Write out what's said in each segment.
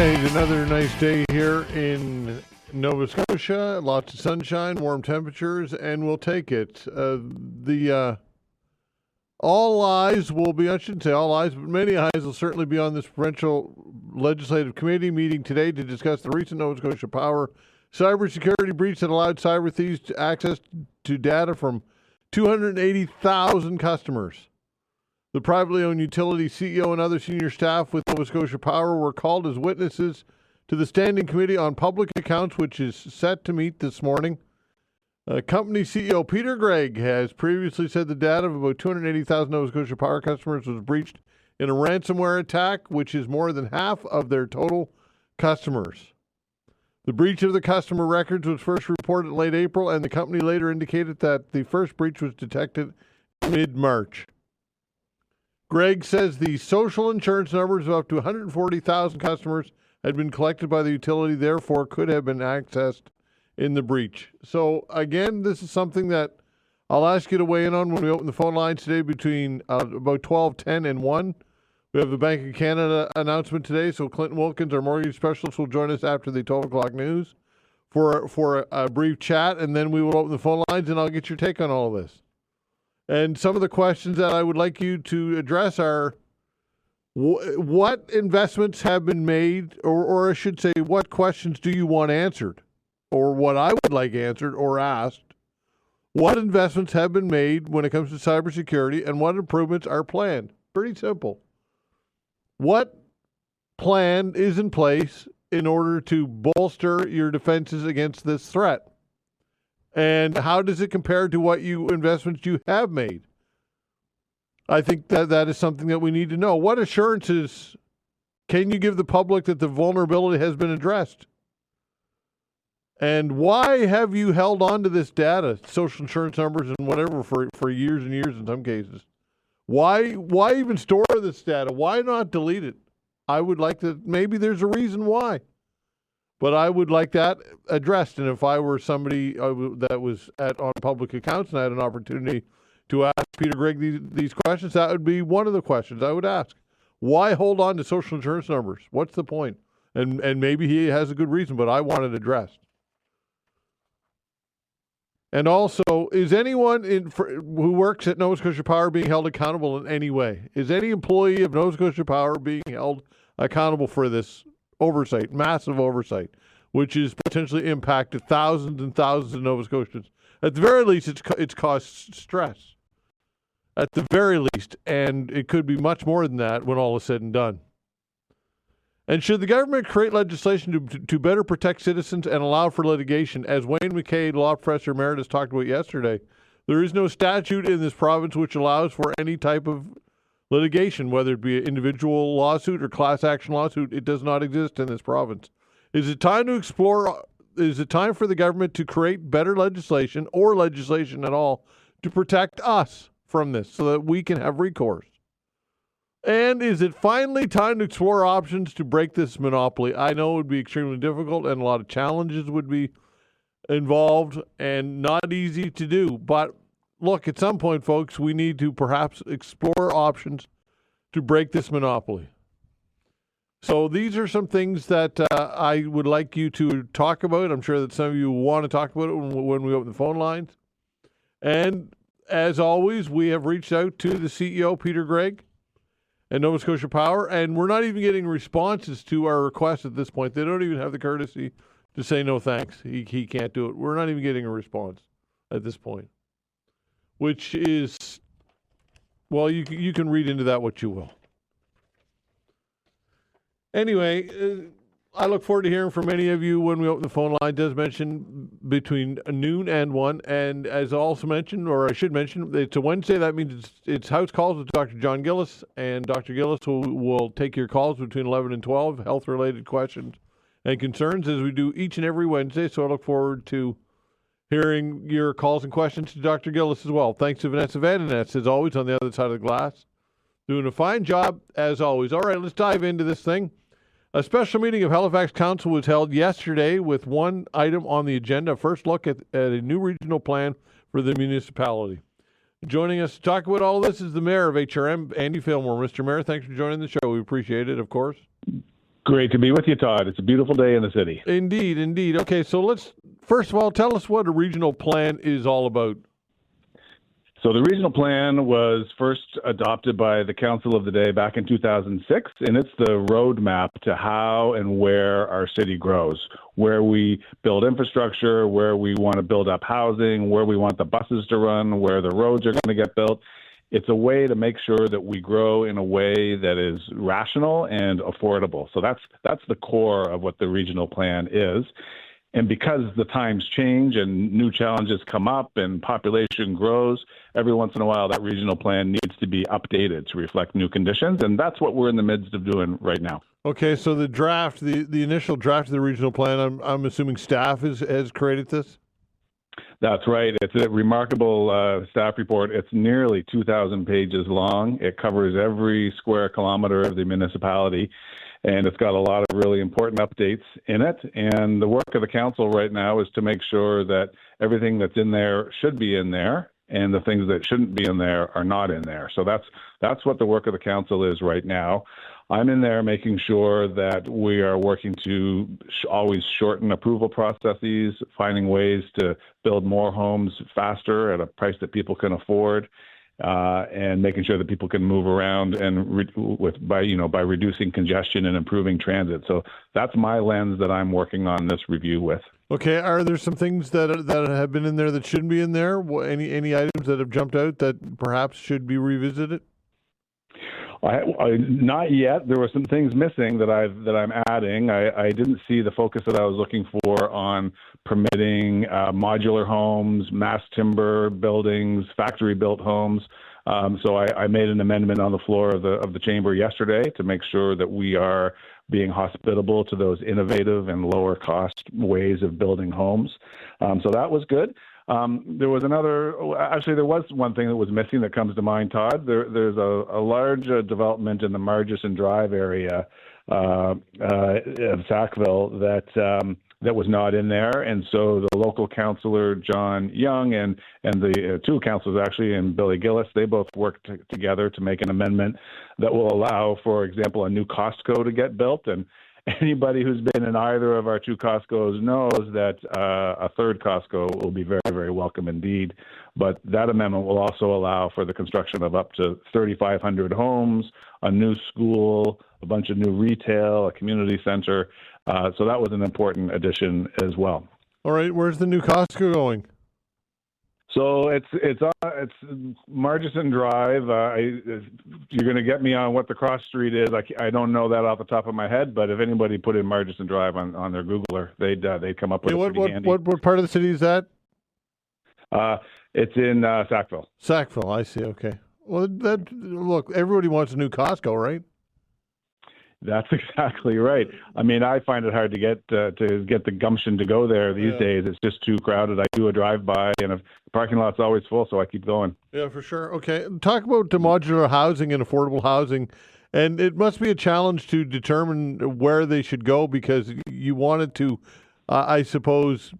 right, another nice day here in Nova Scotia. Lots of sunshine, warm temperatures, and we'll take it. All eyes will be, I shouldn't say all eyes, but many eyes will certainly be on this provincial legislative committee meeting today to discuss the recent Nova Scotia Power cybersecurity breach that allowed cyber thieves to access to data from 280,000 customers. The privately owned utility CEO and other senior staff with Nova Scotia Power were called as witnesses to the Standing Committee on Public Accounts, which is set to meet this morning. Company CEO Peter Gregg has previously said the data of about 280,000 Nova Scotia Power customers was breached in a ransomware attack, which is more than half of their total customers. The breach of the customer records was first reported in late April, and the company later indicated that the first breach was detected mid-March. Gregg says the social insurance numbers of up to 140,000 customers had been collected by the utility, therefore could have been accessed in the breach. So, again, this is something that I'll ask you to weigh in on when we open the phone lines today between about 12:10 and 1. We have the Bank of Canada announcement today, so Clinton Wilkins, our mortgage specialist, will join us after the 12 o'clock news for a brief chat, and then we will open the phone lines, and I'll get your take on all of this. And some of the questions that I would like you to address are, what investments have been made, or I should say, what questions do you want answered? Or what I would like answered or asked, what investments have been made when it comes to cybersecurity and what improvements are planned? Pretty simple. What plan is in place in order to bolster your defenses against this threat? And how does it compare to what investments you have made? I think that is something that we need to know. What assurances can you give the public that the vulnerability has been addressed? And why have you held on to this data, social insurance numbers and whatever, for years and years in some cases? Why even store this data? Why not delete it? I would like to, maybe there's a reason why. But I would like that addressed. And if I were somebody that was on public accounts and I had an opportunity to ask Peter Gregg these questions, that would be one of the questions I would ask. Why hold on to social insurance numbers? What's the point? And maybe he has a good reason, but I want it addressed. And also, is anyone who works at Nova Scotia Power being held accountable in any way? Is any employee of Nova Scotia Power being held accountable for this oversight, massive oversight, which has potentially impacted thousands and thousands of Nova Scotians? At the very least, it's caused stress. At the very least, and it could be much more than that when all is said and done. And should the government create legislation to better protect citizens and allow for litigation? As Wayne McCabe, law professor emeritus, talked about yesterday, there is no statute in this province which allows for any type of litigation, whether it be an individual lawsuit or class action lawsuit. It does not exist in this province. Is it time to explore? Is it time for the government to create better legislation or legislation at all to protect us from this so that we can have recourse? And is it finally time to explore options to break this monopoly? I know it would be extremely difficult and a lot of challenges would be involved and not easy to do. But look, at some point, folks, we need to perhaps explore options to break this monopoly. So these are some things that I would like you to talk about. I'm sure that some of you want to talk about it when we open the phone lines. And as always, we have reached out to the CEO, Peter Gregg, and Nova Scotia Power, and we're not even getting responses to our requests at this point. They don't even have the courtesy to say no thanks. He can't do it. We're not even getting a response at this point, which is, well, you can read into that what you will. Anyway, I look forward to hearing from any of you when we open the phone line. It does mention between noon and 1. And as I also mentioned, or I should mention, it's a Wednesday. That means it's House Calls with Dr. John Gillis. And Dr. Gillis will take your calls between 11 and 12, health-related questions and concerns, as we do each and every Wednesday. So I look forward to hearing your calls and questions to Dr. Gillis as well. Thanks to Vanessa Veinotte, as always, on the other side of the glass. Doing a fine job, as always. All right, let's dive into this thing. A special meeting of Halifax Council was held yesterday with one item on the agenda, a first look at a new regional plan for the municipality. Joining us to talk about all this is the Mayor of HRM, Andy Fillmore. Mr. Mayor, thanks for joining the show. We appreciate it, of course. Great to be with you, Todd. It's a beautiful day in the city. Indeed, indeed. Okay, so let's first of all tell us what a regional plan is all about. So the regional plan was first adopted by the Council of the Day back in 2006, and it's the roadmap to how and where our city grows, where we build infrastructure, where we want to build up housing, where we want the buses to run, where the roads are going to get built. It's a way to make sure that we grow in a way that is rational and affordable. So that's the core of what the regional plan is. And because the times change and new challenges come up and population grows, every once in a while that regional plan needs to be updated to reflect new conditions. And that's what we're in the midst of doing right now. Okay, so the draft, the initial draft of the regional plan, I'm assuming staff has created this? That's right. It's a remarkable staff report. It's nearly 2,000 pages long. It covers every square kilometer of the municipality, and it's got a lot of really important updates in it. And the work of the council right now is to make sure that everything that's in there should be in there, and the things that shouldn't be in there are not in there. So that's what the work of the council is right now. I'm in there making sure that we are working to always shorten approval processes, finding ways to build more homes faster at a price that people can afford, and making sure that people can move around and by reducing congestion and improving transit. So that's my lens that I'm working on this review with. Okay, are there some things that have been in there that shouldn't be in there? Any items that have jumped out that perhaps should be revisited? Not yet. There were some things missing that I'm adding. I didn't see the focus that I was looking for on permitting modular homes, mass timber buildings, factory-built homes. So I made an amendment on the floor of the chamber yesterday to make sure that we are being hospitable to those innovative and lower-cost ways of building homes. So that was good. There was there was one thing that was missing that comes to mind, Todd. There's a large development in the Margison Drive area of Sackville that was not in there. And so the local councillor, John Young, and the two councillors actually, and Billy Gillis, they both worked together to make an amendment that will allow, for example, a new Costco to get built. And anybody who's been in either of our two Costcos knows that a third Costco will be very, very welcome indeed. But that amendment will also allow for the construction of up to 3,500 homes, a new school, a bunch of new retail, a community center. So that was an important addition as well. All right, where's the new Costco going? So it's Margison Drive. You're going to get me on what the cross street is. I don't know that off the top of my head, but if anybody put in Margison Drive on their Googler, they'd come up with it pretty handy. What part of the city is that? It's in Sackville. Sackville, I see. Okay. Well, look, everybody wants a new Costco, right? That's exactly right. I mean, I find it hard to get the gumption to go there these days. It's just too crowded. I do a drive-by, and the parking lot's always full, so I keep going. Yeah, for sure. Okay, talk about the modular housing and affordable housing, and it must be a challenge to determine where they should go because you want it to, I suppose,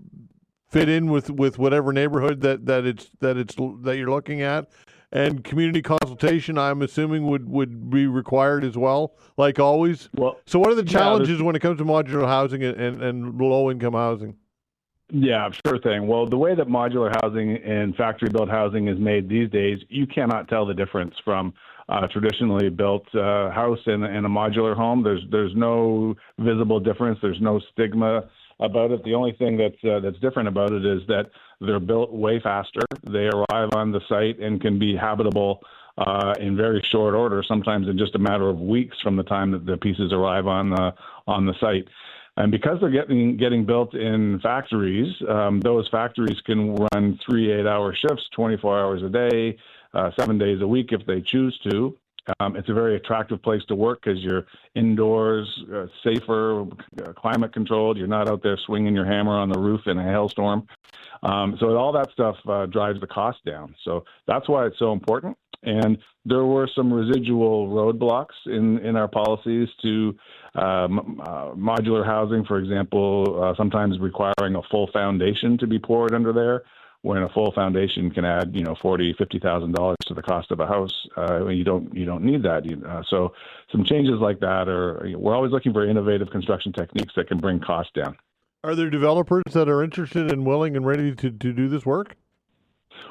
fit in with whatever neighborhood that you're looking at. And community consultation, I'm assuming, would be required as well, like always. Well, so what are the challenges when it comes to modular housing and low-income housing? Yeah, sure thing. Well, the way that modular housing and factory-built housing is made these days, you cannot tell the difference from a traditionally built house and a modular home. There's no visible difference. There's no stigma about it. The only thing that's different about it is that they're built way faster. They arrive on the site and can be habitable in very short order, sometimes in just a matter of weeks from the time that the pieces arrive on the site. And because they're getting built in factories, those factories can run 3 8-hour shifts, 24 hours a day, 7 days a week if they choose to. It's a very attractive place to work because you're indoors, safer, climate controlled. You're not out there swinging your hammer on the roof in a hailstorm. So all that stuff drives the cost down. So that's why it's so important. And there were some residual roadblocks in our policies to modular housing, for example, sometimes requiring a full foundation to be poured under there, when a full foundation can add, $40,000-$50,000 to the cost of a house. You don't need that. So some changes like that we're always looking for innovative construction techniques that can bring costs down. Are there developers that are interested and willing and ready to do this work?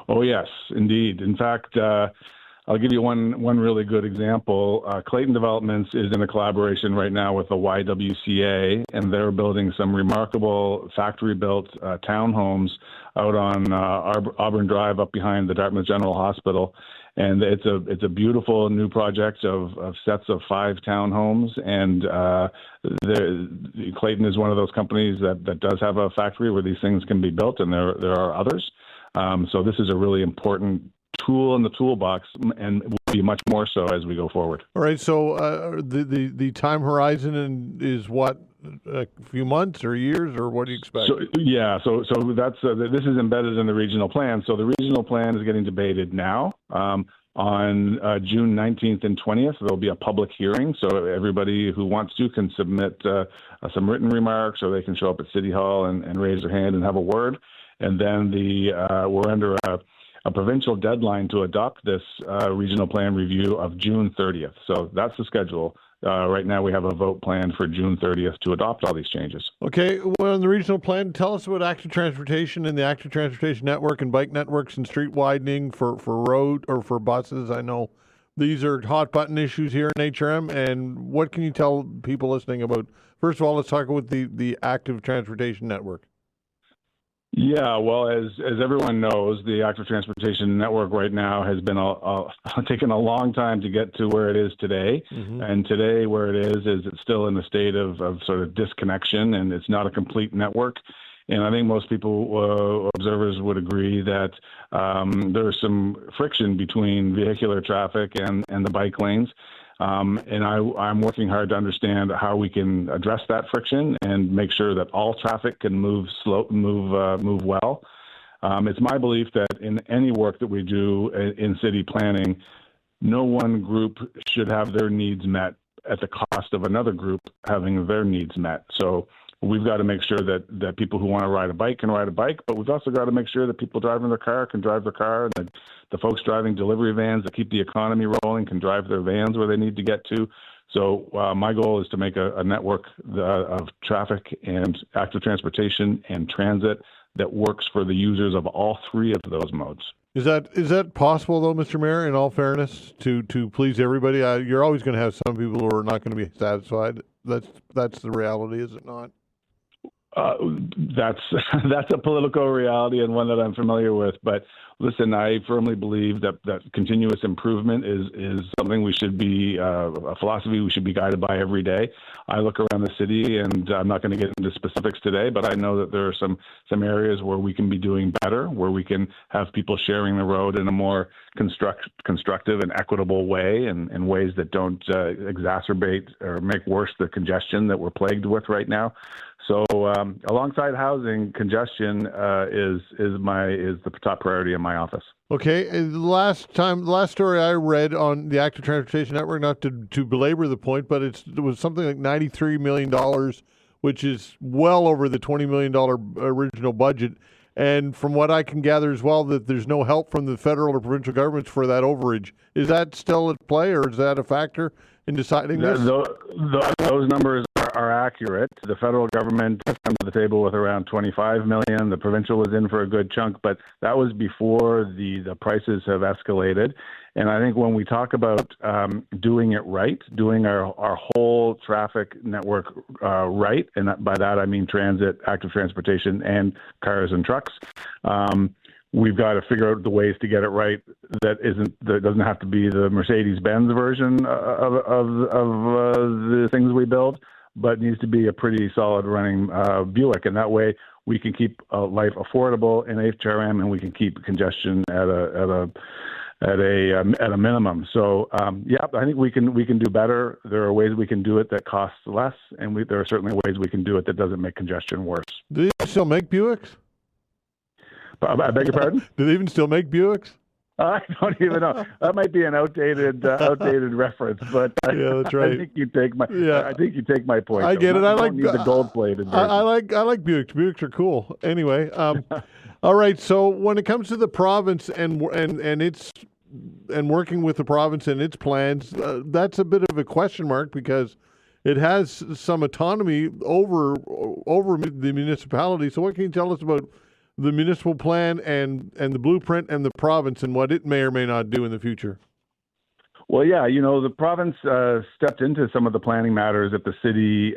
Oh, yes, indeed. In fact, I'll give you one really good example. Clayton Developments is in a collaboration right now with the YWCA, and they're building some remarkable factory-built townhomes out on Auburn Drive up behind the Dartmouth General Hospital. And it's a beautiful new project of sets of 5 townhomes. And Clayton is one of those companies that does have a factory where these things can be built, and there are others. So this is a really important tool in the toolbox, and will be much more so as we go forward. All right. So the time horizon is what, a few months or years, or what do you expect? So that's this is embedded in the regional plan. So the regional plan is getting debated now. On June 19th and 20th, there'll be a public hearing. So everybody who wants to can submit some written remarks, or they can show up at City Hall and raise their hand and have a word. And then we're under a provincial deadline to adopt this regional plan review of June 30th. So that's the schedule. Right now we have a vote planned for June 30th to adopt all these changes. Okay. Well, in the regional plan, tell us about active transportation and the active transportation network and bike networks and street widening for road or for buses. I know these are hot button issues here in HRM. And what can you tell people listening about? First of all, let's talk about the active transportation network. Yeah, well, as everyone knows, the active transportation network right now has been taken a long time to get to where it is today. Mm-hmm. And today, where it is it's still in a state of sort of disconnection, and it's not a complete network. And I think most people, observers, would agree that there's some friction between vehicular traffic and the bike lanes. And I'm working hard to understand how we can address that friction and make sure that all traffic can move well. It's my belief that in any work that we do in city planning, no one group should have their needs met at the cost of another group having their needs met. So we've got to make sure that people who want to ride a bike can ride a bike, but we've also got to make sure that people driving their car can drive their car, and that the folks driving delivery vans that keep the economy rolling can drive their vans where they need to get to. So my goal is to make a network of traffic and active transportation and transit that works for the users of all 3 of those modes. Is that possible, though, Mr. Mayor, in all fairness, to please everybody? You're always going to have some people who are not going to be satisfied. That's the reality, is it not? That's a political reality, and one that I'm familiar with. But listen, I firmly believe that continuous improvement is something we should be a philosophy we should be guided by every day. I look around the city, and I'm not going to get into specifics today, but I know that there are some areas where we can be doing better, where we can have people sharing the road in a more constructive and equitable way, and ways that don't exacerbate or make worse the congestion that we're plagued with right now. So alongside housing, congestion is the top priority in my office. Okay. The last story I read on the active transportation network, not to belabor the point, but it was something like $93 million, which is well over the $20 million original budget. And from what I can gather as well, that there's no help from the federal or provincial governments for that overage. Is that still at play, or is that a factor in deciding this? Those numbers are accurate. The federal government has come to the table with around $25 million. The provincial was in for a good chunk, but that was before the prices have escalated. And I think when we talk about doing it right, doing our whole traffic network right, and by that I mean transit, active transportation, and cars and trucks, we've got to figure out the ways to get it right that doesn't have to be the Mercedes-Benz version of the things we build, but needs to be a pretty solid running Buick. And that way we can keep life affordable in HRM, and we can keep congestion at a minimum. So I think we can do better. There are ways we can do it that costs less, and there are certainly ways we can do it that doesn't make congestion worse. Do they still make Buicks? I beg your pardon? Do they even still make Buicks? I don't even know. That might be an outdated reference, but Yeah, that's right. I think you take my. Yeah. I think you take my point. I get it. I don't like need the gold-plated version. I like Buicks. Buicks are cool. Anyway, all right. So when it comes to the province and its and working with the province and its plans, that's a bit of a question mark because it has some autonomy over the municipality. So what can you tell us about the municipal plan and the blueprint and the province and what it may or may not do in the future? Well, yeah, the province stepped into some of the planning matters at the city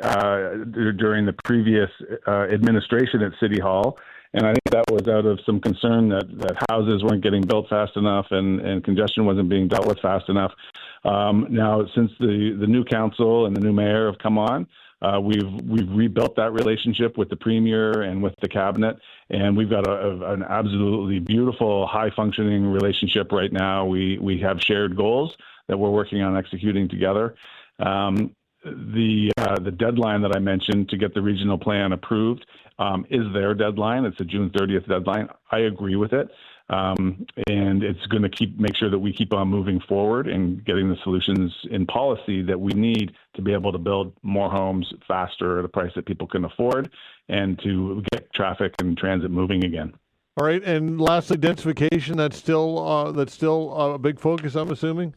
during the previous administration at City Hall. And I think that was out of some concern that houses weren't getting built fast enough and congestion wasn't being dealt with fast enough. Now, since the new council and the new mayor have come on, we've rebuilt that relationship with the premier and with the cabinet, and we've got an absolutely beautiful, high-functioning relationship right now. We have shared goals that we're working on executing together. The deadline that I mentioned to get the regional plan approved is their deadline. It's a June 30th deadline. I agree with it. And it's going to make sure that we keep on moving forward and getting the solutions in policy that we need to be able to build more homes faster at a price that people can afford and to get traffic and transit moving again. All right. And lastly, densification, that's still a big focus, I'm assuming?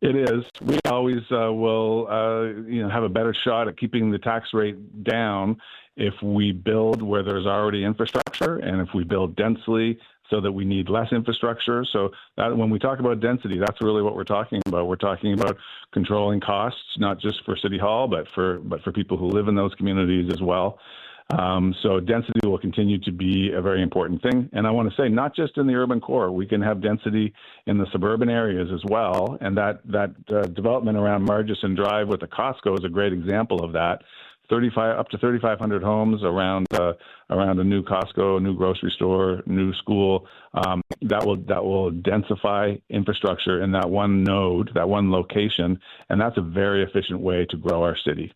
It is. We always will have a better shot at keeping the tax rate down if we build where there's already infrastructure and if we build densely so that we need less infrastructure. So that, when we talk about density, that's really what we're talking about. We're talking about controlling costs, not just for City Hall, but for people who live in those communities as well. So density will continue to be a very important thing. And I want to say, not just in the urban core, we can have density in the suburban areas as well. And that development around Margison Drive with the Costco is a great example of that. Up to 3,500 homes around a new Costco, a new grocery store, new school. That will densify infrastructure in that one node, that one location, and that's a very efficient way to grow our city.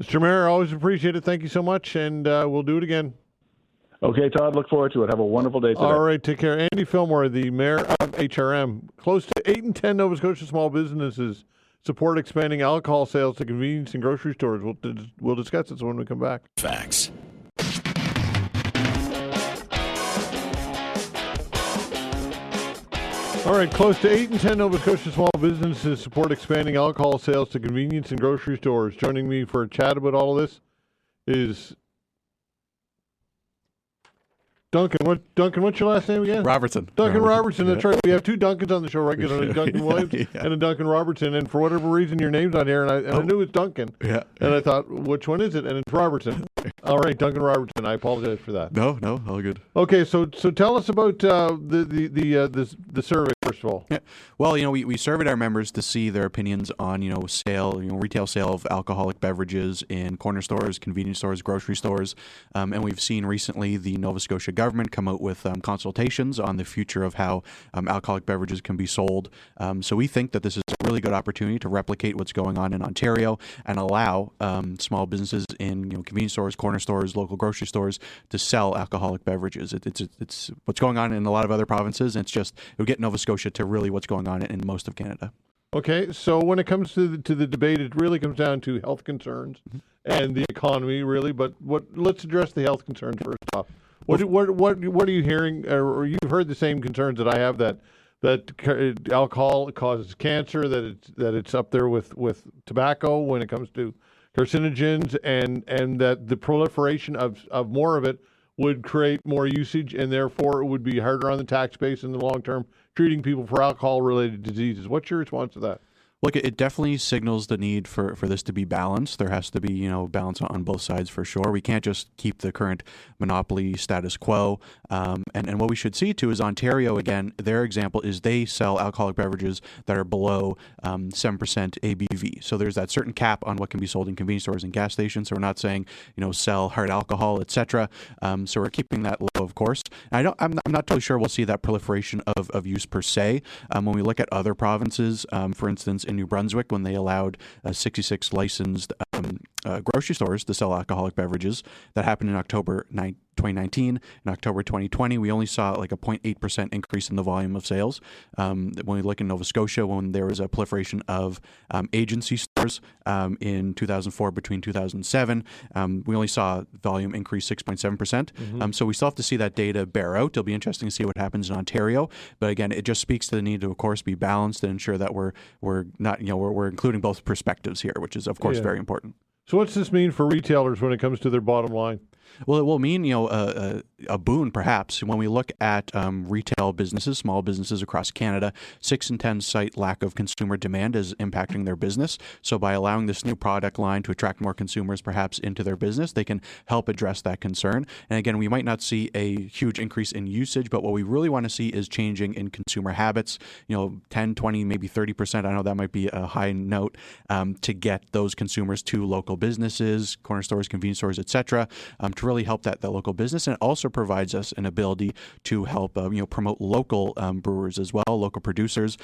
Mr. Mayor, always appreciate it. Thank you so much, and we'll do it again. Okay, Todd, look forward to it. Have a wonderful day today. All right, take care. Andy Fillmore, the mayor of HRM. Close to 8 in 10 Nova Scotia small businesses support expanding alcohol sales to convenience and grocery stores. We'll discuss this when we come back. Facts. All right, close to 8 in 10 Nova Scotia small businesses support expanding alcohol sales to convenience and grocery stores. Joining me for a chat about all of this is Duncan. Duncan, what's your last name again? Robertson. Duncan Robertson. That's right. We have two Duncans on the show, right? A Duncan Williams and a Duncan Robertson. And for whatever reason, your name's on here, and I knew it was Duncan. Yeah. And I thought, which one is it? And it's Robertson. All right, Duncan Robertson. I apologize for that. No, all good. Okay, so tell us about the survey first of all. Yeah. Well, we surveyed our members to see their opinions on retail sale of alcoholic beverages in corner stores, convenience stores, grocery stores, and we've seen recently the Nova Scotia government come out with consultations on the future of how alcoholic beverages can be sold. So we think that this is a really good opportunity to replicate what's going on in Ontario and allow small businesses in convenience stores, corner stores, local grocery stores to sell alcoholic beverages. It's what's going on in a lot of other provinces, and it would get Nova Scotia to really what's going on in most of Canada. Okay, so when it comes to the debate, it really comes down to health concerns and the economy, really. But let's address the health concerns first off. What are you hearing, or you've heard the same concerns that I have that alcohol causes cancer, that it's up there with tobacco when it comes to carcinogens, and that the proliferation of more of it would create more usage, and therefore it would be harder on the tax base in the long term, treating people for alcohol-related diseases. What's your response to that? Look, it definitely signals the need for this to be balanced. There has to be, balance on both sides for sure. We can't just keep the current monopoly status quo. And what we should see too is Ontario, again, their example is they sell alcoholic beverages that are below 7% ABV. So there's that certain cap on what can be sold in convenience stores and gas stations. So we're not saying, sell hard alcohol, etc. So we're keeping that low, of course. And I'm not totally sure we'll see that proliferation of use per se. When we look at other provinces, for instance, in New Brunswick, when they allowed 66 licensed grocery stores to sell alcoholic beverages, that happened in October 2019. In October 2020, we only saw like a 0.8% increase in the volume of sales. When we look in Nova Scotia, when there was a proliferation of agency stores in 2004 between 2007, we only saw volume increase 6.7%. So we still have to see that data bear out. It'll be interesting to see what happens in Ontario. But again, it just speaks to the need to, of course, be balanced and ensure that we're not, we're including both perspectives here, which is, of course, very important. So what's this mean for retailers when it comes to their bottom line? Well, it will mean, a boon perhaps. When we look at retail businesses, small businesses across Canada, 6 in 10 cite lack of consumer demand is impacting their business. So by allowing this new product line to attract more consumers perhaps into their business, they can help address that concern. And again, we might not see a huge increase in usage, but what we really want to see is changing in consumer habits, 10, 20, maybe 30%. I know that might be a high note to get those consumers to local businesses, corner stores, convenience stores, etc., to really help that local business. And it also provides us an ability to help promote local brewers as well, local producers.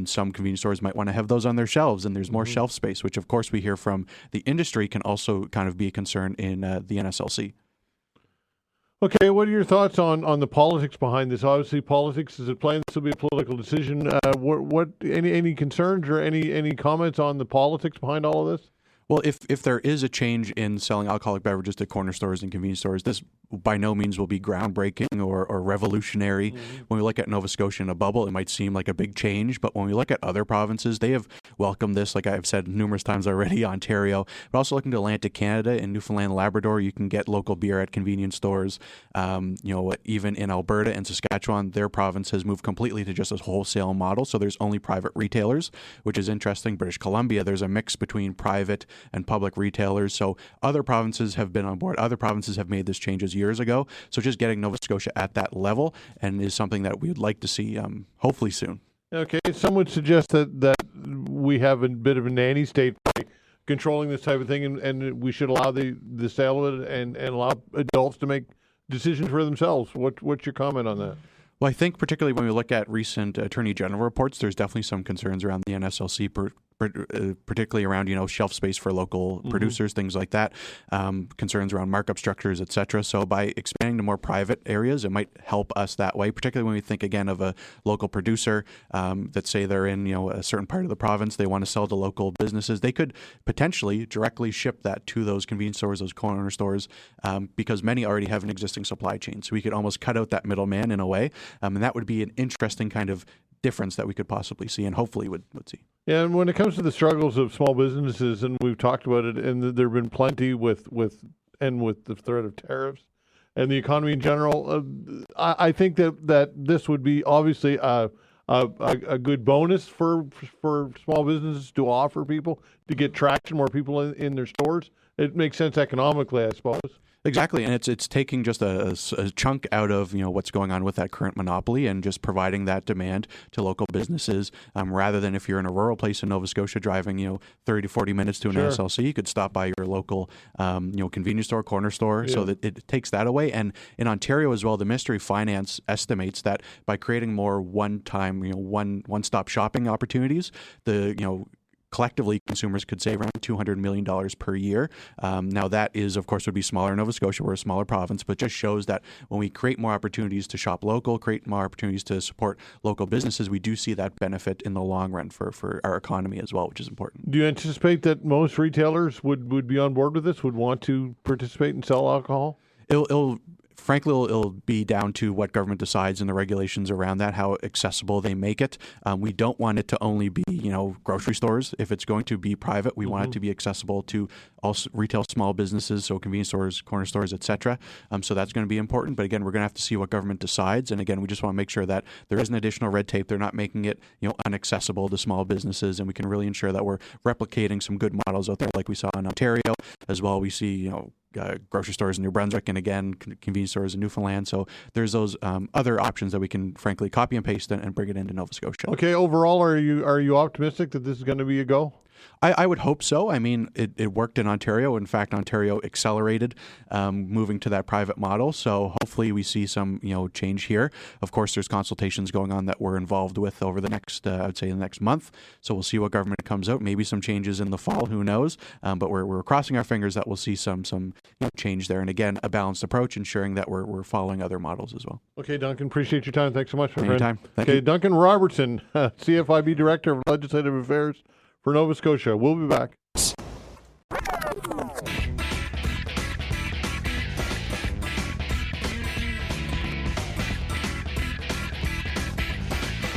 Some convenience stores might want to have those on their shelves, and there's more shelf space, which of course we hear from the industry can also kind of be a concern in the NSLC. Okay, what are your thoughts on the politics behind this? Obviously, politics is at play. This will be a political decision. What any concerns or any comments on the politics behind all of this? Well, if there is a change in selling alcoholic beverages to corner stores and convenience stores, this by no means will be groundbreaking or revolutionary. When we look at Nova Scotia in a bubble, it might seem like a big change, but when we look at other provinces, they have welcomed this, like I've said numerous times already, Ontario, but also looking to Atlantic Canada and Newfoundland, Labrador, you can get local beer at convenience stores. Even in Alberta and Saskatchewan, their province has moved completely to just a wholesale model, so there's only private retailers, which is interesting. British Columbia, there's a mix between private and public retailers, so other provinces have been on board. Other provinces have made this change years ago. So just getting Nova Scotia at that level and is something that we would like to see hopefully soon. Okay, some would suggest that we have a bit of a nanny state by controlling this type of thing, and we should allow the sale of it and allow adults to make decisions for themselves. What's your comment on that? Well, I think particularly when we look at recent Attorney General reports, there's definitely some concerns around the NSLC, particularly around shelf space for local producers, things like that, concerns around markup structures, etc. So by expanding to more private areas, it might help us that way, particularly when we think again of a local producer that say they're in a certain part of the province, they want to sell to local businesses. They could potentially directly ship that to those convenience stores, those corner stores, because many already have an existing supply chain. So we could almost cut out that middleman in a way, and that would be an interesting kind of difference that we could possibly see and hopefully would see. Yeah, and when it comes to the struggles of small businesses, and we've talked about it, and there have been plenty with the threat of tariffs and the economy in general, I think that this would be obviously a good bonus for small businesses to offer people to get traction, more people in their stores. It makes sense economically, I suppose. Exactly, and it's taking just a chunk out of what's going on with that current monopoly and just providing that demand to local businesses, rather than if you're in a rural place in Nova Scotia driving 30 to 40 minutes to an SLC, you could stop by your local convenience store, corner store, so that it takes that away. And in Ontario as well, the Ministry of Finance estimates that by creating more one-time one-stop shopping opportunities, collectively, consumers could save around $200 million per year. Now, that is, of course, would be smaller in Nova Scotia. We're a smaller province, but just shows that when we create more opportunities to shop local, create more opportunities to support local businesses, we do see that benefit in the long run for our economy as well, which is important. Do you anticipate that most retailers would be on board with this, would want to participate and sell alcohol? Frankly, it'll be down to what government decides and the regulations around that, how accessible they make it. We don't want it to only be, grocery stores. If it's going to be private, we want it to be accessible to all retail small businesses, so convenience stores, corner stores, etc. So that's going to be important. But again, we're going to have to see what government decides. And again, we just want to make sure that there isn't additional red tape. They're not making it, inaccessible to small businesses, and we can really ensure that we're replicating some good models out there, like we saw in Ontario as well. We see, grocery stores in New Brunswick, and again, convenience stores in Newfoundland. So there's those other options that we can frankly copy and paste and bring it into Nova Scotia. Okay, overall, are you optimistic that this is going to be a go? I would hope so. I mean, it worked in Ontario. In fact, Ontario accelerated moving to that private model. So hopefully we see some change here. Of course, there's consultations going on that we're involved with over the next, I would say, the next month. So we'll see what government comes out. Maybe some changes in the fall. Who knows? But we're crossing our fingers that we'll see some change there. And again, a balanced approach, ensuring that we're following other models as well. Okay, Duncan, appreciate your time. Thanks so much, my Anytime. friend. Thank Okay, you. Duncan Robertson, CFIB Director of Legislative Affairs for Nova Scotia. We'll be back.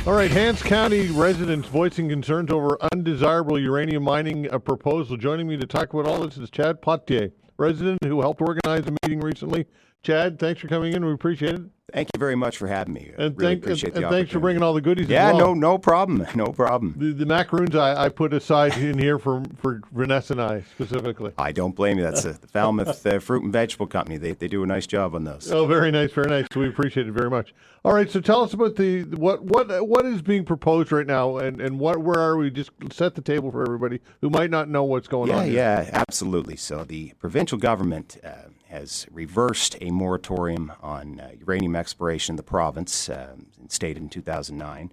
All right, Hants County residents voicing concerns over undesirable uranium mining proposal. Joining me to talk about all this is Chad Potier, resident who helped organize a meeting recently. Chad, thanks for coming in. We appreciate it. Thank you very much for having me. And, really appreciate the and opportunity. thanks for bringing all the goodies Yeah, as well. no problem. No problem. The macaroons I put aside in here for Vanessa and I specifically. I don't blame you. That's the Falmouth Fruit and Vegetable Company. They do a nice job on those. Oh, very nice, very nice. We appreciate it very much. All right, so tell us about what is being proposed right now, and where are we? Just set the table for everybody who might not know what's going on here. Yeah, absolutely. So the provincial government has reversed a moratorium on uranium exploration in the province, stated in 2009.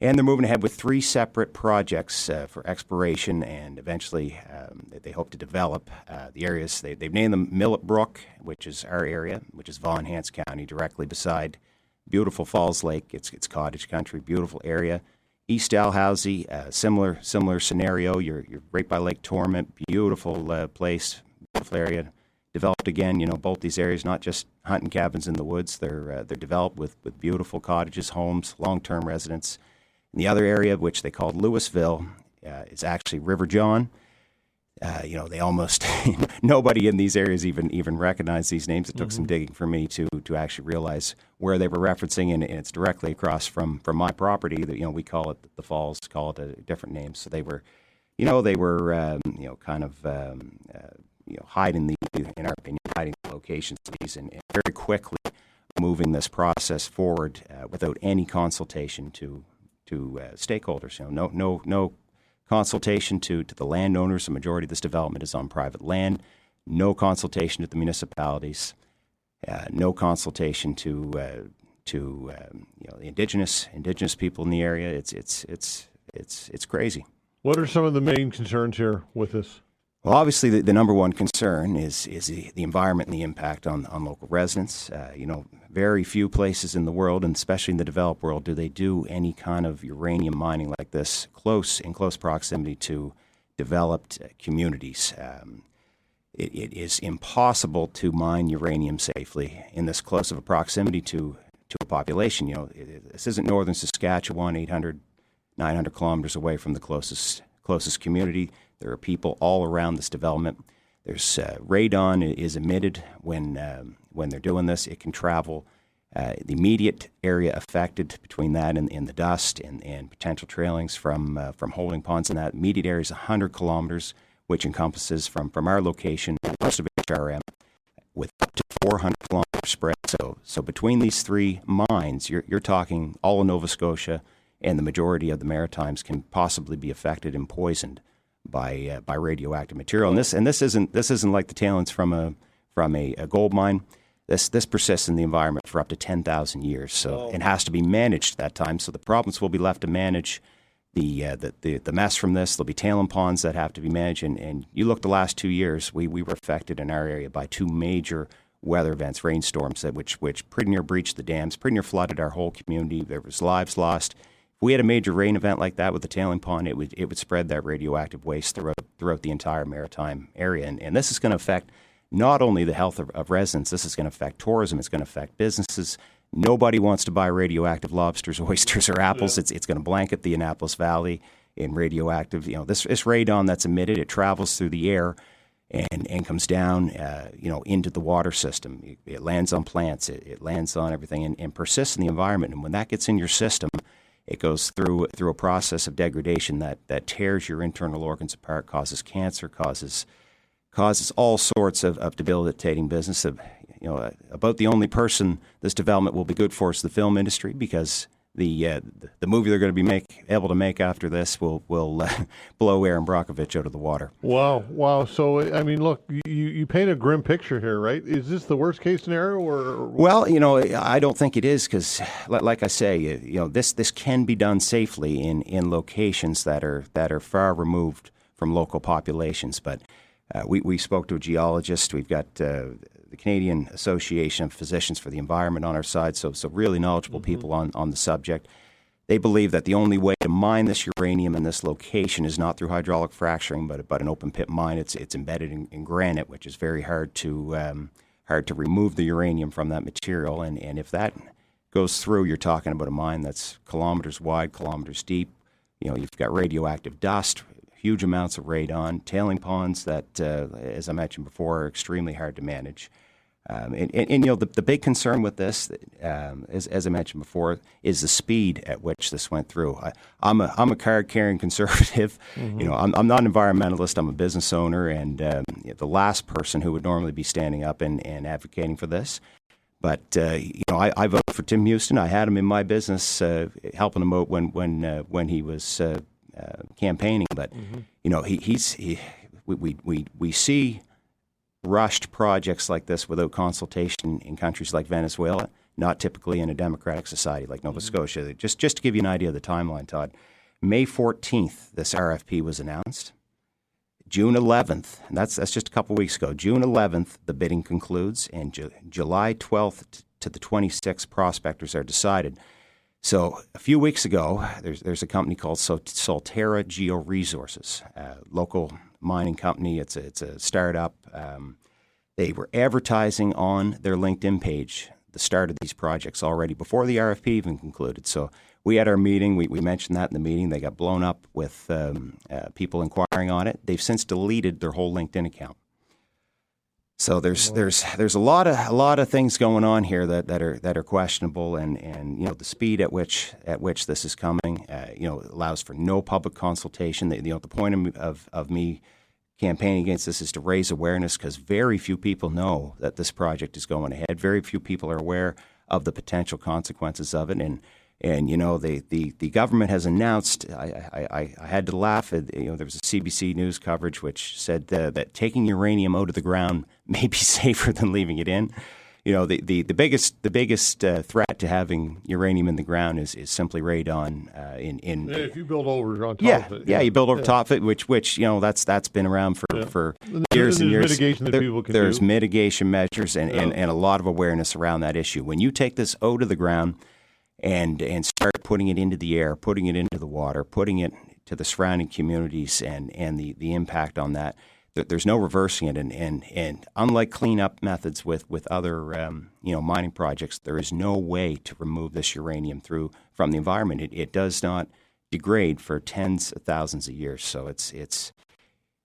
And they're moving ahead with 3 separate projects for exploration, and eventually they hope to develop the areas. They've named them Millet Brook, which is our area, which is Vaughan, Hants County, directly beside beautiful Falls Lake. It's cottage country, beautiful area. East Dalhousie, similar scenario. You're right by Lake Torment, beautiful place, beautiful area. Developed again, both these areas, not just hunting cabins in the woods. They're developed with beautiful cottages, homes, long-term residents. And the other area, which they called Louisville, is actually River John. They almost nobody in these areas even recognized these names. It took some digging for me to actually realize where they were referencing, and it's directly across from my property. That we call it the Falls, call it a different name. So they were, hiding in our opinion, hiding the locations of these, and very quickly moving this process forward without any consultation to stakeholders. No consultation to the landowners. The majority of this development is on private land. No consultation to the municipalities. No consultation to the indigenous people in the area. It's crazy. What are some of the main concerns here with this? Well, obviously, the number one concern is the environment and the impact on local residents. Very few places in the world, and especially in the developed world, do they do any kind of uranium mining like this in close proximity to developed communities. It is impossible to mine uranium safely in this close of a proximity to a population. This isn't northern Saskatchewan, 800, 900 kilometers away from the closest community. There are people all around this development. There's radon is emitted when they're doing this. It can travel. The immediate area affected between that and the dust and potential trailings from holding ponds in that immediate area is 100 kilometers, which encompasses from our location, most of HRM, with up to 400 kilometers spread. So between these 3 mines, you're talking all of Nova Scotia, and the majority of the Maritimes can possibly be affected and poisoned by radioactive material. And this isn't like the tailings from a gold mine. This persists in the environment for up to 10,000 years. So it has to be managed that time. So the province will be left to manage the mess from this. There'll be tailing ponds that have to be managed. And you look the last 2 years, we were affected in our area by 2 major weather events, rainstorms, which pretty near breached the dams, pretty near flooded our whole community. There was lives lost. If we had a major rain event like that with the tailing pond, it would spread that radioactive waste throughout the entire maritime area. And this is going to affect not only the health of residents, this is going to affect tourism, it's going to affect businesses. Nobody wants to buy radioactive lobsters, oysters, or apples. Yeah. It's going to blanket the Annapolis Valley in radioactive. This radon that's emitted, it travels through the air and comes down, into the water system. It lands on plants, it lands on everything, and persists in the environment. And when that gets in your system, it goes through a process of degradation that tears your internal organs apart, causes cancer, causes all sorts of debilitating business. About the only person this development will be good for is the film industry, because the movie they're going to be able to make after this will blow Aaron Brockovich out of the water. Wow. So, I mean, look, you paint a grim picture here, right? Is this the worst case scenario, or? Well, I don't think it is because, like I say, this can be done safely in locations that are far removed from local populations. But we spoke to a geologist. We've got the Canadian Association of Physicians for the Environment on our side, so really knowledgeable people on the subject. They believe that the only way to mine this uranium in this location is not through hydraulic fracturing, but an open pit mine. It's embedded in granite, which is very hard to remove the uranium from that material. And if that goes through, you're talking about a mine that's kilometers wide, kilometers deep. You've got radioactive dust, huge amounts of radon, tailing ponds that, as I mentioned before, are extremely hard to manage. The big concern with this, as I mentioned before, is the speed at which this went through. I'm a card-carrying conservative. I'm not an environmentalist. I'm a business owner, and the last person who would normally be standing up and advocating for this. But I voted for Tim Houston. I had him in my business, helping him out when he was campaigning. But we see rushed projects like this without consultation in countries like Venezuela, not typically in a democratic society like Nova Scotia. Just to give you an idea of the timeline, Todd, May 14th, this RFP was announced. June 11th, and that's just a couple weeks ago. June 11th, the bidding concludes, and July 12th to the 26th, prospectors are decided. So a few weeks ago, there's a company called Solterra Georesources, local mining company. It's a startup. They were advertising on their LinkedIn page the start of these projects already before the RFP even concluded. So we had our meeting. We mentioned that in the meeting. They got blown up with people inquiring on it. They've since deleted their whole LinkedIn account. So there's a lot of things going on here that are questionable, and the speed at which this is coming allows for no public consultation. The point of me campaigning against this is to raise awareness, because very few people know that this project is going ahead. Very few people are aware of the potential consequences of it, and the government has announced. I had to laugh. There was a CBC News coverage which said that taking uranium out of the ground may be safer than leaving it in. The biggest threat to having uranium in the ground is simply radon. If you build over on top of it. You build over top of it, which that's been around for years and years. Mitigation that people can there's do. mitigation measures and a lot of awareness around that issue. When you take this out of the ground and start putting it into the air, putting it into the water, putting it to the surrounding communities, and the impact on that, there's no reversing it. And unlike cleanup methods with other mining projects, there is no way to remove this uranium from the environment. It does not degrade for tens of thousands of years. So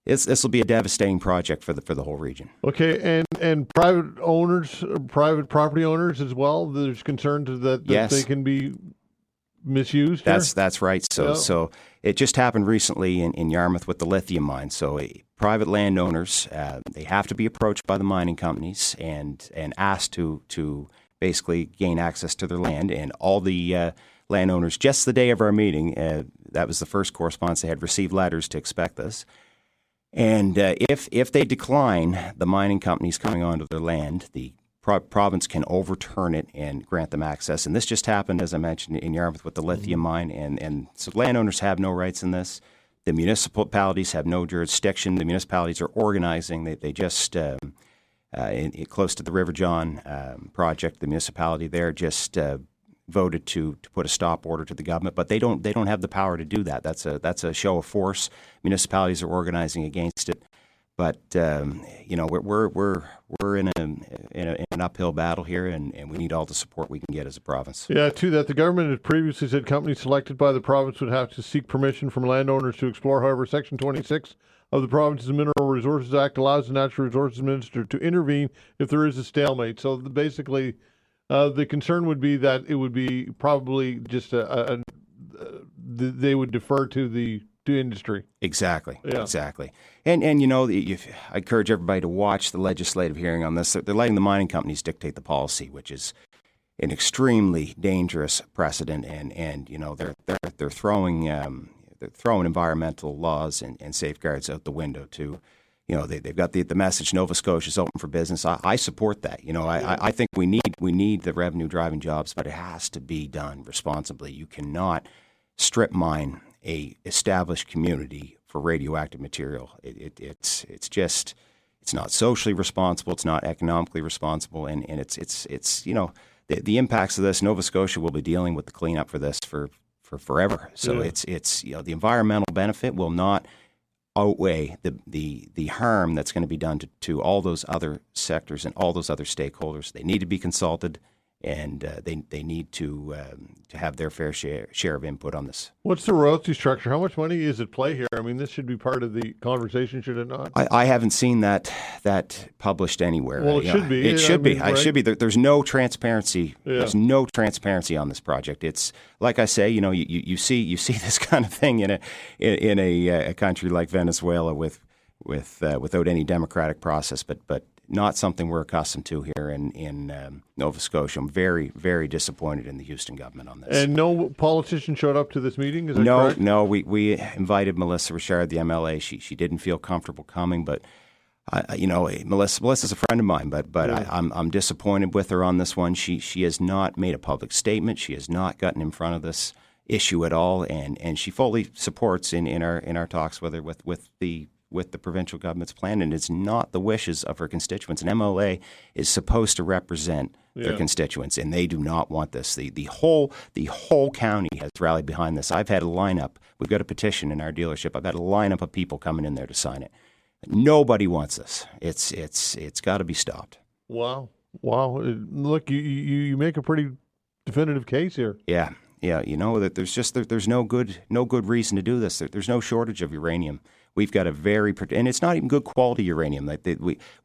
this will be a devastating project for the whole region. Okay, and private property owners as well. There's concerns that yes. They can be misused here? That's right. So it just happened recently in Yarmouth with the lithium mine. So private landowners, they have to be approached by the mining companies and asked to basically gain access to their land. And all the landowners, just the day of our meeting, that was the first correspondence, they had received letters to expect this. And if they decline the mining companies coming onto their land, the province can overturn it and grant them access. And this just happened, as I mentioned, in Yarmouth with the lithium mine. And so landowners have no rights in this. The municipalities have no jurisdiction. The municipalities are organizing. They just, close to the River John project, the municipality there just voted to put a stop order to the government, but they don't have the power to do that. That's a show of force. Municipalities are organizing against it, but we're in an uphill battle here, and we need all the support we can get as a province. Yeah, to that, the government had previously said companies selected by the province would have to seek permission from landowners to explore. However, Section 26 of the Province's Mineral Resources Act allows the Natural Resources Minister to intervene if there is a stalemate. So basically, the concern would be that it would be probably just they would defer to industry. Exactly. Yeah. Exactly. And I encourage everybody to watch the legislative hearing on this. They're letting the mining companies dictate the policy, which is an extremely dangerous precedent, and you know they're throwing environmental laws and safeguards out the window to. You know, they've got the message, Nova Scotia's open for business. I support that. You know, I think we need the revenue driving jobs, but it has to be done responsibly. You cannot strip mine a established community for radioactive material. It's not socially responsible. It's not economically responsible, and it's you know the impacts of this. Nova Scotia will be dealing with the cleanup for this for forever. So it's you know the environmental benefit will not outweigh the harm that's going to be done to all those other sectors and all those other stakeholders. They need to be consulted, and they need to have their fair share of input on this. What's the royalty structure? How much money is at play here? I mean, this should be part of the conversation, should it not? I haven't seen that published anywhere. Well, it should be. It should be. Right? It should be. There's no transparency. Yeah. There's no transparency on this project. It's like I say. You know, you see this kind of thing in a country like Venezuela without any democratic process, but not something we're accustomed to here in Nova Scotia. I'm very, very disappointed in the Houston government on this. And no politician showed up to this meeting? Is that correct? No. We invited Melissa Richard, the MLA. She didn't feel comfortable coming, but you know, Melissa's a friend of mine. But Yeah. I'm disappointed with her on this one. She has not made a public statement. She has not gotten in front of this issue at all, and she fully supports in our talks with her with the provincial government's plan, and it's not the wishes of her constituents. An MLA is supposed to represent their constituents, and they do not want this. The whole county has rallied behind this. I've had a lineup. We've got a petition in our dealership. I've had a lineup of people coming in there to sign it. Nobody wants this. It's got to be stopped. Wow. Look, you make a pretty definitive case here. Yeah. You know that there's no good reason to do this. There's no shortage of uranium. We've got and it's not even good quality uranium. Like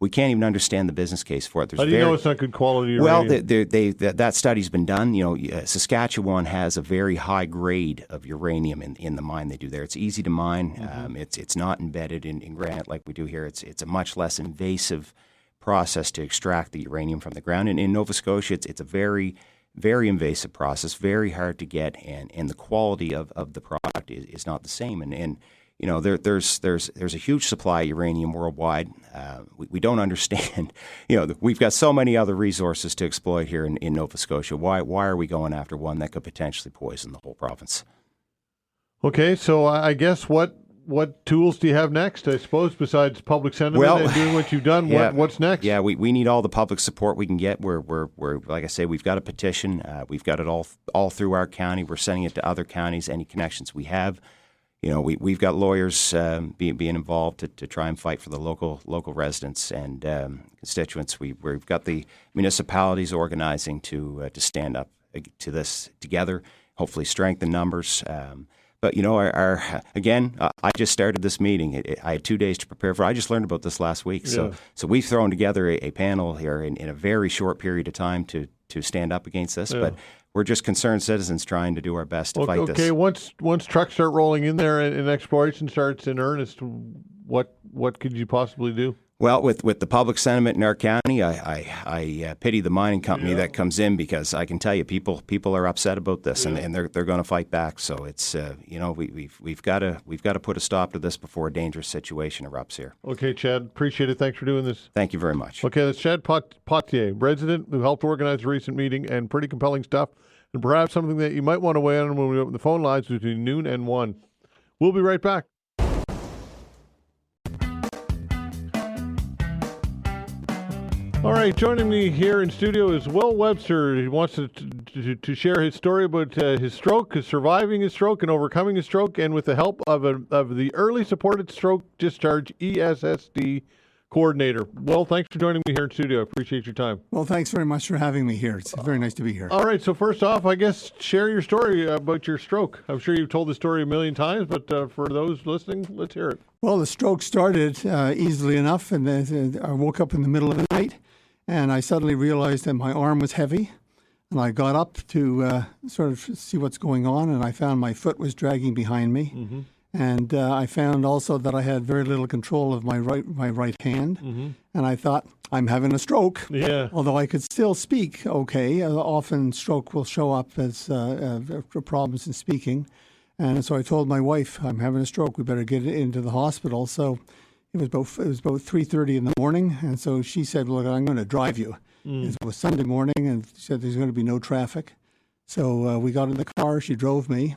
we can't even understand the business case for it. How do you know it's not good quality uranium? Well, that study's been done. You know, Saskatchewan has a very high grade of uranium in the mine they do there. It's easy to mine. Mm-hmm. It's not embedded in granite like we do here. It's a much less invasive process to extract the uranium from the ground. And in Nova Scotia, it's a very invasive process, very hard to get, and the quality of the product is not the same. And you know, there's a huge supply of uranium worldwide. We don't understand. You know, we've got so many other resources to exploit here in Nova Scotia. Why are we going after one that could potentially poison the whole province? Okay, so I guess what tools do you have next, I suppose, besides public sentiment and doing what you've done? What's next? Yeah, we need all the public support we can get. We're like I say, we've got a petition. We've got it all through our county. We're sending it to other counties, any connections we have. You know, we've got lawyers being involved to try and fight for the local residents and constituents. We've got the municipalities organizing to stand up to this together, hopefully strengthen numbers. But, you know, I just started this meeting. I had 2 days to prepare for it. I just learned about this last week. So we've thrown together a panel here in a very short period of time to stand up against this. Yeah. But we're just concerned citizens trying to do our best to fight this. Okay, once trucks start rolling in there and exploration starts in earnest, what could you possibly do? Well, with the public sentiment in our county, I pity the mining company that comes in, because I can tell you people are upset about this, and they're going to fight back. So it's you know, we've got to put a stop to this before a dangerous situation erupts here. Okay, Chad, appreciate it. Thanks for doing this. Thank you very much. Okay, that's Chad Potier, resident who helped organize a recent meeting, and pretty compelling stuff, and perhaps something that you might want to weigh in on when we open the phone lines between noon and 1. We'll be right back. All right, joining me here in studio is Will Webster. He wants to share his story about his stroke, surviving his stroke and overcoming his stroke, and with the help of the Early Supported Stroke Discharge ESSD coordinator. Will, thanks for joining me here in studio. I appreciate your time. Well, thanks very much for having me here. It's very nice to be here. All right, so first off, I guess share your story about your stroke. I'm sure you've told the story a million times, but for those listening, let's hear it. Well, the stroke started easily enough, and then I woke up in the middle of the night, and I suddenly realized that my arm was heavy, and I got up to sort of see what's going on, and I found my foot was dragging behind me. Mm-hmm. And I found also that I had very little control of my right hand. Mm-hmm. And I thought, I'm having a stroke. Yeah. Although I could still speak okay, often stroke will show up as problems in speaking. And so I told my wife, I'm having a stroke. We better get into the hospital. So it was about 3:30 in the morning. And so she said, look, I'm going to drive you. It was Sunday morning, and she said there's going to be no traffic. So we got in the car. She drove me.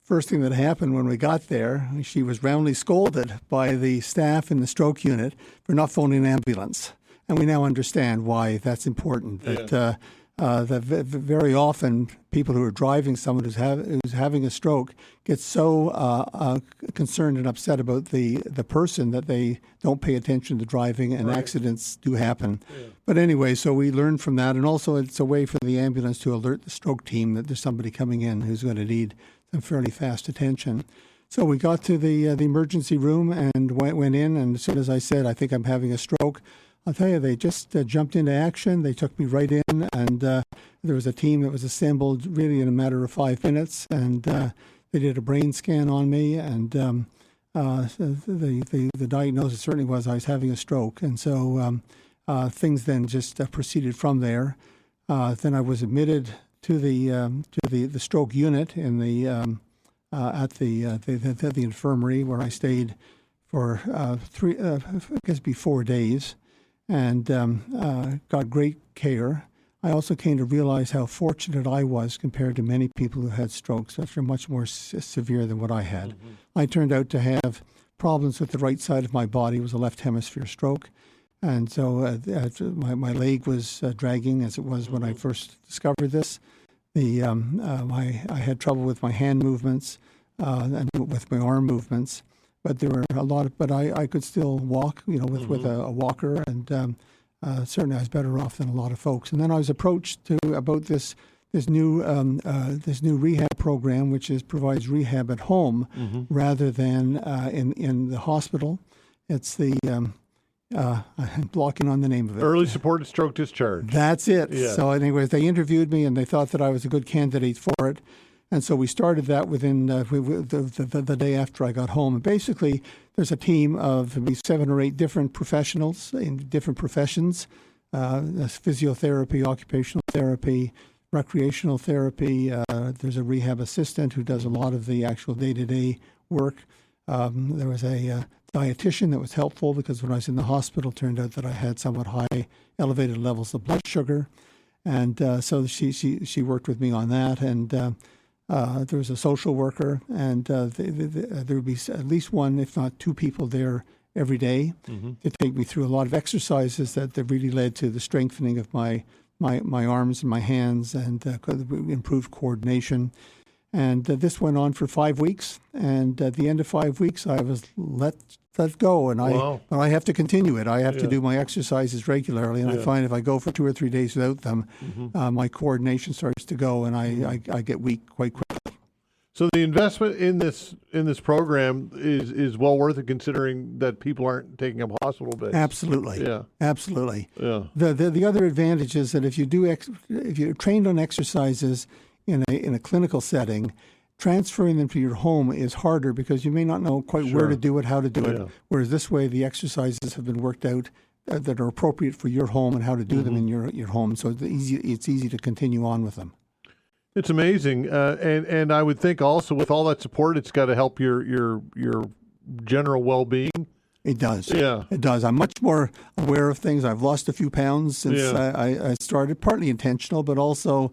First thing that happened when we got there, she was roundly scolded by the staff in the stroke unit for not phoning an ambulance. And we now understand why that's important. That very often people who are driving someone who's having a stroke get so concerned and upset about the person that they don't pay attention to driving, and accidents do happen. Yeah. But anyway, so we learned from that, and also it's a way for the ambulance to alert the stroke team that there's somebody coming in who's going to need some fairly fast attention. So we got to the emergency room and went in, and as soon as I said, I think I'm having a stroke, I'll tell you, they just jumped into action. They took me right in, and there was a team that was assembled really in a matter of 5 minutes, and they did a brain scan on me, and the diagnosis certainly was I was having a stroke, and so things then just proceeded from there. Then I was admitted to the stroke unit in the at the infirmary, where I stayed for 4 days. And got great care. I also came to realize how fortunate I was compared to many people who had strokes, which are much more severe than what I had. Mm-hmm. I turned out to have problems with the right side of my body. It was a left hemisphere stroke. And so my leg was dragging, as it was when I first discovered this. I had trouble with my hand movements and with my arm movements. But there were a lot but I could still walk, with a walker, and certainly I was better off than a lot of folks. And then I was approached about this new rehab program, which provides rehab at home rather than in the hospital. It's the I'm blocking on the name of it. Early supported stroke discharge. That's it. Yeah. So anyways, they interviewed me and they thought that I was a good candidate for it. And so we started that within the day after I got home. And basically, there's a team of maybe 7 or 8 different professionals in different professions, physiotherapy, occupational therapy, recreational therapy. There's a rehab assistant who does a lot of the actual day-to-day work. There was a dietitian that was helpful because when I was in the hospital, it turned out that I had somewhat high elevated levels of blood sugar. And so she worked with me on that. And there was a social worker, and there would be at least 1, if not 2 people there every day to take me through a lot of exercises that really led to the strengthening of my arms and my hands and improved coordination. And this went on for 5 weeks, and at the end of 5 weeks, I was let go, and but I have to continue it. I have to do my exercises regularly, and I find if I go for 2 or 3 days without them, my coordination starts to go, and I get weak quite quickly. So the investment in this program is well worth it, considering that people aren't taking up hospital beds. Absolutely. Yeah. Absolutely. Yeah. The other advantage is that if you're trained on exercises in a clinical setting, transferring them to your home is harder because you may not know quite where to do it, how to do it. Whereas this way, the exercises have been worked out that are appropriate for your home and how to do them in your home. So it's easy to continue on with them. It's amazing, and I would think also with all that support, it's got to help your general well-being. It does. Yeah, it does. I'm much more aware of things. I've lost a few pounds since I started, partly intentional, but also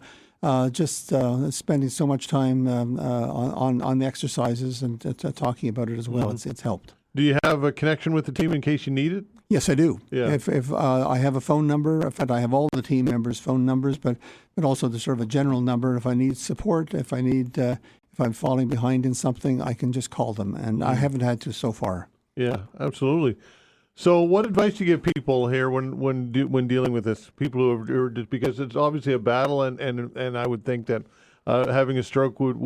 just spending so much time on the exercises and talking about it as well. It's helped. Do you have a connection with the team in case you need it? Yes, I do. Yeah. If I have a phone number, in fact, I have all the team members' phone numbers, but also the sort of a general number. If I need support, if I'm falling behind in something, I can just call them, and I haven't had to so far. Yeah, absolutely. So, what advice do you give people here when dealing with this? People who are just, because it's obviously a battle, and I would think that having a stroke would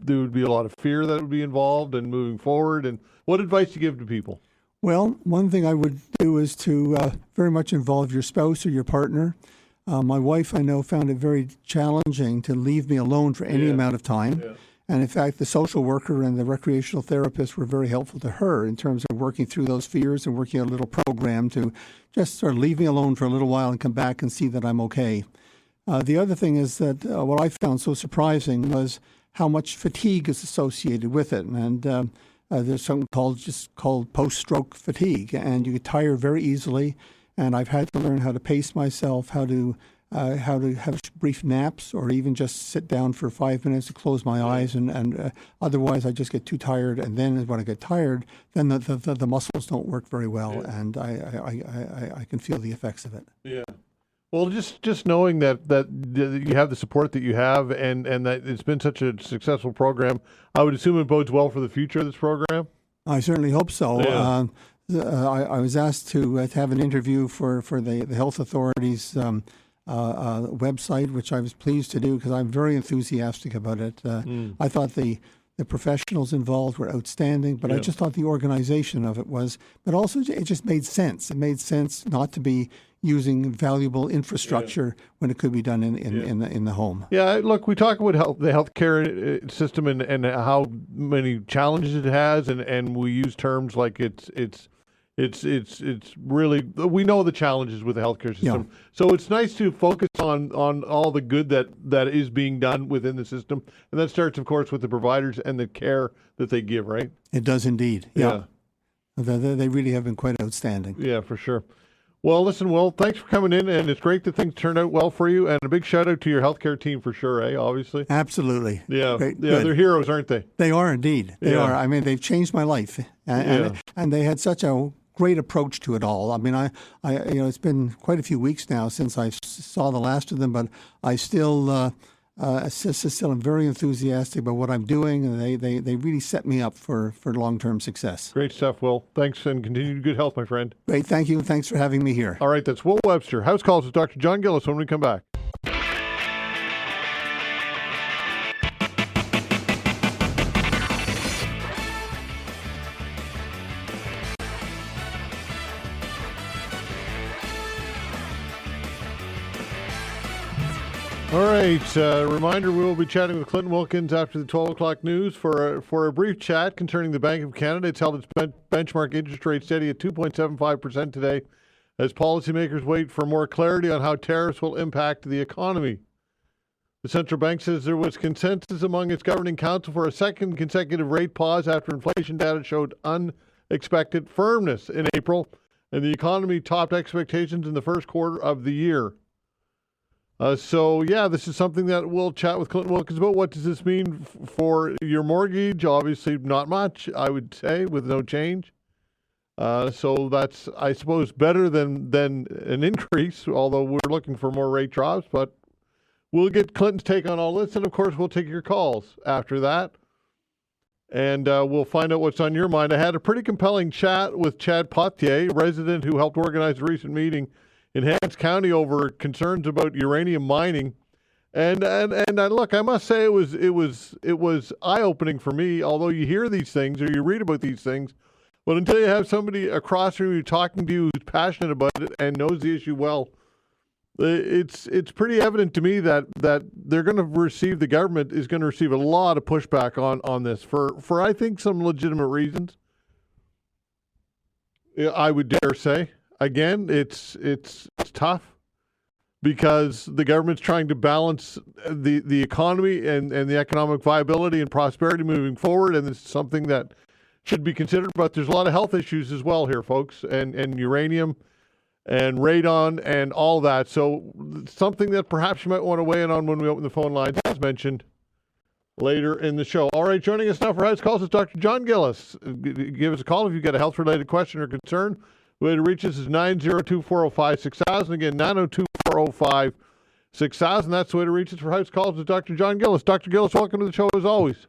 there would be a lot of fear that would be involved in moving forward. And what advice do you give to people? Well, one thing I would do is to very much involve your spouse or your partner. My wife, I know, found it very challenging to leave me alone for any amount of time. Yeah. And in fact, the social worker and the recreational therapist were very helpful to her in terms of working through those fears and working out a little program to just sort of leave me alone for a little while and come back and see that I'm okay. The other thing is that what I found so surprising was how much fatigue is associated with it. And there's something called post-stroke fatigue, and you get tired very easily. And I've had to learn how to pace myself, how to have brief naps, or even just sit down for 5 minutes to close my eyes. And otherwise, I just get too tired. And then when I get tired, then the muscles don't work very well, and I can feel the effects of it. Yeah. Well, just knowing that you have the support that you have, and that it's been such a successful program, I would assume it bodes well for the future of this program. I certainly hope so. Yeah. I was asked to have an interview for the health authorities website, which I was pleased to do because I'm very enthusiastic about it. I thought the professionals involved were outstanding, but I just thought the organization of it was, but also it just made sense. It made sense not to be using valuable infrastructure when it could be done in the home. Yeah, look, we talk about the healthcare system and how many challenges it has, and we use terms like it's really, we know the challenges with the healthcare system. Yeah. So it's nice to focus on all the good that is being done within the system, and that starts, of course, with the providers and the care that they give. Right? It does indeed. Yeah. They really have been quite outstanding. Yeah, for sure. Well, listen, Will, thanks for coming in, and it's great that things turned out well for you, and a big shout out to your healthcare team for sure, obviously. Absolutely. Yeah, Great. They're heroes, aren't they? They are indeed. They are. I mean, they've changed my life, and they had such a great approach to it all. I mean, I it's been quite a few weeks now since I saw the last of them, but I still am very enthusiastic about what I'm doing, and they really set me up for long-term success. Great stuff, Will. Thanks, and continued good health, my friend. Great, thank you, and thanks for having me here. All right, that's Will Webster. House Calls with Dr. John Gillis when we come back. All right, reminder, we will be chatting with Clinton Wilkins after the 12 o'clock news for a brief chat concerning the Bank of Canada. It's held its benchmark interest rate steady at 2.75% today as policymakers wait for more clarity on how tariffs will impact the economy. The central bank says there was consensus among its governing council for a second consecutive rate pause after inflation data showed unexpected firmness in April, and the economy topped expectations in the first quarter of the year. This is something that we'll chat with Clinton Wilkins about. What does this mean for your mortgage? Obviously, not much, I would say, with no change. So that's, I suppose, better than an increase, although we're looking for more rate drops. But we'll get Clinton's take on all this, and, of course, we'll take your calls after that. And we'll find out what's on your mind. I had a pretty compelling chat with Chad Potier, a resident who helped organize a recent meeting in Hants County over concerns about uranium mining, and look, I must say it was eye-opening for me. Although you hear these things or you read about these things, but until you have somebody across from you talking to you who's passionate about it and knows the issue well, it's pretty evident to me that they're going to receive, the government is going to receive a lot of pushback on this for I think some legitimate reasons. I would dare say. Again, it's tough because the government's trying to balance the economy and the economic viability and prosperity moving forward, and it's something that should be considered. But there's a lot of health issues as well here, folks, and uranium and radon and all that. So something that perhaps you might want to weigh in on when we open the phone lines, as mentioned later in the show. All right, joining us now for House Calls is Dr. John Gillis. Give us a call if you've got a health-related question or concern. The way to reach us is 902-405-6000. Again, 902-405-6000. That's the way to reach us for House Calls with Dr. John Gillis. Dr. Gillis, welcome to the show as always.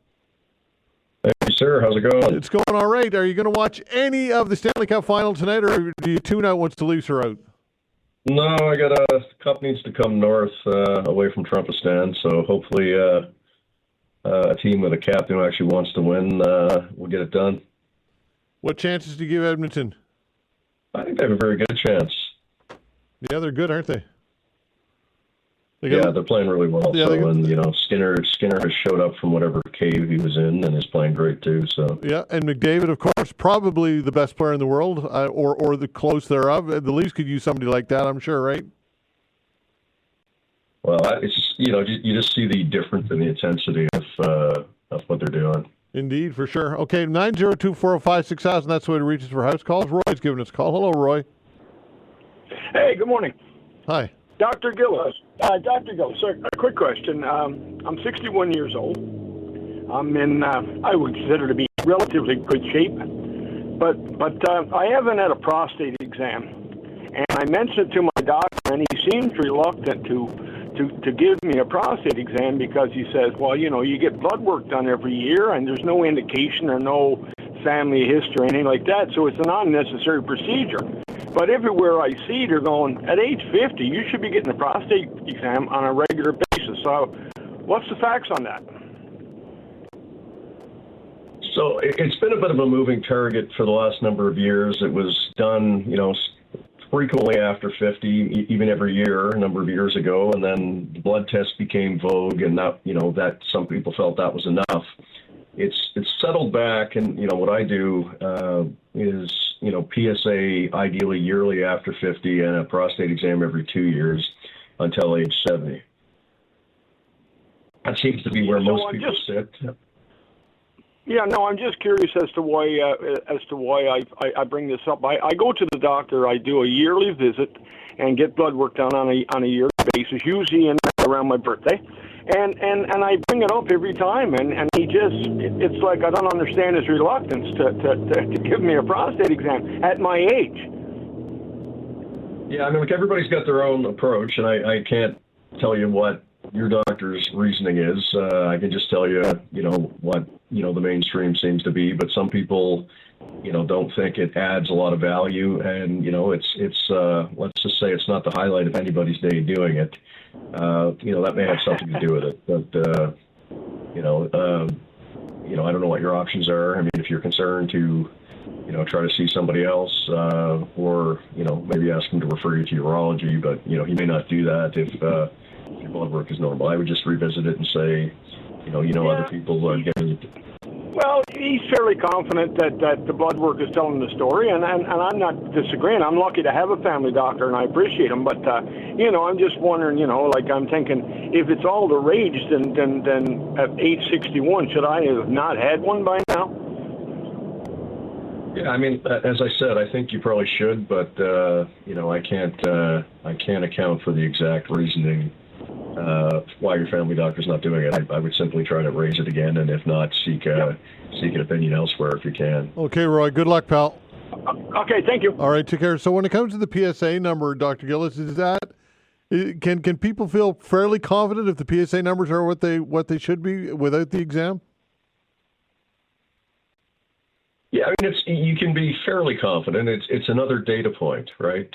Thank you, sir. How's it going? It's going all right. Are you going to watch any of the Stanley Cup final tonight, or do you tune out once the Leafs are out? No, I got a cup needs to come north away from Trumpistan, so hopefully a team with a captain who actually wants to win will get it done. What chances do you give Edmonton? I think they have a very good chance. Yeah, they're good, aren't they? Yeah, they're playing really well. Yeah, and Skinner has showed up from whatever cave he was in and is playing great too. So yeah, and McDavid, of course, probably the best player in the world, or the close thereof. The Leafs could use somebody like that, I'm sure, right? well, it's you just see the difference in the intensity of what they're doing. Indeed, for sure. Okay, 902-405-6000. That's the way to reach us for house calls. Roy's giving us a call. Hello, Roy. Hey, good morning. Hi. Dr. Gillis. Dr. Gillis, a quick question. I'm 61 years old. I'm in, I would consider to be relatively good shape, but I haven't had a prostate exam. And I mentioned it to my doctor, and he seems reluctant to give me a prostate exam because he says, well, you get blood work done every year, and there's no indication or no family history or anything like that, so it's an unnecessary procedure. But everywhere I see, they're going, at age 50, you should be getting a prostate exam on a regular basis. So what's the facts on that? So it's been a bit of a moving target for the last number of years. It was done, frequently after 50, even every year, a number of years ago, and then the blood test became vogue, and that some people felt that was enough. It's settled back, and what I do is PSA ideally yearly after 50, and a prostate exam every 2 years until age 70. That seems to be where most people sit. Yeah, no, I'm just curious as to why I bring this up. I go to the doctor. I do a yearly visit and get blood work done on a yearly basis, usually around my birthday. And I bring it up every time, and he it's like I don't understand his reluctance to give me a prostate exam at my age. Yeah, I mean, look, everybody's got their own approach, and I can't tell you what your doctor's reasoning is. I can just tell you, what, the mainstream seems to be, but some people, don't think it adds a lot of value, and, it's let's just say it's not the highlight of anybody's day doing it. That may have something to do with it, but, I don't know what your options are. I mean, if you're concerned to, try to see somebody else, or, maybe ask him to refer you to urology, but, he may not do that if your blood work is normal. I would just revisit it and say, other people are getting it. Well, he's fairly confident that the blood work is telling the story, and I'm not disagreeing. I'm lucky to have a family doctor, and I appreciate him. But, I'm just wondering, I'm thinking, if it's all the rage, then at age 61, should I have not had one by now? Yeah, I mean, as I said, I think you probably should, but, I can't account for the exact reasoning why your family doctor's not doing it. I would simply try to raise it again, and if not, seek an opinion elsewhere if you can. Okay, Roy. Good luck, pal. Okay, thank you. All right, take care. So when it comes to the PSA number, Dr. Gillis, can people feel fairly confident if the PSA numbers are what they should be without the exam? Yeah, I mean, you can be fairly confident. It's another data point, right?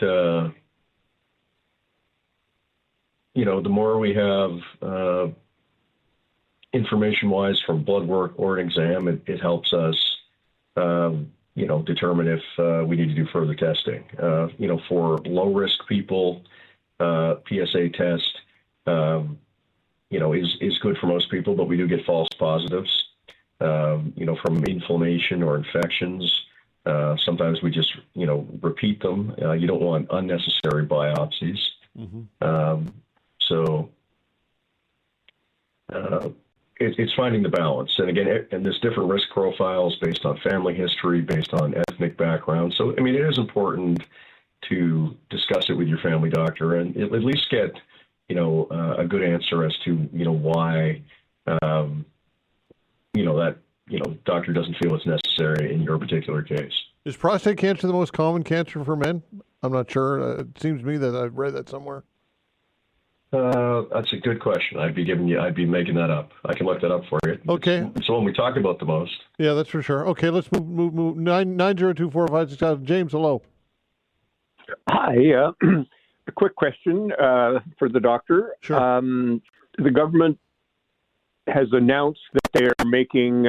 The more we have information-wise from blood work or an exam, it helps us, determine if we need to do further testing. For low-risk people, PSA test, is good for most people, but we do get false positives, from inflammation or infections. Sometimes we just, repeat them. You don't want unnecessary biopsies. Mm-hmm. So it's finding the balance. And again, and there's different risk profiles based on family history, based on ethnic background. So, I mean, it is important to discuss it with your family doctor and at least get, a good answer as to, why, that, doctor doesn't feel it's necessary in your particular case. Is prostate cancer the most common cancer for men? I'm not sure. It seems to me that I've read that somewhere. That's a good question. I'd be making that up. I can look that up for you. Okay. It's the one we talk about the most. Yeah, that's for sure. Okay, let's move. 902-405-6000. James, hello. Hi. A quick question for the doctor. Sure. The government has announced that they are making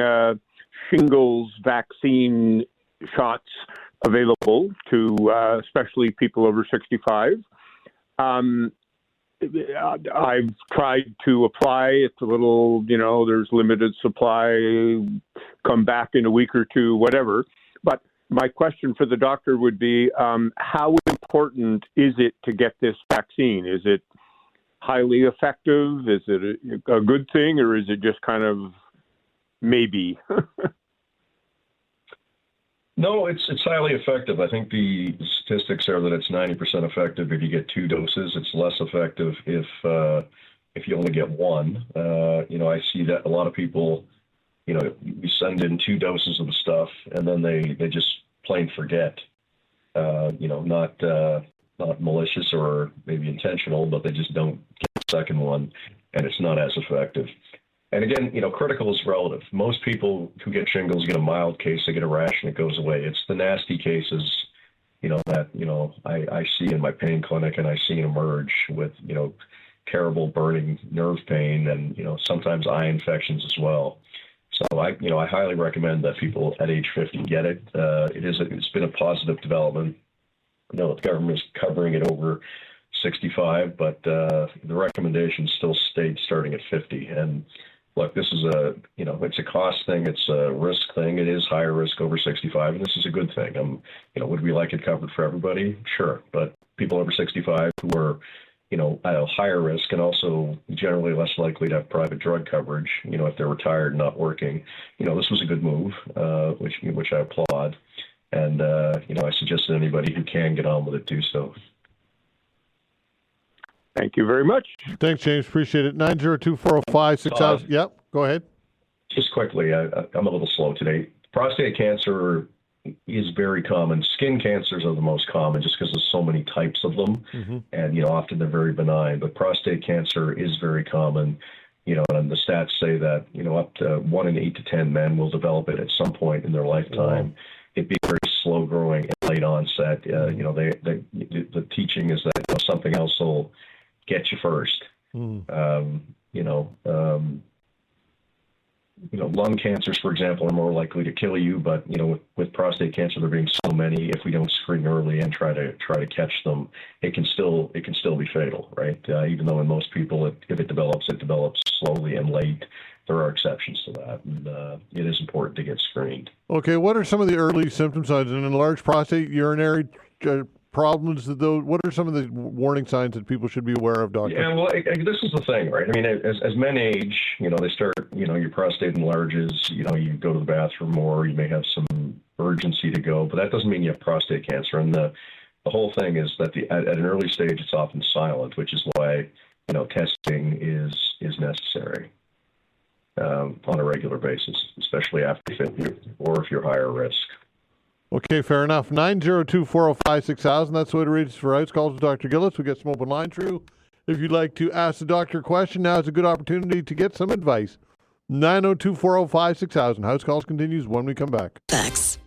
shingles vaccine shots available to especially people over 65. I've tried to apply. It's a little, there's limited supply, come back in a week or two, whatever. But my question for the doctor would be, how important is it to get this vaccine? Is it highly effective? Is it a good thing, or is it just kind of maybe? No, it's highly effective. I think the statistics are that it's 90% effective if you get 2 doses. It's less effective if you only get 1. I see that a lot of people, you send in 2 doses of the stuff and then they just plain forget. Not malicious or maybe intentional, but they just don't get the second one, and it's not as effective. And again, critical is relative. Most people who get shingles get a mild case, they get a rash, and it goes away. It's the nasty cases, that, I see in my pain clinic and I see emerge with, terrible burning nerve pain and, sometimes eye infections as well. So I highly recommend that people at age 50 get it. It's been a positive development. The government is covering it over 65, but the recommendation still stayed starting at 50. And look, this is it's a cost thing. It's a risk thing. It is higher risk over 65, and this is a good thing. Would we like it covered for everybody? Sure. But people over 65 who are, at a higher risk and also generally less likely to have private drug coverage, if they're retired and not working, this was a good move, which I applaud. And, I suggest that anybody who can get on with it do so. Thank you very much. Thanks, James. Appreciate it. 902-405-6000. Yep, go ahead. Just quickly, I'm a little slow today. Prostate cancer is very common. Skin cancers are the most common just because there's so many types of them. Mm-hmm. And, often they're very benign. But prostate cancer is very common. And the stats say that, up to 1 in 8 to 10 men will develop it at some point in their lifetime. Wow. It being very slow growing and late onset. The teaching is that something else will get you first. Lung cancers, for example, are more likely to kill you, but with prostate cancer there being so many, if we don't screen early and try to catch them, it can still be fatal, right? Even though in most people, if it develops slowly and late. There are exceptions to that, and it is important to get screened. Okay, what are some of the early symptom signs? An enlarged prostate, urinary problems? What are some of the warning signs that people should be aware of, doctor? Yeah, well, this is the thing, right? I mean, as men age, they start, your prostate enlarges, you go to the bathroom more, you may have some urgency to go, but that doesn't mean you have prostate cancer. And the whole thing is that at an early stage, it's often silent, which is why, testing is necessary. On a regular basis, especially after 50 or if you're higher risk. Okay, fair enough. 902-405-6000. That's the way to reach us for House Calls with Dr. Gillis. We get some open line through. If you'd like to ask the doctor a question, now is a good opportunity to get some advice. 902-405-6000. House Calls continues when we come back. Thanks.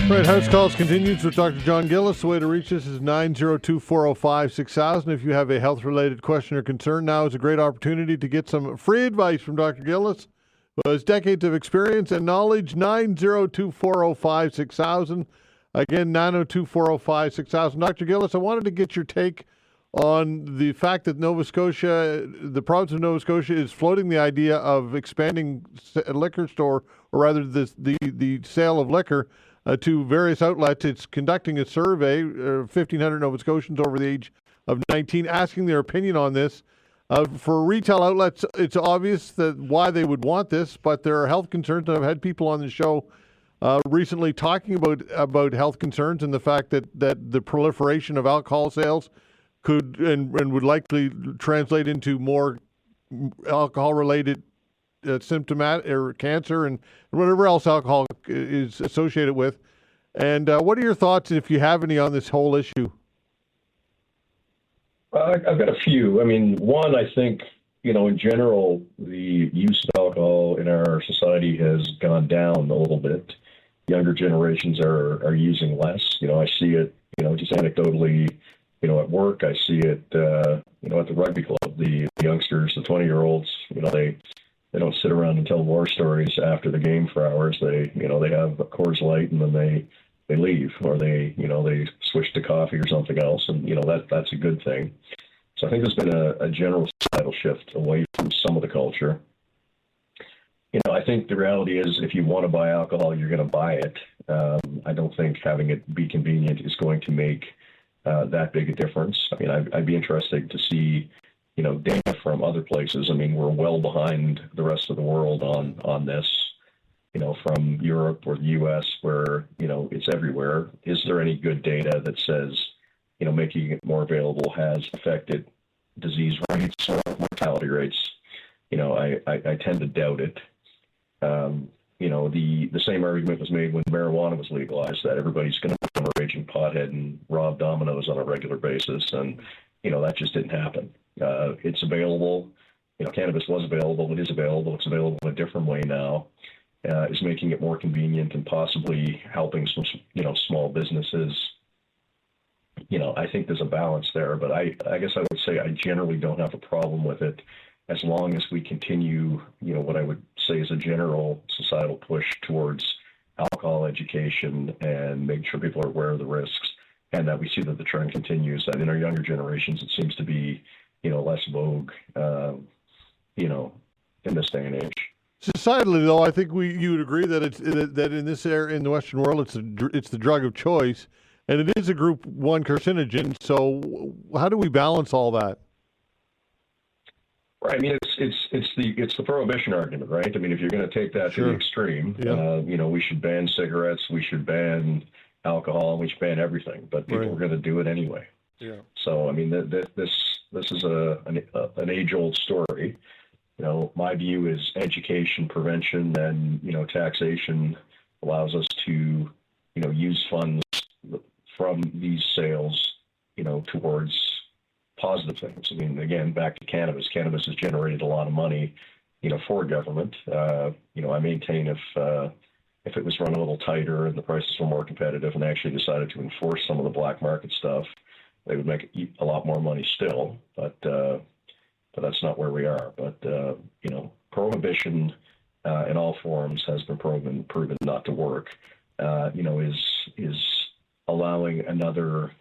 Right, House Calls continues with Dr. John Gillis. The way to reach us is 902-405-6000. If you have a health-related question or concern, now is a great opportunity to get some free advice from Dr. Gillis, who has decades of experience and knowledge. 902-405-6000. Again, 902-405-6000. Dr. Gillis, I wanted to get your take on the fact that Nova Scotia, the province of Nova Scotia, is floating the idea of expanding a liquor store, or rather the sale of liquor, to various outlets. It's conducting a survey, 1,500 Nova Scotians over the age of 19, asking their opinion on this. For retail outlets, it's obvious that why they would want this, but there are health concerns. I've had people on the show recently talking about health concerns and the fact that the proliferation of alcohol sales could and would likely translate into more alcohol-related symptomatic or cancer and whatever else alcohol is associated with. And what are your thoughts, if you have any, on this whole issue? I've got a few. I mean, one, I think, in general, the use of alcohol in our society has gone down a little bit. Younger generations are using less. I see it, just anecdotally, at work. I see it, at the rugby club. The youngsters, the 20-year-olds, they don't sit around and tell war stories after the game for hours. They have a Coors Light, and then they they leave, or they switch to coffee or something else, and that's a good thing. So I think there's been a general societal shift away from some of the culture. I think the reality is if you want to buy alcohol, you're going to buy it. I don't think having it be convenient is going to make that big a difference. I mean, I'd be interested to see, data from other places. I mean, we're well behind the rest of the world on this, from Europe or the U.S. where, it's everywhere. Is there any good data that says, making it more available has affected disease rates or mortality rates? I tend to doubt it. The same argument was made when marijuana was legalized, that everybody's going to become a raging pothead and rob dominoes on a regular basis, and that just didn't happen. It's available. Cannabis was available. It is available. It's available in a different way now. Is making it more convenient and possibly helping some small businesses. I think there's a balance there, but I guess I would say I generally don't have a problem with it, as long as we continue, what I would say is a general societal push towards alcohol education and making sure people are aware of the risks, and that we see that the trend continues, that in our younger generations, it seems to be, less vogue, in this day and age. Societally, though, I think you would agree that that in this area, in the Western world, it's the drug of choice, and it is a Group 1 carcinogen. So how do we balance all that? Right. I mean, it's the prohibition argument, right? I mean, if you're going to take that to the extreme, we should ban cigarettes, we should ban alcohol, we should ban everything, but people are going to do it anyway. Yeah. So I mean, this is an age-old story. My view is education, prevention, and taxation allows us to use funds from these sales towards positive things. I mean, again, back to cannabis. Cannabis has generated a lot of money, for government. I maintain if it was run a little tighter and the prices were more competitive and actually decided to enforce some of the black market stuff, they would make a lot more money still. But that's not where we are. But prohibition in all forms has been proven not to work. Is allowing another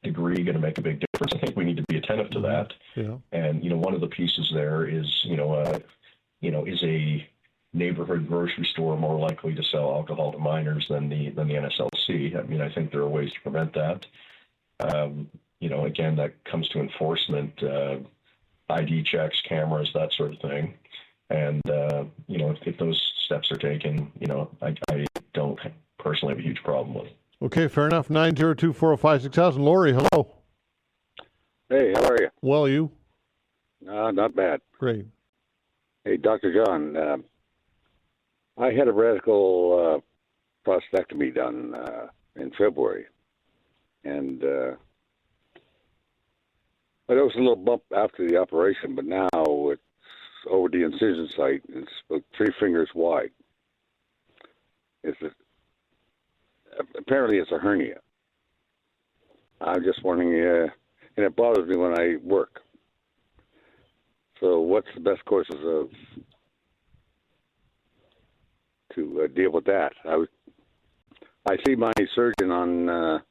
degree going to make a big difference? I think we need to be attentive to that. Yeah. And one of the pieces there is is a neighborhood grocery store more likely to sell alcohol to minors than the NSLC? I mean, I think there are ways to prevent that. Again, that comes to enforcement, ID checks, cameras, that sort of thing. And if those steps are taken, I don't personally have a huge problem with it. Okay, fair enough. 902-405-6000. Lori, hello. Hey, how are you? Well, you? Not bad. Great. Hey, Dr. John, I had a radical prostatectomy done in February, and but it was a little bump after the operation, but now it's over the incision site. It's about 3 fingers wide. Apparently it's a hernia. I'm just wondering, and it bothers me when I work. So what's the best courses to deal with that? I see my surgeon on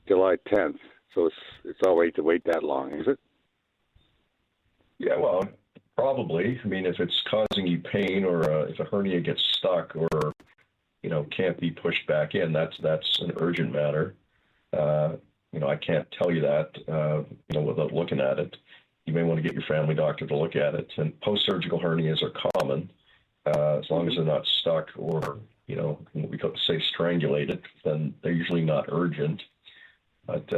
July 10th, so it's all right to wait that long, is it? Yeah, well, probably. I mean, if it's causing you pain, or if a hernia gets stuck, or can't be pushed back in, that's an urgent matter. I can't tell you that, without looking at it. You may want to get your family doctor to look at it. And post-surgical hernias are common, as long as they're not stuck or, we could say strangulated, then they're usually not urgent. But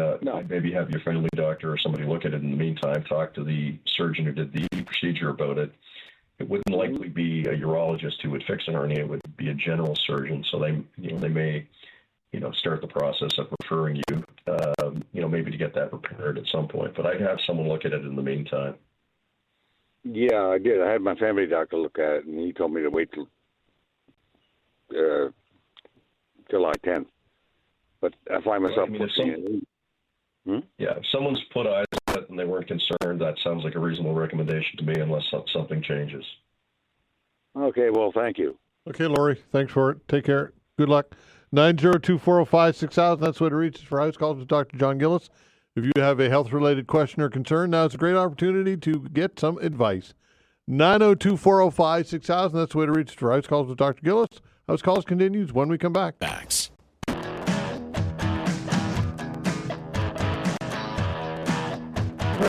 maybe have your family doctor or somebody look at it in the meantime, talk to the surgeon who did the procedure about it. It wouldn't likely be a urologist who would fix a hernia. It would be a general surgeon. So they may, start the process of referring you, maybe to get that repaired at some point. But I'd have someone look at it in the meantime. Yeah, I did. I had my family doctor look at it, and he told me to wait till July 10th. But I find myself if someone's put eyes on it and they weren't concerned, that sounds like a reasonable recommendation to me, unless something changes. Okay, well, thank you. Okay, Lori, thanks for it. Take care. Good luck. 902-405-6000. That's what it reaches for house calls with Dr. John Gillis. If you have a health-related question or concern, now is a great opportunity to get some advice. 902-405-6000. That's the way to reach for house calls with Dr. Gillis. House calls continues when we come back. Facts.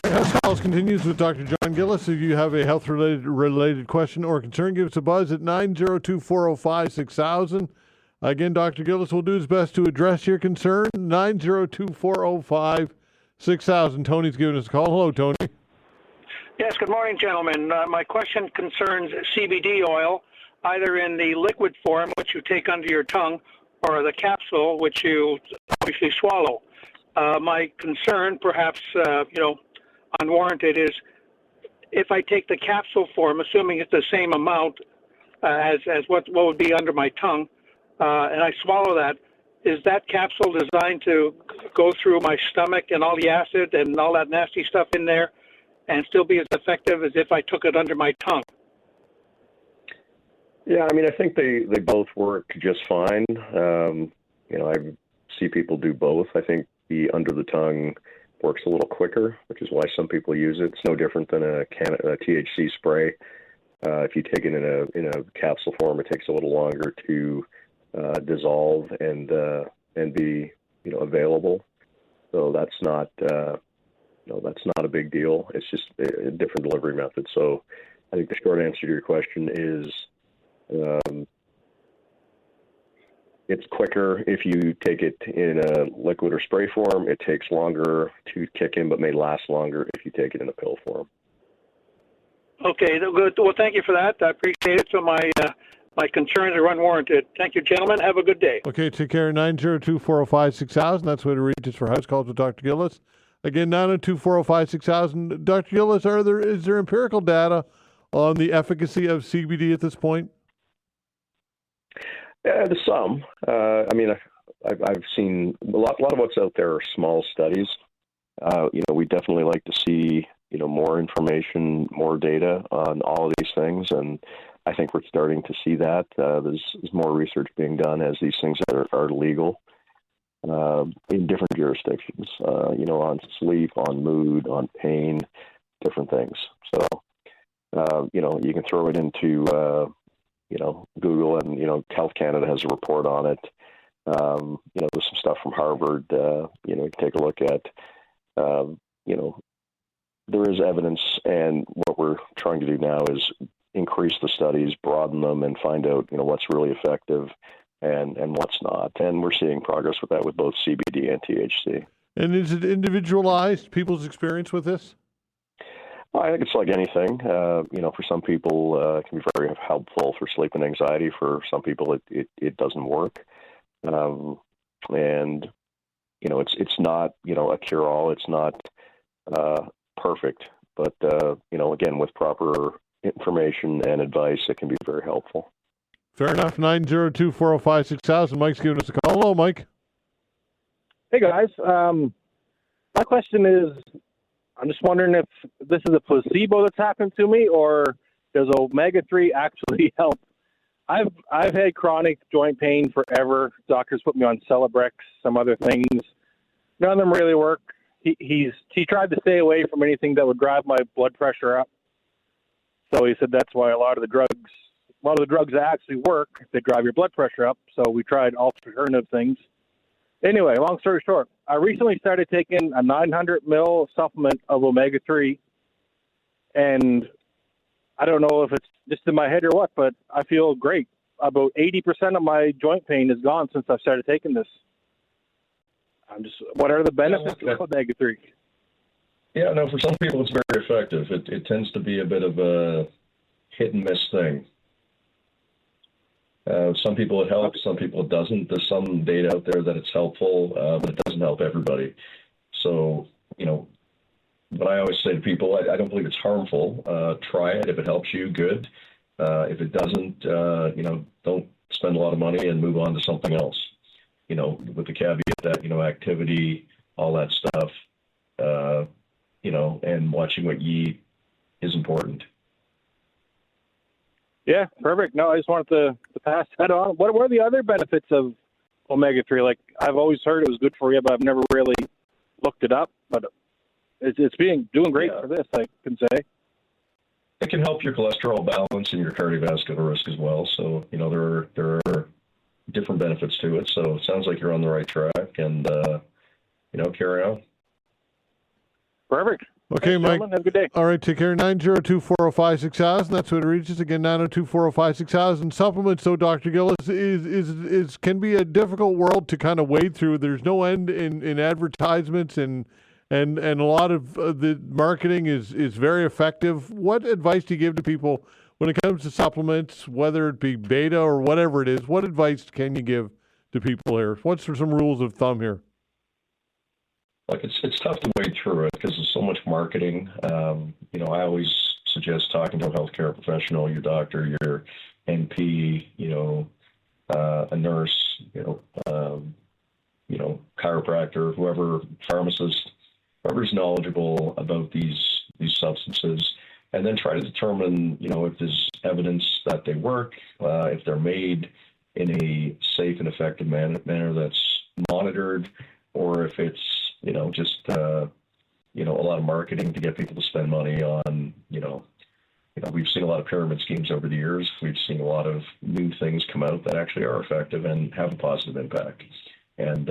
House calls continues with Dr. John Gillis. If you have a health-related question or concern, give us a buzz at 902-405-6000. Again, Dr. Gillis will do his best to address your concern. 902-405-6000. Tony's giving us a call. Hello, Tony. Yes, good morning, gentlemen. My question concerns CBD oil, either in the liquid form, which you take under your tongue, or the capsule, which you obviously swallow. My concern, perhaps, unwarranted, is if I take the capsule form, assuming it's the same amount as what would be under my tongue, and I swallow that, is that capsule designed to go through my stomach and all the acid and all that nasty stuff in there and still be as effective as if I took it under my tongue? Yeah, I mean, I think they both work just fine. I see people do both. I think the under the tongue works a little quicker, which is why some people use it. It's no different than a THC spray. If you take it in a capsule form, it takes a little longer to dissolve and be available. So that's not a big deal. It's just a different delivery method. So I think the short answer to your question is it's quicker if you take it in a liquid or spray form. It takes longer to kick in, but may last longer if you take it in a pill form. Okay, good. Well, thank you for that. I appreciate it. So my concerns are unwarranted. Thank you, gentlemen. Have a good day. Okay, take care. 902-405-6000. That's the way to reach us for house calls with Dr. Gillis. Again, 902-405-6000. Dr. Gillis, is there empirical data on the efficacy of CBD at this point? There's some. I've seen a lot of what's out there are small studies. We definitely like to see more information, more data on all of these things, and I think we're starting to see that. There's more research being done as these things are legal in different jurisdictions. On sleep, on mood, on pain, different things. So you can throw it into Google, and Health Canada has a report on it. There's some stuff from Harvard. You can take a look at. There is evidence, and what we're trying to do now is increase the studies, broaden them, and find out what's really effective and what's not. And we're seeing progress with that with both CBD and THC. And is it individualized, people's experience with this? Well, I think it's like anything. For some people, it can be very helpful for sleep and anxiety. For some people, it doesn't work. It's not a cure-all. It's not perfect, but again, with proper information and advice, it can be very helpful. Fair enough. 902-405-6000. Mike's giving us a call. Hello, Mike. Hey, guys. My question is, I'm just wondering if this is a placebo that's happened to me, or does omega-3 actually help? I've had chronic joint pain forever. Doctors put me on Celebrex, some other things. None of them really work. He tried to stay away from anything that would drive my blood pressure up. So he said that's why a lot of the drugs that actually work, they drive your blood pressure up. So we tried alternative things. Anyway, long story short, I recently started taking a 900 ml supplement of omega-3, and I don't know if it's just in my head or what, but I feel great. About 80% of my joint pain is gone since I've started taking this. What are the benefits of omega-3? Yeah, no, for some people it's very effective. It tends to be a bit of a hit and miss thing. Some people it helps, some people it doesn't. There's some data out there that it's helpful, but it doesn't help everybody. So, what I always say to people, I don't believe it's harmful. Try it. If it helps you, good. If it doesn't, don't spend a lot of money and move on to something else. With the caveat that, activity, all that stuff, and watching what you eat is important. Yeah, perfect. No, I just wanted to pass that on. What are the other benefits of omega-3? Like, I've always heard it was good for you, but I've never really looked it up. But it's doing great for this, I can say. It can help your cholesterol balance and your cardiovascular risk as well. So, there are different benefits to it. So it sounds like you're on the right track, and, carry on. Perfect. Okay, Thanks, Mike. gentlemen. Have a good day. All right, take care. 902-405-6000. That's what it reaches. Again, 902-405-6000. Supplements, though, Dr. Gillis, can be a difficult world to kind of wade through. There's no end in advertisements, and a lot of the marketing is very effective. What advice do you give to people when it comes to supplements, whether it be beta or whatever it is? What advice can you give to people here? What's some rules of thumb here? Like, it's tough to wade through it because there's so much marketing. I always suggest talking to a healthcare professional, your doctor, your NP, a nurse, chiropractor, whoever, pharmacist, whoever's knowledgeable about these substances, and then try to determine, if there's evidence that they work, if they're made in a safe and effective manner that's monitored, or if it's just a lot of marketing to get people to spend money on, we've seen a lot of pyramid schemes over the years. We've seen a lot of new things come out that actually are effective and have a positive impact. And,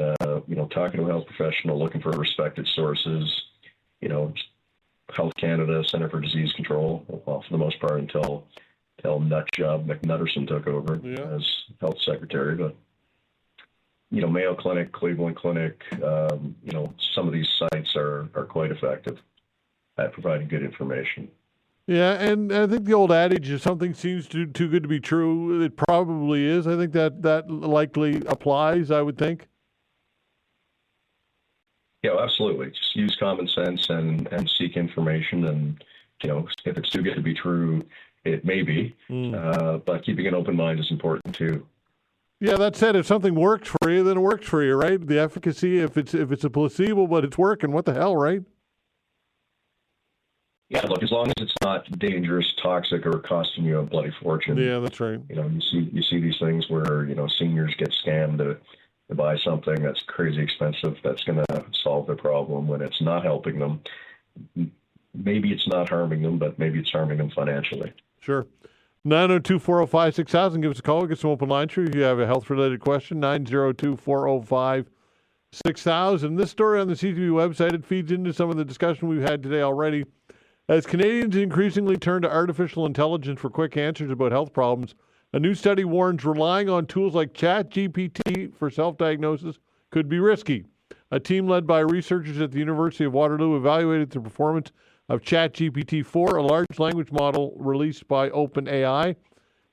talking to a health professional, looking for respected sources, Health Canada, Centre for Disease Control, well, for the most part until Nutjob McNutterson took over as health secretary, but Mayo Clinic, Cleveland Clinic, some of these sites are quite effective at providing good information. Yeah, and I think the old adage, if something seems too good to be true, it probably is. I think that likely applies, I would think. Yeah, absolutely. Just use common sense and seek information. And, if it's too good to be true, it may be. But keeping an open mind is important too. Yeah, that said, if something works for you, then it works for you, right? The efficacy, if it's a placebo but it's working, what the hell, right? Yeah, look, as long as it's not dangerous, toxic, or costing you a bloody fortune. Yeah, that's right. You see these things where seniors get scammed to buy something that's crazy expensive that's going to solve their problem when it's not helping them. Maybe it's not harming them, but maybe it's harming them financially. Sure. 902-405-6000. Give us a call. Get some open line through if you have a health-related question. 902-405-6000. This story on the CTV website, it feeds into some of the discussion we've had today already. As Canadians increasingly turn to artificial intelligence for quick answers about health problems, a new study warns relying on tools like ChatGPT for self-diagnosis could be risky. A team led by researchers at the University of Waterloo evaluated the performance of ChatGPT-4, a large language model released by OpenAI.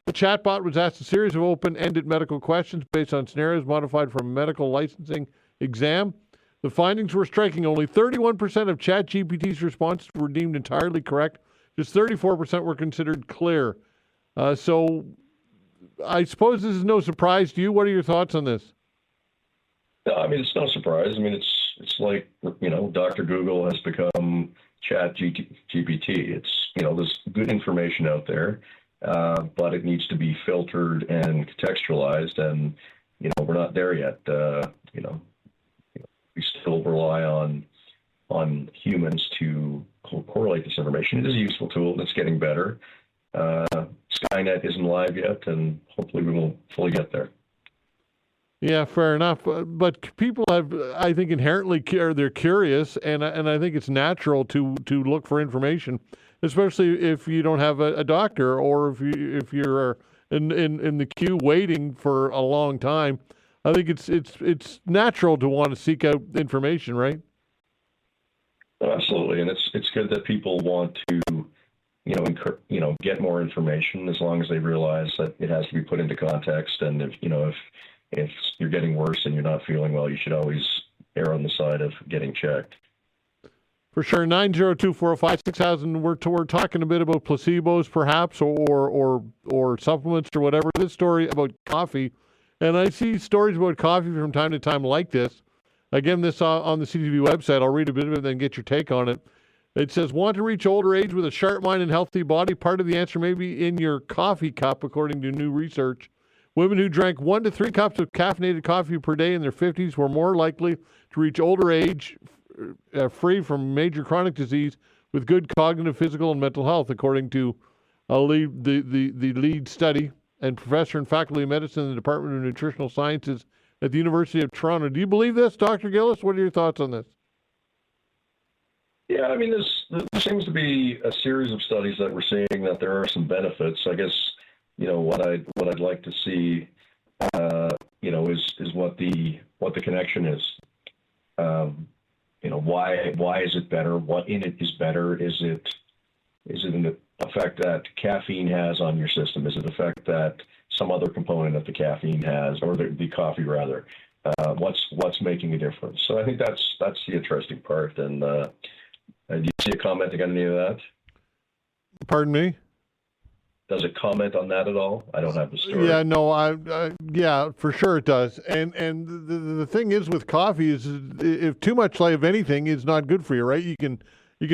The chatbot was asked a series of open-ended medical questions based on scenarios modified from a medical licensing exam. The findings were striking. Only 31% of ChatGPT's responses were deemed entirely correct. Just 34% were considered clear. So I suppose this is no surprise to you. What are your thoughts on this? No, it's no surprise. It's like, Dr. Google has become ChatGPT. It's, there's good information out there, but it needs to be filtered and contextualized, and, we're not there yet. We still rely on humans to correlate this information. It is a useful tool, and it's getting better. Skynet isn't live yet, and hopefully we won't fully get there. Yeah, fair enough. But people have, I think, inherently they're curious, and I think it's natural to look for information, especially if you don't have a doctor or if you're in the queue waiting for a long time. I think it's natural to want to seek out information, right? Absolutely, and it's good that people want to, get more information as long as they realize that it has to be put into context, and if you're getting worse and you're not feeling well, you should always err on the side of getting checked. For sure. 902-405-6000. We're talking a bit about placebos, perhaps, or supplements or whatever. This story about coffee, and I see stories about coffee from time to time like this. Again, this on the CTV website. I'll read a bit of it and then get your take on it. It says, want to reach older age with a sharp mind and healthy body? Part of the answer may be in your coffee cup, according to new research. Women who drank 1 to 3 cups of caffeinated coffee per day in their 50s were more likely to reach older age free from major chronic disease with good cognitive, physical, and mental health, according to the lead study and professor and faculty of medicine in the Department of Nutritional Sciences at the University of Toronto. Do you believe this, Dr. Gillis? What are your thoughts on this? Yeah, I mean, there seems to be a series of studies that we're seeing that there are some benefits. I guess, what I'd like to see, is what the connection is. Why is it better? What in it is better? Is it an effect that caffeine has on your system? Is it an effect that some other component of the caffeine has, or the coffee rather? What's making a difference? So I think that's the interesting part. And do you see a comment on any of that? Pardon me? Does it comment on that at all? I don't have the story. Yeah, no, yeah, for sure it does. And the thing is with coffee is if too much of anything is not good for you, right? You can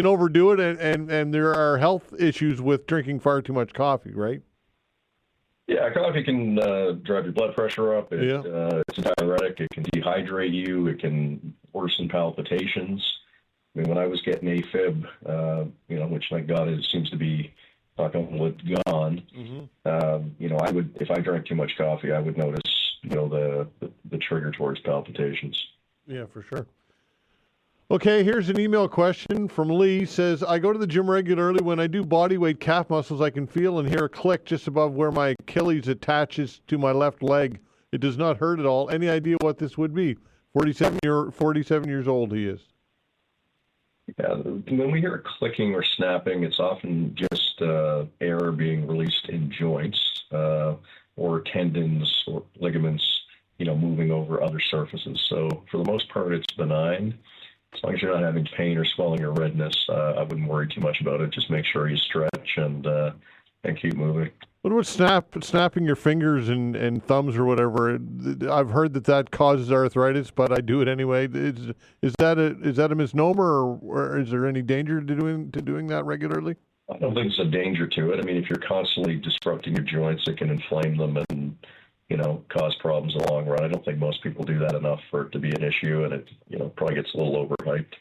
overdo it, and there are health issues with drinking far too much coffee, right? Yeah, coffee can drive your blood pressure up. It's a diuretic. It can dehydrate you. It can worsen palpitations. I mean, when I was getting AFib, which thank God it seems to be gone. Mm-hmm. I would, if I drank too much coffee, I would notice, the trigger towards palpitations. Yeah, for sure. Okay, here's an email question from Lee. Says, I go to the gym regularly. When I do body weight calf muscles, I can feel and hear a click just above where my Achilles attaches to my left leg. It does not hurt at all. Any idea what this would be? 47 years old he is. Yeah, when we hear clicking or snapping, it's often just air being released in joints or tendons or ligaments, moving over other surfaces. So for the most part, it's benign. As long as you're not having pain or swelling or redness, I wouldn't worry too much about it. Just make sure you stretch and keep moving. What about snapping your fingers and thumbs or whatever? I've heard that causes arthritis, but I do it anyway. Is that a misnomer, or is there any danger to doing that regularly? I don't think there's a danger to it. I mean, if you're constantly disrupting your joints, it can inflame them and cause problems in the long run. I don't think most people do that enough for it to be an issue, and it probably gets a little overhyped.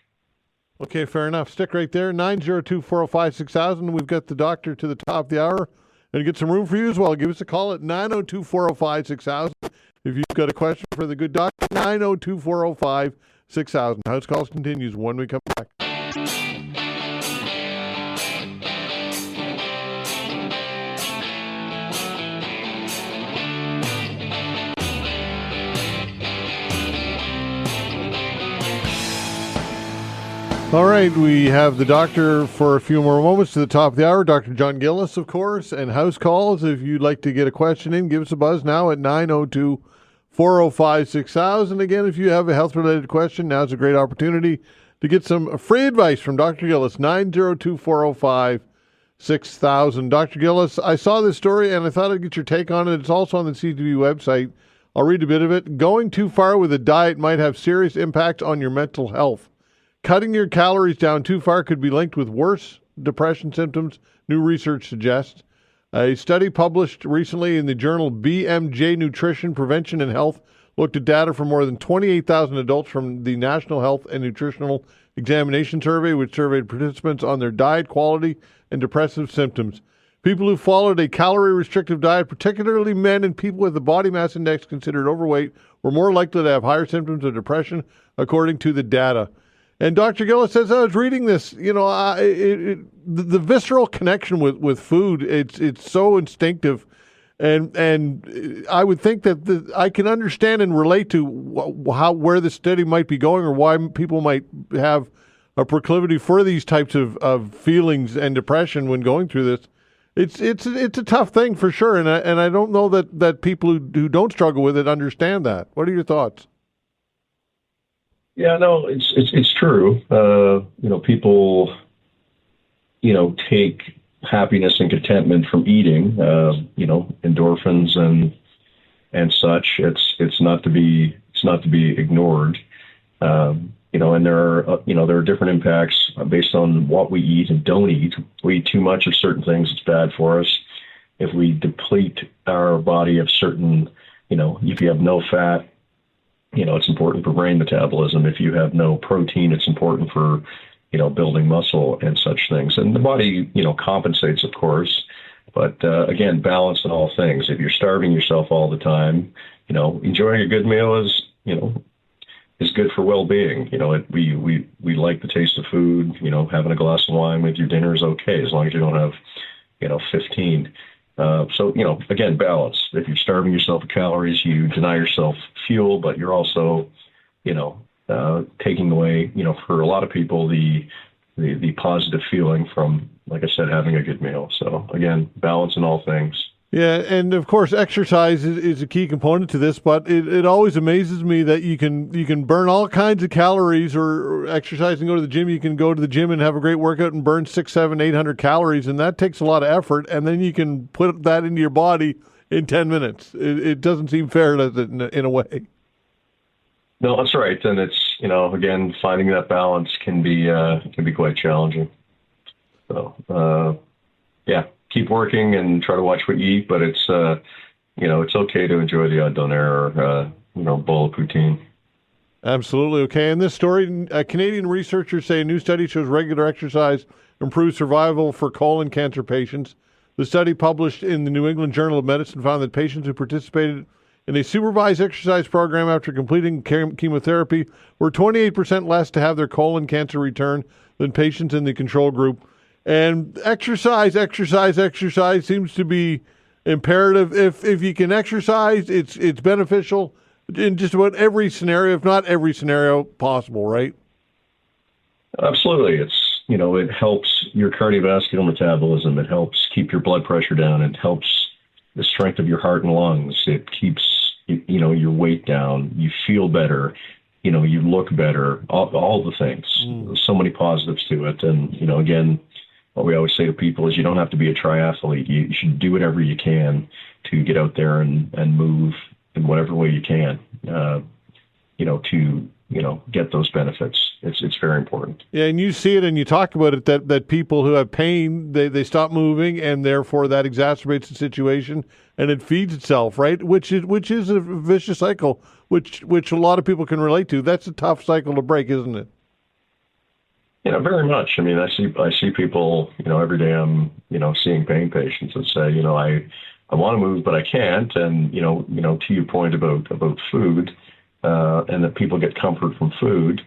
Okay, fair enough. Stick right there. 902-405-6000. We've got the doctor to the top of the hour. And get some room for you as well. Give us a call at 902-405-6000. If you've got a question for the good doctor, 902-405-6000. House Calls continues when we come back. All right, we have the doctor for a few more moments to the top of the hour. Dr. John Gillis, of course, and House Calls. If you'd like to get a question in, give us a buzz now at 902-405-6000. Again, if you have a health-related question, now's a great opportunity to get some free advice from Dr. Gillis, 902-405-6000. Dr. Gillis, I saw this story, and I thought I'd get your take on it. It's also on the CTV website. I'll read a bit of it. Going too far with a diet might have serious impacts on your mental health. Cutting your calories down too far could be linked with worse depression symptoms, new research suggests. A study published recently in the journal BMJ Nutrition, Prevention and Health looked at data from more than 28,000 adults from the National Health and Nutritional Examination Survey, which surveyed participants on their diet quality and depressive symptoms. People who followed a calorie-restrictive diet, particularly men and people with a body mass index considered overweight, were more likely to have higher symptoms of depression, according to the data. And Dr. Gillis says, I was reading this, the visceral connection with food, it's so instinctive. And I would think that I can understand and relate to where the study might be going, or why people might have a proclivity for these types of feelings and depression when going through this. It's a tough thing for sure. And I don't know that people who don't struggle with it understand that. What are your thoughts? Yeah, no, it's true. People, take happiness and contentment from eating, endorphins and such. It's not to be ignored. And there are different impacts based on what we eat and don't eat. We eat too much of certain things, it's bad for us. if we deplete our body of certain, if you have no fat, it's important for brain metabolism. If you have no protein, it's important for, building muscle and such things. And the body, compensates, of course. But again, balance in all things. If you're starving yourself all the time, enjoying a good meal is good for well-being. We like the taste of food. Having a glass of wine with your dinner is okay as long as you don't have, 15. So, again, balance. If you're starving yourself of calories, you deny yourself fuel, but you're also, taking away, for a lot of people, the positive feeling from, like I said, having a good meal. So, again, balance in all things. Yeah, and of course, exercise is a key component to this. But it always amazes me that you can burn all kinds of calories, or exercise and go to the gym. You can go to the gym and have a great workout and burn 600, 700, 800 calories, and that takes a lot of effort. And then you can put that into your body in 10 minutes. It doesn't seem fair, does it, in a way? No, that's right, and it's again, finding that balance can be quite challenging. So yeah. Keep working and try to watch what you eat, but it's it's okay to enjoy the odd donair or bowl of poutine. Absolutely. Okay. In this story, Canadian researchers say a new study shows regular exercise improves survival for colon cancer patients. The study, published in the New England Journal of Medicine, found that patients who participated in a supervised exercise program after completing chemotherapy were 28% less to have their colon cancer return than patients in the control group. And exercise seems to be imperative. If you can exercise, it's beneficial in just about every scenario, if not every scenario possible, right? Absolutely. It helps your cardiovascular metabolism. It helps keep your blood pressure down. It helps the strength of your heart and lungs. It keeps, your weight down. You feel better. You look better. All the things. So many positives to it. And, again, what we always say to people is you don't have to be a triathlete. You should do whatever you can to get out there and move in whatever way you can, to get those benefits. It's very important. Yeah, and you see it and you talk about it that people who have pain, they stop moving, and therefore that exacerbates the situation and it feeds itself, right? Which is a vicious cycle, which a lot of people can relate to. That's a tough cycle to break, isn't it? Very much. I mean, I see people, every day I'm, seeing pain patients that say, I want to move, but I can't. And, to your point about food, and that people get comfort from food,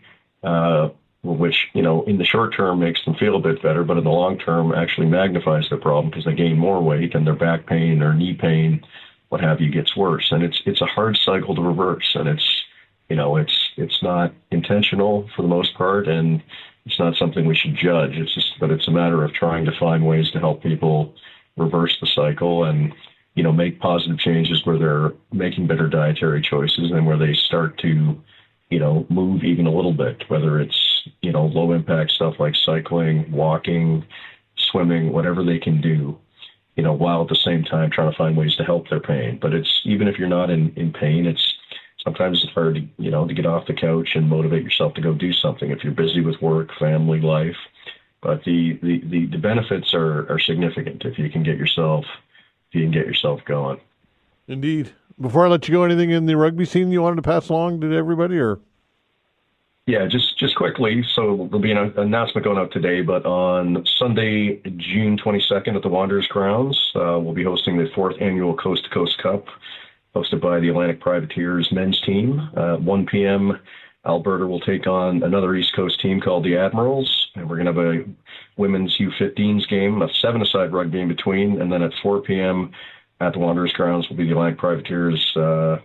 which, in the short term makes them feel a bit better, but in the long term actually magnifies their problem because they gain more weight and their back pain, their knee pain, what have you, gets worse. And it's a hard cycle to reverse. And it's not intentional for the most part. And it's not something we should judge. But it's a matter of trying to find ways to help people reverse the cycle and, make positive changes where they're making better dietary choices and where they start to, move even a little bit, whether it's, low impact stuff like cycling, walking, swimming, whatever they can do, while at the same time trying to find ways to help their pain. But even if you're not in pain, sometimes it's hard to, to get off the couch and motivate yourself to go do something if you're busy with work, family, life. But the benefits are significant if you can get yourself going. Indeed. Before I let you go, anything in the rugby scene you wanted to pass along to everybody, or? Yeah, just quickly. So there'll be an announcement going out today, but on Sunday, June 22nd at the Wanderers Grounds, we'll be hosting the 4th annual Coast to Coast Cup, hosted by the Atlantic Privateers men's team. 1 p.m., Alberta will take on another East Coast team called the Admirals, and we're going to have a women's U15s game, a 7-a-side rugby in between, and then at 4 p.m. at the Wanderers Grounds will be the Atlantic Privateers for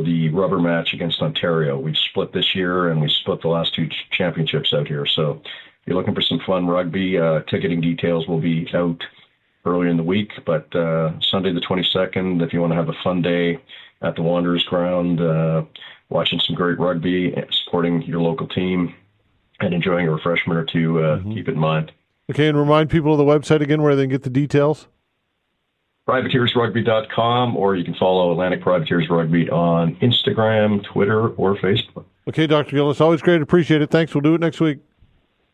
the rubber match against Ontario. We've split this year, and we split the last 2 championships out here. So if you're looking for some fun rugby, ticketing details will be out earlier in the week, but Sunday the 22nd, if you want to have a fun day at the Wanderers Ground, watching some great rugby, supporting your local team, and enjoying a refreshment or two, keep it in mind. Okay, and remind people of the website again where they can get the details. privateersrugby.com, or you can follow Atlantic Privateers Rugby on Instagram, Twitter, or Facebook. Okay, Dr. Gillis, always great. Appreciate it. Thanks. We'll do it next week.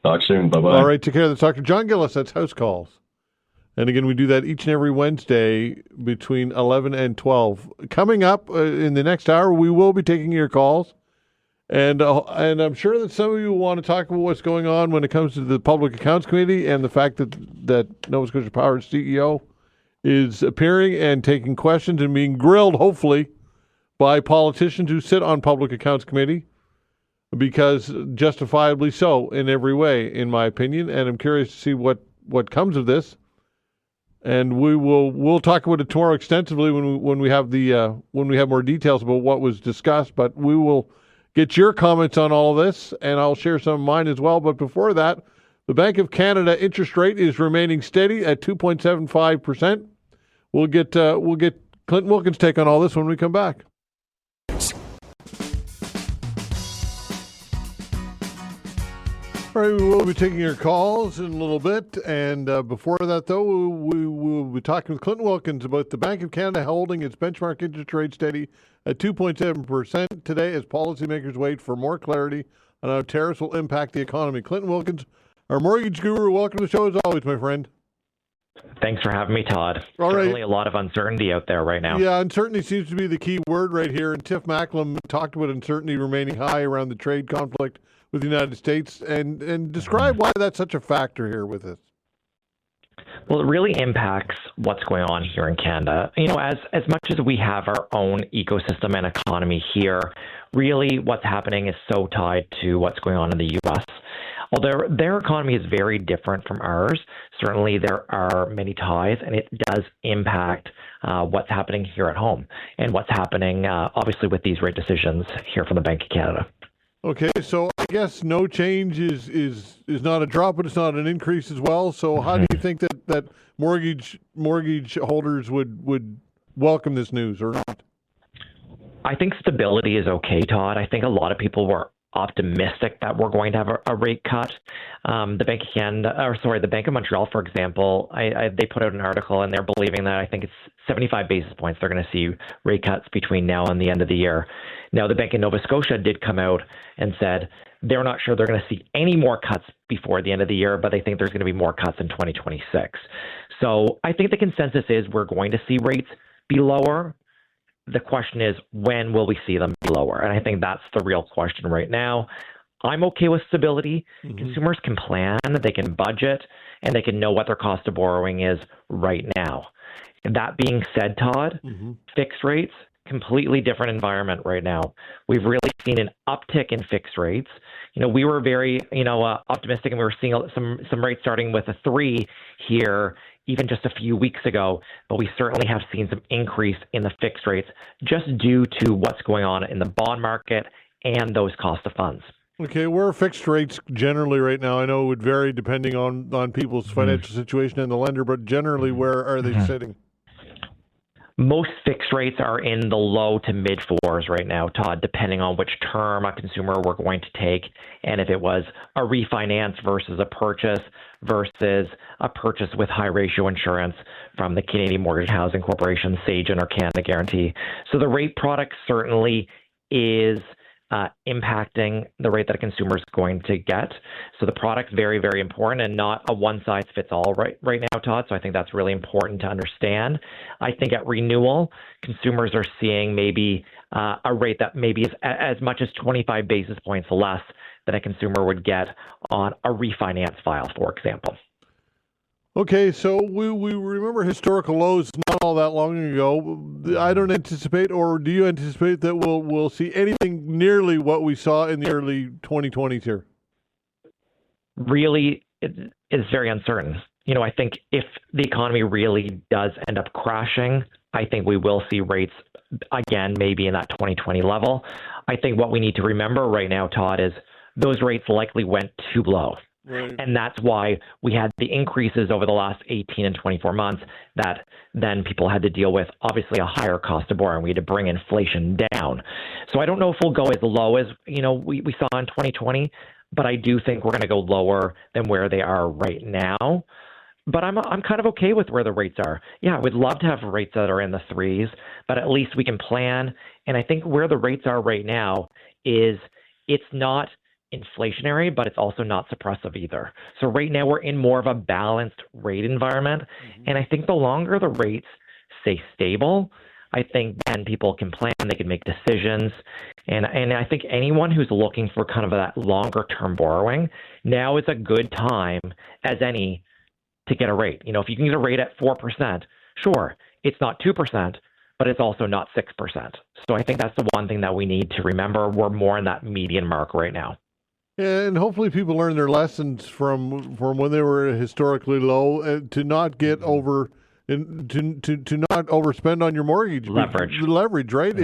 Talk soon. Bye-bye. All right, take care. That's Dr. John Gillis. That's House Calls. And again, we do that each and every Wednesday between 11 and 12. Coming up in the next hour, we will be taking your calls. And I'm sure that some of you want to talk about what's going on when it comes to the Public Accounts Committee and the fact that Nova Scotia Power's CEO is appearing and taking questions and being grilled, hopefully, by politicians who sit on Public Accounts Committee, because justifiably so in every way, in my opinion. And I'm curious to see what comes of this. And we'll talk about it tomorrow extensively when we have more details about what was discussed. But we will get your comments on all of this, and I'll share some of mine as well. But before that, the Bank of Canada interest rate is remaining steady at 2.75%. We'll get Clinton Wilkins' take on all this when we come back. All right, we will be taking your calls in a little bit. And before that, though, we will be talking with Clinton Wilkins about the Bank of Canada holding its benchmark interest rate steady at 2.7% today as policymakers wait for more clarity on how tariffs will impact the economy. Clinton Wilkins, our mortgage guru, welcome to the show as always, my friend. Thanks for having me, Todd. All right. Certainly a lot of uncertainty out there right now. Yeah, uncertainty seems to be the key word right here. And Tiff Macklem talked about uncertainty remaining high around the trade conflict with the United States, and describe why that's such a factor here with this. Well, it really impacts what's going on here in Canada. You know, as much as we have our own ecosystem and economy here, really what's happening is so tied to what's going on in the U.S. Although their economy is very different from ours, certainly there are many ties, and it does impact what's happening here at home and what's happening, obviously, with these rate decisions here from the Bank of Canada. Okay, so I guess no change is not a drop, but it's not an increase as well. So how do you think that mortgage holders would welcome this news or not? I think stability is okay, Todd. I think a lot of people were optimistic that we're going to have a rate cut. The Bank of Canada, the Bank of Montreal, for example, they put out an article and they're believing that I think it's 75 basis points they're going to see rate cuts between now and the end of the year. Now, the Bank of Nova Scotia did come out and said they're not sure they're going to see any more cuts before the end of the year, but they think there's going to be more cuts in 2026. So I think the consensus is we're going to see rates be lower. The question is, when will we see them be lower? And I think that's the real question right now. I'm okay with stability. Mm-hmm. Consumers can plan, they can budget, and they can know what their cost of borrowing is right now. And that being said, Todd, fixed rates, completely different environment right now. We've really seen an uptick in fixed rates. You know, we were very, optimistic, and we were seeing some rates starting with a 3 here even just a few weeks ago, but we certainly have seen some increase in the fixed rates just due to what's going on in the bond market and those cost of funds. Okay, where are fixed rates generally right now? I know it would vary depending on people's financial situation and the lender, but generally, where are they sitting? Most fixed rates are in the low to mid 4s right now, Todd, depending on which term a consumer we're going to take, and if it was a refinance versus a purchase with high ratio insurance from the Canadian Mortgage Housing Corporation, Sagen, or Canada Guarantee. So the rate product certainly is impacting the rate that a consumer is going to get. So the product's very, very important and not a one-size-fits-all right now, Todd. So I think that's really important to understand. I think at renewal, consumers are seeing maybe a rate that maybe is as much as 25 basis points less than a consumer would get on a refinance file, for example. Okay, so we remember historical lows not all that long ago. I don't anticipate, or do you anticipate that we'll see anything nearly what we saw in the early 2020s here? Really, it is very uncertain. You know, I think if the economy really does end up crashing, I think we will see rates again, maybe in that 2020 level. I think what we need to remember right now, Todd, is those rates likely went too low. Right. And that's why we had the increases over the last 18 and 24 months that then people had to deal with, obviously, a higher cost of borrowing. We had to bring inflation down. So I don't know if we'll go as low as, we saw in 2020, but I do think we're going to go lower than where they are right now. But I'm kind of okay with where the rates are. Yeah, I would love to have rates that are in the 3s, but at least we can plan. And I think where the rates are right now is it's not inflationary, but it's also not suppressive either. So right now we're in more of a balanced rate environment. And I think the longer the rates stay stable, I think then people can plan, they can make decisions. And I think anyone who's looking for kind of that longer term borrowing, now is a good time as any to get a rate. You know, if you can get a rate at 4%, sure, it's not 2%, but it's also not 6%. So I think that's the one thing that we need to remember. We're more in that median mark right now. And hopefully people learn their lessons from when they were historically low, to not get over and to not overspend on your mortgage leverage, right?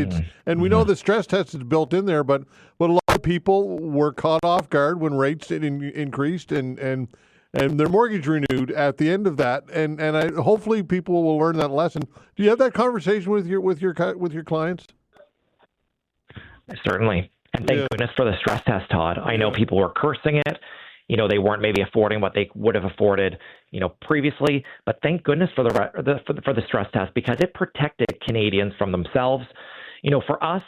And we know the stress test is built in there, but a lot of people were caught off guard when rates increased and their mortgage renewed at the end of that, and hopefully people will learn that lesson. Do you have that conversation with your clients? Certainly. And thank goodness for the stress test, Todd. I know people were cursing it. You know, they weren't maybe affording what they would have afforded, you know, previously. But thank goodness for the stress test, because it protected Canadians from themselves. You know, for us,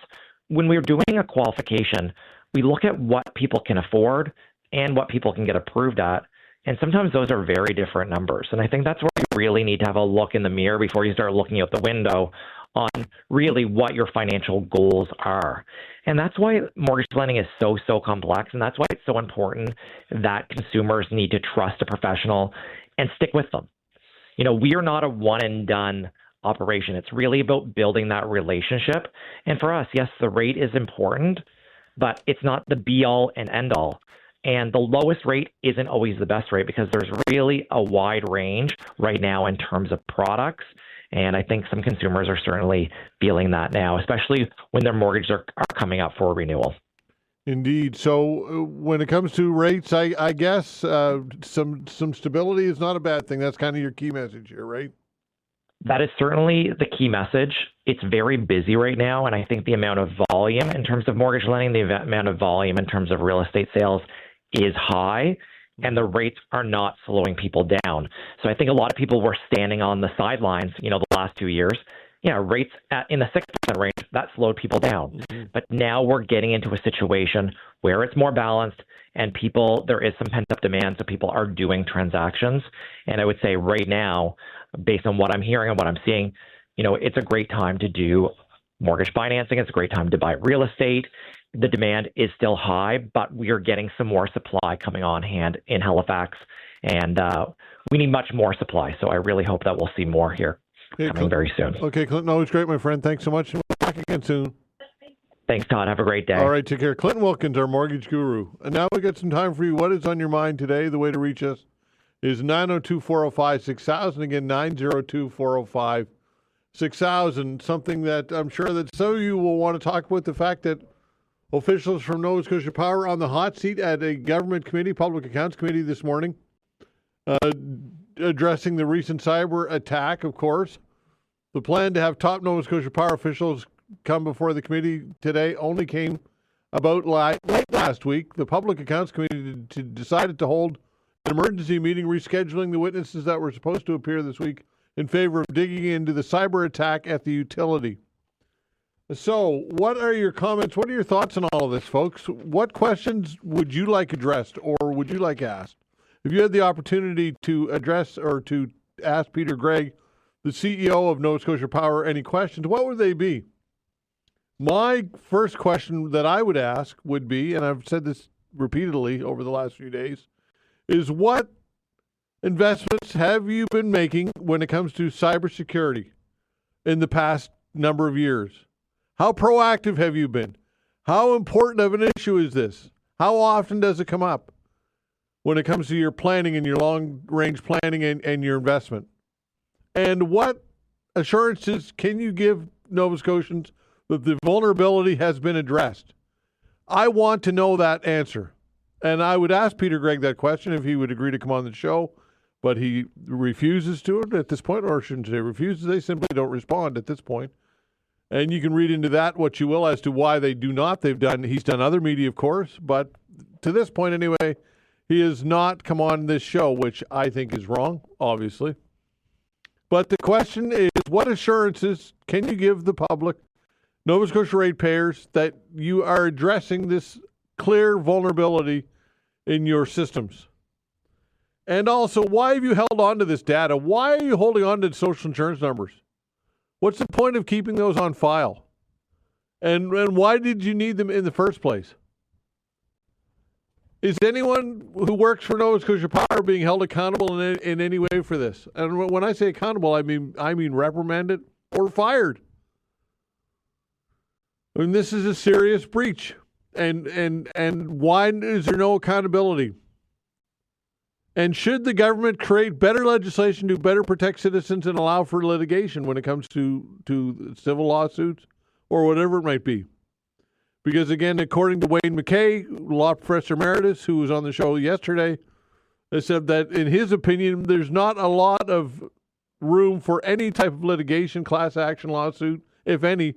when we're doing a qualification, we look at what people can afford and what people can get approved at. And sometimes those are very different numbers. And I think that's where you really need to have a look in the mirror before you start looking out the window on really what your financial goals are. And that's why mortgage lending is so complex. And that's why it's so important that consumers need to trust a professional and stick with them. You know, we are not a one and done operation. It's really about building that relationship. And for us, yes, the rate is important, but it's not the be all and end all. And the lowest rate isn't always the best rate, because there's really a wide range right now in terms of products. And I think some consumers are certainly feeling that now, especially when their mortgages are coming up for renewal. Indeed. So when it comes to rates, I guess some stability is not a bad thing. That's kind of your key message here, right? That is certainly the key message. It's very busy right now, and I think the amount of volume in terms of mortgage lending, the amount of volume in terms of real estate sales is high, and the rates are not slowing people down. So I think a lot of people were standing on the sidelines, you know, the last 2 years. Yeah, rates in the 6% range, that slowed people down. But now we're getting into a situation where it's more balanced, and there is some pent-up demand, so people are doing transactions. And I would say right now, based on what I'm hearing and what I'm seeing, you know, it's a great time to do mortgage financing. It's a great time to buy real estate. The demand is still high, but we are getting some more supply coming on hand in Halifax, and we need much more supply. So I really hope that we'll see more here coming very soon. Okay, Clinton, always great, my friend. Thanks so much. We'll be back again soon. Thanks, Todd. Have a great day. All right, take care. Clinton Wilkins, our mortgage guru. And now we got some time for you. What is on your mind today? The way to reach us is 902-405-6000. Again, 902-405-6000. Something that I'm sure that some of you will want to talk about, the fact that officials from Nova Scotia Power on the hot seat at a government committee, Public Accounts Committee this morning, addressing the recent cyber attack, of course. The plan to have top Nova Scotia Power officials come before the committee today only came about late last week. The Public Accounts Committee decided to hold an emergency meeting, rescheduling the witnesses that were supposed to appear this week in favor of digging into the cyber attack at the utility. So, what are your comments? What are your thoughts on all of this, folks? What questions would you like addressed, or would you like asked? If you had the opportunity to address or to ask Peter Gregg, the CEO of Nova Scotia Power, any questions, what would they be? My first question that I would ask would be, and I've said this repeatedly over the last few days, is what investments have you been making when it comes to cybersecurity in the past number of years? How proactive have you been? How important of an issue is this? How often does it come up when it comes to your planning and your long-range planning and your investment? And what assurances can you give Nova Scotians that the vulnerability has been addressed? I want to know that answer. And I would ask Peter Gregg that question if he would agree to come on the show, but he refuses to at this point, or I shouldn't say refuses, they simply don't respond at this point. And you can read into that what you will as to why they do not. He's done other media, of course, but to this point anyway, he has not come on this show, which I think is wrong, obviously. But the question is, what assurances can you give the public, Nova Scotia ratepayers, that you are addressing this clear vulnerability in your systems? And also, why have you held on to this data? Why are you holding on to social insurance numbers? What's the point of keeping those on file? And why did you need them in the first place? Is anyone who works for Nova Scotia Power being held accountable in any way for this? And when I say accountable, I mean reprimanded or fired. I mean, this is a serious breach. And why is there no accountability? And should the government create better legislation to better protect citizens and allow for litigation when it comes to civil lawsuits or whatever it might be? Because, again, according to Wayne McKay, law professor emeritus, who was on the show yesterday, they said that, in his opinion, there's not a lot of room for any type of litigation, class action lawsuit, if any,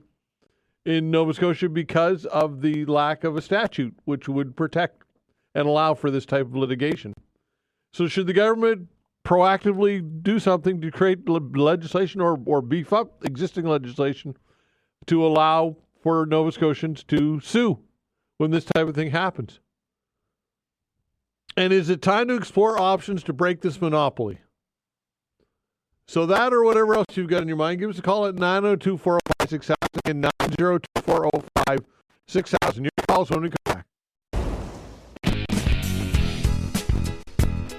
in Nova Scotia because of the lack of a statute which would protect and allow for this type of litigation. So should the government proactively do something to create legislation or beef up existing legislation to allow for Nova Scotians to sue when this type of thing happens? And is it time to explore options to break this monopoly? So that or whatever else you've got in your mind, give us a call at 902-405-6000 and 902-405-6000. Your calls when we come back.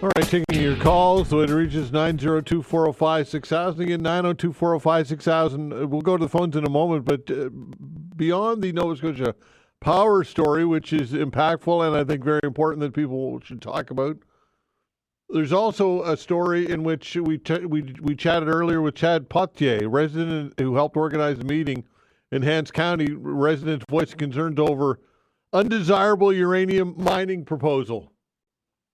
All right, taking your calls. The way to reach is 902-405-6000. Again, 902-405-6000. We'll go to the phones in a moment, but beyond the Nova Scotia Power story, which is impactful and I think very important that people should talk about, there's also a story in which we chatted earlier with Chad Potier, resident who helped organize the meeting in Hants County. Residents voicing concerns over undesirable uranium mining proposal.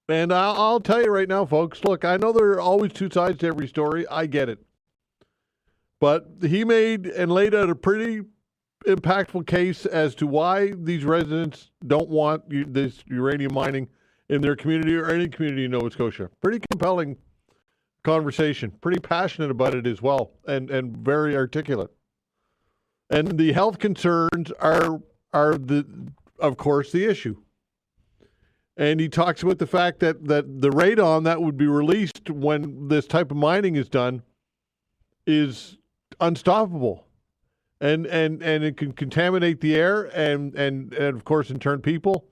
And I'll tell you right now, folks, look, I know there are always two sides to every story. I get it. But he made and laid out a pretty impactful case as to why these residents don't want this uranium mining in their community or any community in Nova Scotia. Pretty compelling conversation. Pretty passionate about it as well, and very articulate. And the health concerns are of course, the issue. And he talks about the fact that the radon that would be released when this type of mining is done is unstoppable. And it can contaminate the air and of course in turn people.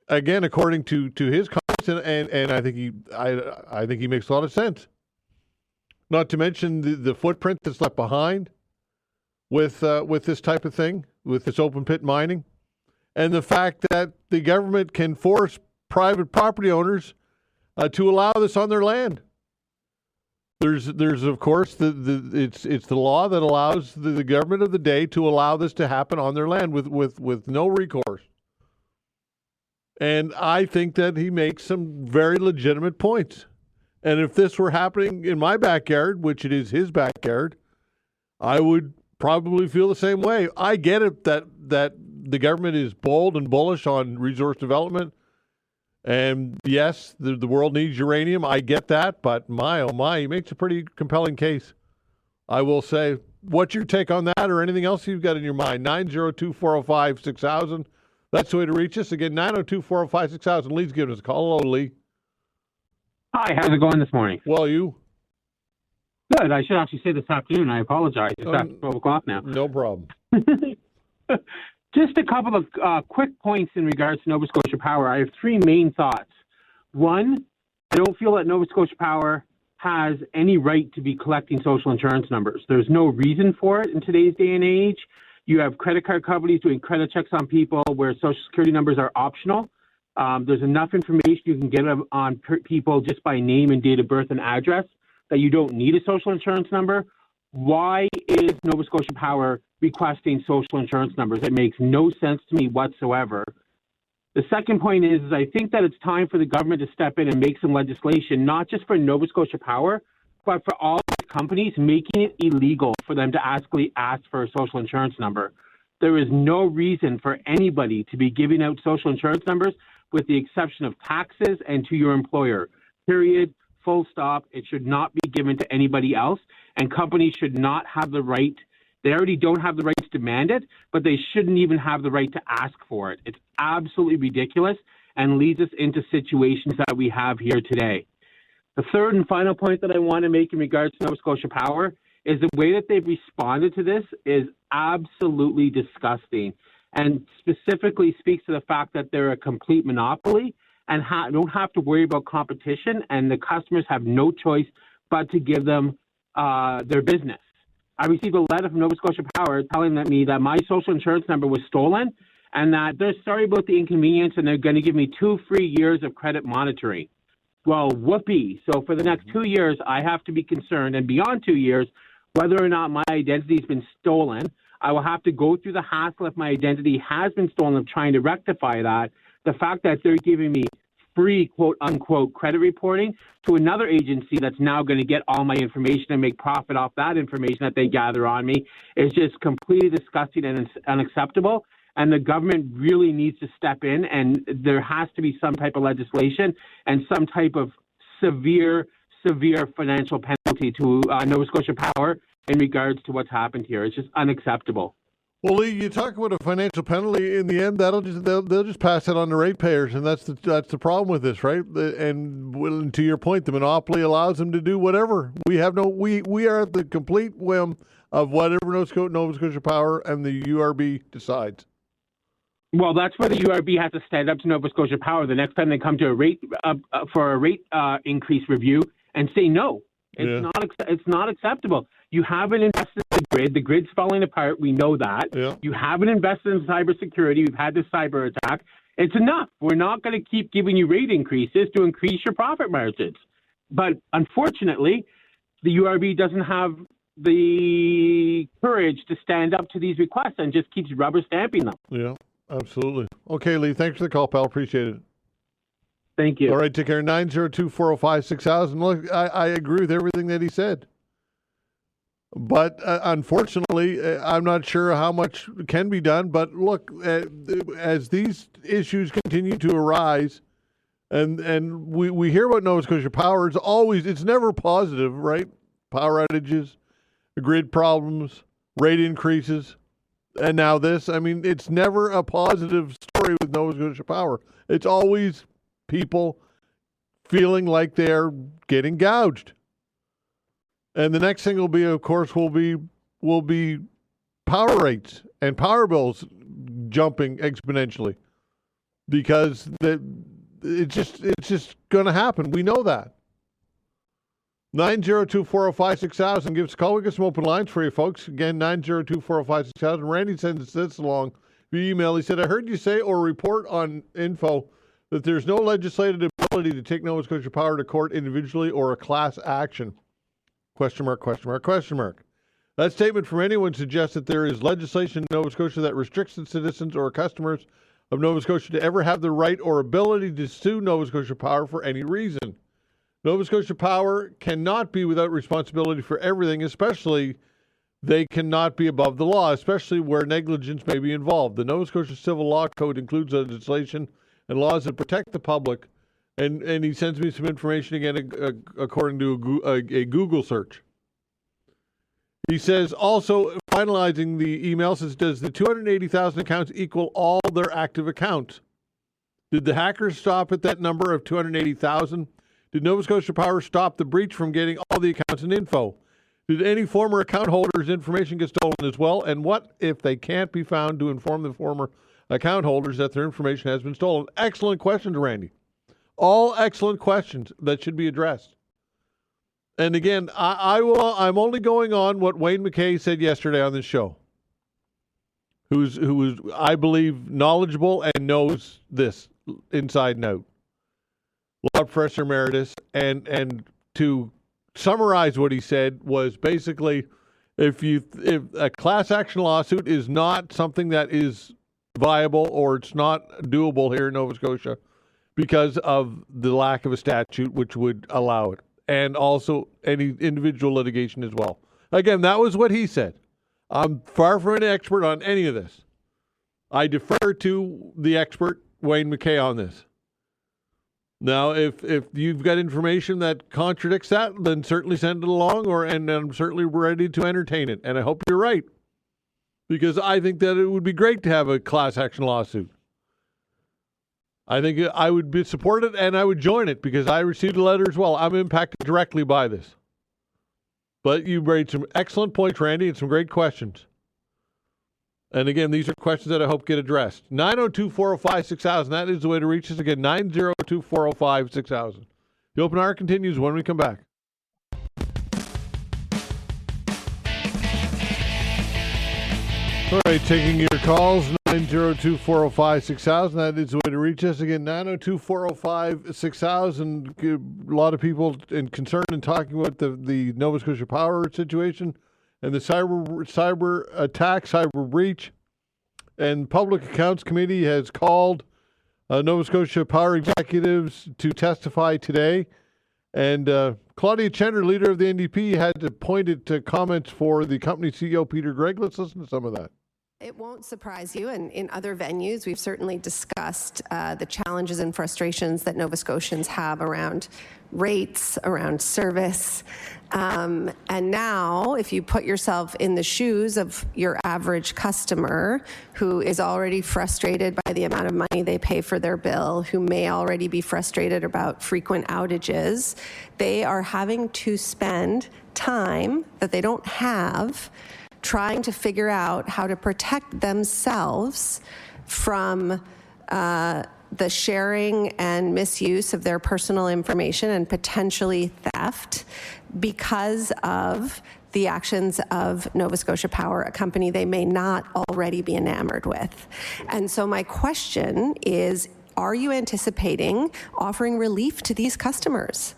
Again, according to his comments, and I think he makes a lot of sense. Not to mention the footprint that's left behind with this type of thing, with this open pit mining. And the fact that the government can force private property owners to allow this on their land. There's of course it's the law that allows the government of the day to allow this to happen on their land with no recourse. And I think that he makes some very legitimate points. And if this were happening in my backyard, which it is his backyard, I would probably feel the same way. I get it that the government is bold and bullish on resource development. And yes, the world needs uranium. I get that. But my, oh my, he makes a pretty compelling case. I will say, what's your take on that or anything else you've got in your mind? 902-405-6000. That's the way to reach us. Again, 902-405-6000. Lee's giving us a call. Hello, Lee. Hi, how's it going this morning? Well, you? Good. I should actually say this afternoon. I apologize. It's after 12 o'clock now. No problem. Just a couple of quick points in regards to Nova Scotia Power. I have three main thoughts. One, I don't feel that Nova Scotia Power has any right to be collecting social insurance numbers. There's no reason for it in today's day and age. You have credit card companies doing credit checks on people where Social Security numbers are optional. There's enough information you can get on people just by name and date of birth and address that you don't need a social insurance number. Why is Nova Scotia Power requesting social insurance numbers? It makes no sense to me whatsoever. The second point is I think that it's time for the government to step in and make some legislation, not just for Nova Scotia Power, but for all companies, making it illegal for them to actually ask for a social insurance number. There is no reason for anybody to be giving out social insurance numbers with the exception of taxes and to your employer. Period. Full stop. It should not be given to anybody else, and companies should not have the right. They already don't have the right to demand it, but they shouldn't even have the right to ask for it. It's absolutely ridiculous and leads us into situations that we have here today. The third and final point that I want to make in regards to Nova Scotia Power is the way that they've responded to this is absolutely disgusting, and specifically speaks to the fact that they're a complete monopoly and don't have to worry about competition, and the customers have no choice but to give them their business. I received a letter from Nova Scotia Power telling me that my social insurance number was stolen and that they're sorry about the inconvenience and they're going to give me 2 free years of credit monitoring. Well, whoopee. So for the next 2 years, I have to be concerned, and beyond 2 years, whether or not my identity has been stolen. I will have to go through the hassle if my identity has been stolen of trying to rectify that. The fact that they're giving me free, quote unquote, credit reporting to another agency that's now going to get all my information and make profit off that information that they gather on me is just completely disgusting and unacceptable. And the government really needs to step in, and there has to be some type of legislation and some type of severe financial penalty to Nova Scotia Power in regards to what's happened here. It's just unacceptable. Well, Lee, you talk about a financial penalty. In the end, they'll just pass it on to ratepayers, and that's the problem with this, right? And to your point, the monopoly allows them to do whatever. We are at the complete whim of whatever Nova Scotia Power and the URB decides. Well, that's where the URB has to stand up to Nova Scotia Power the next time they come to a rate increase review and say no. It's not acceptable. You haven't invested in the grid. The grid's falling apart. We know that. Yeah. You haven't invested in cybersecurity. We've had this cyber attack. It's enough. We're not going to keep giving you rate increases to increase your profit margins. But unfortunately, the URB doesn't have the courage to stand up to these requests and just keeps rubber stamping them. Yeah, absolutely. Okay, Lee, thanks for the call, pal. Appreciate it. Thank you. All right, take care. 902-405-6000. Look, I agree with everything that he said. But unfortunately, I'm not sure how much can be done. But look, as these issues continue to arise, and we hear about Nova Scotia Power, it's never positive, right? Power outages, grid problems, rate increases, and now this. I mean, it's never a positive story with Nova Scotia Power. It's always people feeling like they're getting gouged. And the next thing will be, of course, will be power rates and power bills jumping exponentially, because it's just going to happen. We know that. 902-405-6000. Give us a call. We got some open lines for you, folks. Again, 902-405-6000. Randy sends this along via email. He said, I heard you say or report on info that there's no legislative ability to take Nova Scotia Power to court individually or a class action. Question mark, question mark, question mark. That statement from anyone suggests that there is legislation in Nova Scotia that restricts the citizens or customers of Nova Scotia to ever have the right or ability to sue Nova Scotia Power for any reason. Nova Scotia Power cannot be without responsibility for everything, especially they cannot be above the law, especially where negligence may be involved. The Nova Scotia Civil Law Code includes legislation and laws that protect the public. And he sends me some information again, according to a Google search. He says, also finalizing the email, says, does the 280,000 accounts equal all their active accounts? Did the hackers stop at that number of 280,000? Did Nova Scotia Power stop the breach from getting all the accounts and info? Did any former account holders' information get stolen as well? And what if they can't be found to inform the former account holders that their information has been stolen? Excellent questions, Randy. All excellent questions that should be addressed. And again, I'm only going on what Wayne McKay said yesterday on this show, who is, I believe, knowledgeable and knows this inside and out. Law Professor Emeritus, and to summarize what he said was basically, if a class action lawsuit is not something that is viable or it's not doable here in Nova Scotia, because of the lack of a statute which would allow it, and also any individual litigation as well. Again, that was what he said. I'm far from an expert on any of this. I defer to the expert, Wayne McKay, on this. Now, if you've got information that contradicts that, then certainly send it along, and I'm certainly ready to entertain it. And I hope you're right. because I think that it would be great to have a class action lawsuit. I think I would support it, and I would join it because I received a letter as well. I'm impacted directly by this. But you raised some excellent points, Randy, and some great questions. And again, these are questions that I hope get addressed. 902-405-6000. That is the way to reach us. Again, 902-405-6000. The open hour continues when we come back. All right, taking your calls, 902-405-6000. That is the way to reach us. Again, 902-405-6000. A lot of people in concern in talking about the Nova Scotia Power situation and the cyber attack, cyber breach. And Public Accounts Committee has called Nova Scotia Power executives to testify today. And Claudia Chender, leader of the NDP, had pointed to comments for the company CEO, Peter Gregg. Let's listen to some of that. It won't surprise you, and in other venues, we've certainly discussed the challenges and frustrations that Nova Scotians have around rates, around service. And now, if you put yourself in the shoes of your average customer who is already frustrated by the amount of money they pay for their bill, who may already be frustrated about frequent outages, they are having to spend time that they don't have trying to figure out how to protect themselves from the sharing and misuse of their personal information and potentially theft because of the actions of Nova Scotia Power, a company they may not already be enamored with. And so my question is, are you anticipating offering relief to these customers?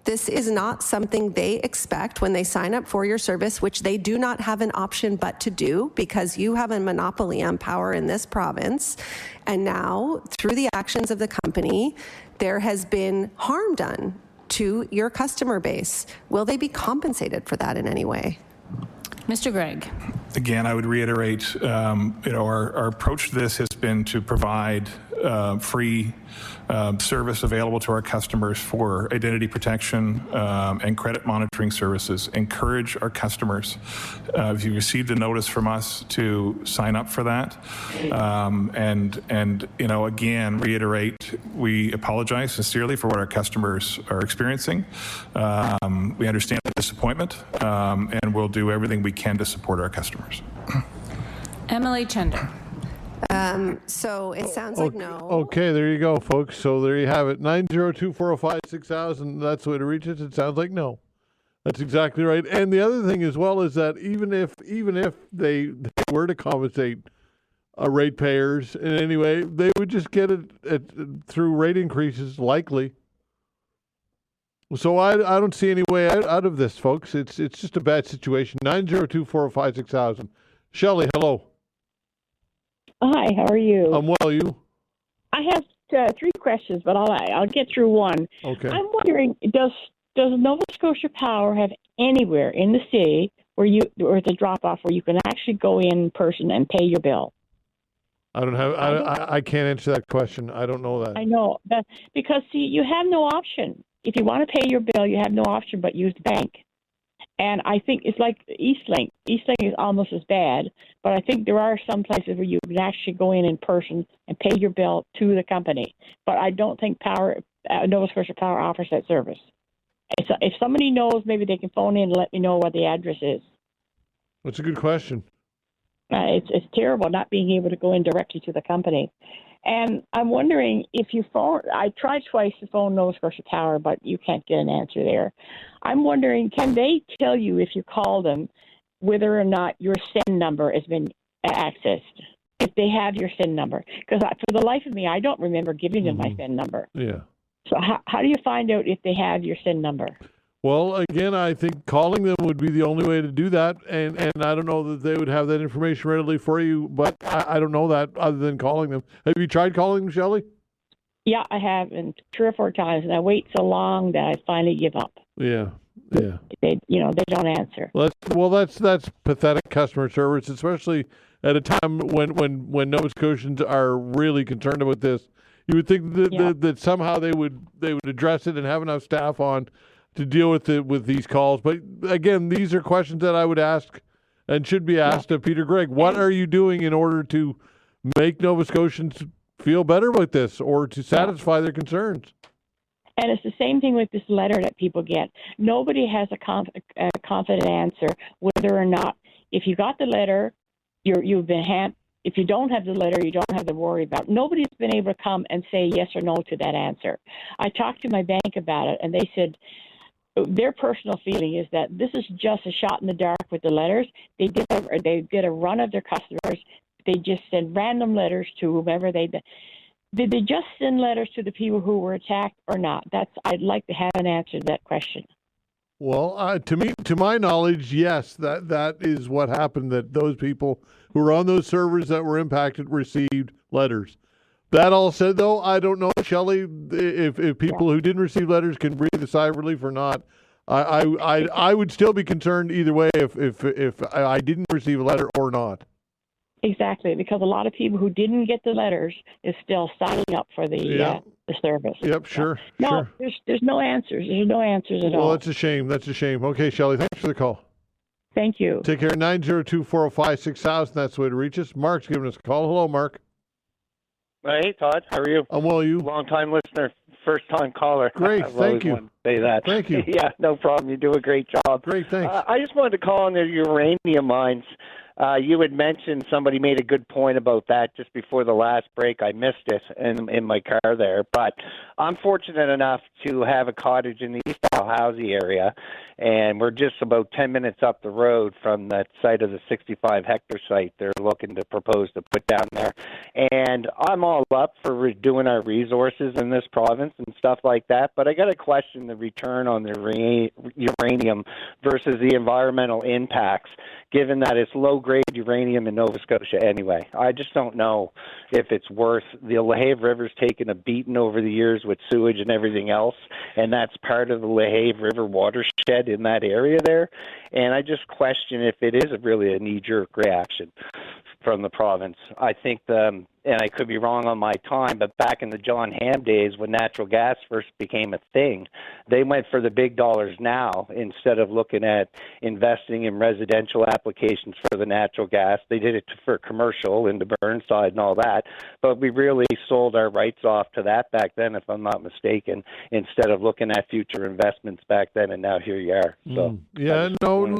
This is not something they expect when they sign up for your service, which they do not have an option but to do because you have a monopoly on power in this province. And now, through the actions of the company, there has been harm done to your customer base. Will they be compensated for that in any way? Mr. Gregg. Again, I would reiterate, our approach to this has been to provide free service available to our customers for identity protection and credit monitoring services. Encourage our customers, if you received a notice from us, to sign up for that. Again, reiterate, we apologize sincerely for what our customers are experiencing. We understand the disappointment, and we'll do everything we can to support our customers. Emily Chender. So it sounds like no. Okay, there you go, folks. So there you have it. 902-405-6000. That's the way to reach us. It sounds like no. That's exactly right. And the other thing as well is that even if they were to compensate ratepayers in any way, they would just get it through rate increases, likely. So I don't see any way out of this, folks. It's just a bad situation. 902-405-6000. Shelley, hello. Hi, how are you? I'm well, you? I have three questions, but I'll get through one. Okay. I'm wondering, does Nova Scotia Power have anywhere in the city where it's a drop-off where you can actually go in person and pay your bill? I can't answer that question. I don't know that. I know. Because, see, you have no option. If you want to pay your bill, you have no option but use the bank. And I think it's like Eastlink. Eastlink is almost as bad, but I think there are some places where you can actually go in person and pay your bill to the company. But I don't think Nova Scotia Power offers that service. If somebody knows, maybe they can phone in and let me know what the address is. That's a good question. It's terrible not being able to go in directly to the company. And I'm wondering if you phone, I tried twice to phone Nova Scotia Power, but you can't get an answer there. I'm wondering, can they tell you if you call them whether or not your SIN number has been accessed, if they have your SIN number? Because for the life of me, I don't remember giving them my SIN number. Yeah. So how do you find out if they have your SIN number? Well, again, I think calling them would be the only way to do that, and I don't know that they would have that information readily for you, but I don't know that other than calling them. Have you tried calling them, Shelley? Yeah, I have, and 3 or 4 times, and I wait so long that I finally give up. Yeah. They don't answer. Well, that's pathetic customer service, especially at a time when Nova Scotians are really concerned about this. You would think that somehow they would address it and have enough staff on to deal with these calls. But again, these are questions that I would ask and should be asked of Peter Gregg. What are you doing in order to make Nova Scotians feel better about this or to satisfy their concerns? And it's the same thing with this letter that people get. Nobody has a confident answer whether or not, if you got the letter, you've been if you don't have the letter, you don't have to worry about it. Nobody's been able to come and say yes or no to that answer. I talked to my bank about it, and they said their personal feeling is that this is just a shot in the dark with the letters. They get a run of their customers. They just send random letters to whomever Did they just send letters to the people who were attacked or not? I'd like to have an answer to that question. Well, to my knowledge, yes, that is what happened. That those people who were on those servers that were impacted received letters. That all said, though, I don't know, Shelley, if people who didn't receive letters can breathe a sigh of relief or not. I would still be concerned either way if I didn't receive a letter or not. Exactly, because a lot of people who didn't get the letters is still signing up for the service. Yep, sure. No, sure. There's no answers. There's no answers at all. Well, that's a shame. That's a shame. Okay, Shelley, thanks for the call. Thank you. Take care. 902-405-6000. That's the way to reach us. Mark's giving us a call. Hello, Mark. Hey, Todd. How are you? I'm well. You? Long-time listener, first-time caller. Great. Thank you. To say that. Thank you. Yeah, no problem. You do a great job. Great. Thanks. I just wanted to call on the uranium mines. You had mentioned somebody made a good point about that just before the last break. I missed it in my car there. But I'm fortunate enough to have a cottage in the East Dalhousie area, and we're just about 10 minutes up the road from that site of the 65-hectare site they're looking to propose to put down there. And I'm all up for doing our resources in this province and stuff like that, but I got to question the return on the uranium versus the environmental impacts, given that it's low-grade uranium in Nova Scotia anyway. I just don't know if it's worth. The LaHave River's taken a beating over the years with sewage and everything else, and that's part of the LaHave River watershed in that area there. And I just question if it is really a knee-jerk reaction from the province. I think and I could be wrong on my time, but back in the John Hamm days when natural gas first became a thing, they went for the big dollars now instead of looking at investing in residential applications for the natural gas. They did it for commercial into Burnside and all that, but we really sold our rights off to that back then, if I'm not mistaken, instead of looking at future investments back then, and now here you are. So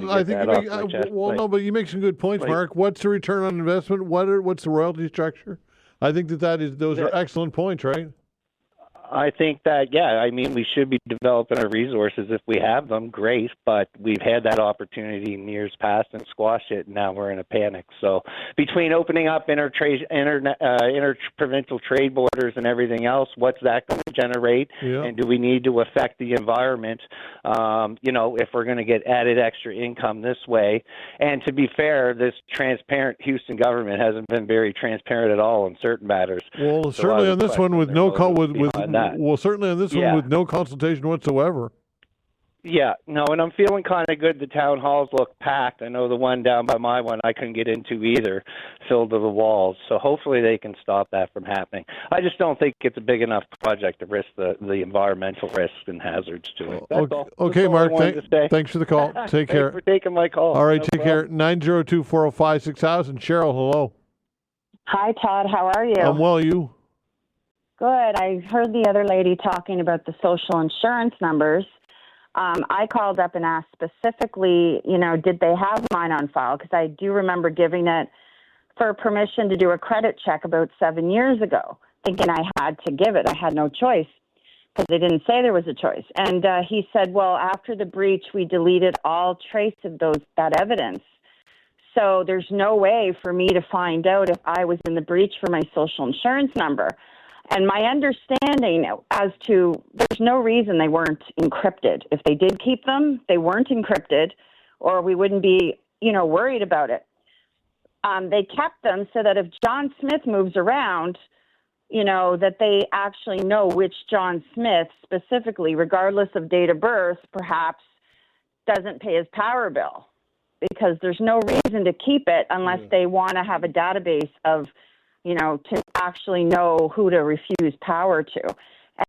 I think but you make some good points, Mark. What's the return on investment? What's the royalty structure? I think those are excellent points, right? I think that, we should be developing our resources if we have them, great, but we've had that opportunity in years past and squashed it, and now we're in a panic. So between opening up interprovincial trade borders and everything else, what's that going to generate? Yeah. And do we need to affect the environment, if we're going to get added extra income this way? And to be fair, this transparent Houston government hasn't been very transparent at all in certain matters. Well, certainly on this one with no with no consultation whatsoever. Yeah, no, and I'm feeling kind of good. The town halls look packed. I know the one down by my one I couldn't get into either, filled to the walls. So hopefully they can stop that from happening. I just don't think it's a big enough project to risk the environmental risks and hazards to it. That's all. Okay, Mark, thanks for the call. Take care. Thanks for taking my call. All right, take care. 902-405-6000. Cheryl, hello. Hi, Todd. How are you? I'm well, you? Good. I heard the other lady talking about the social insurance numbers. I called up and asked specifically, did they have mine on file? Because I do remember giving it for permission to do a credit check about 7 years ago, thinking I had to give it. I had no choice because they didn't say there was a choice. And he said, well, after the breach, we deleted all trace of that evidence. So there's no way for me to find out if I was in the breach for my social insurance number. And my understanding as to there's no reason they weren't encrypted. If they did keep them, they weren't encrypted, or we wouldn't be, worried about it. They kept them so that if John Smith moves around, that they actually know which John Smith specifically, regardless of date of birth, perhaps doesn't pay his power bill. Because there's no reason to keep it unless they want to have a database of, to actually know who to refuse power to.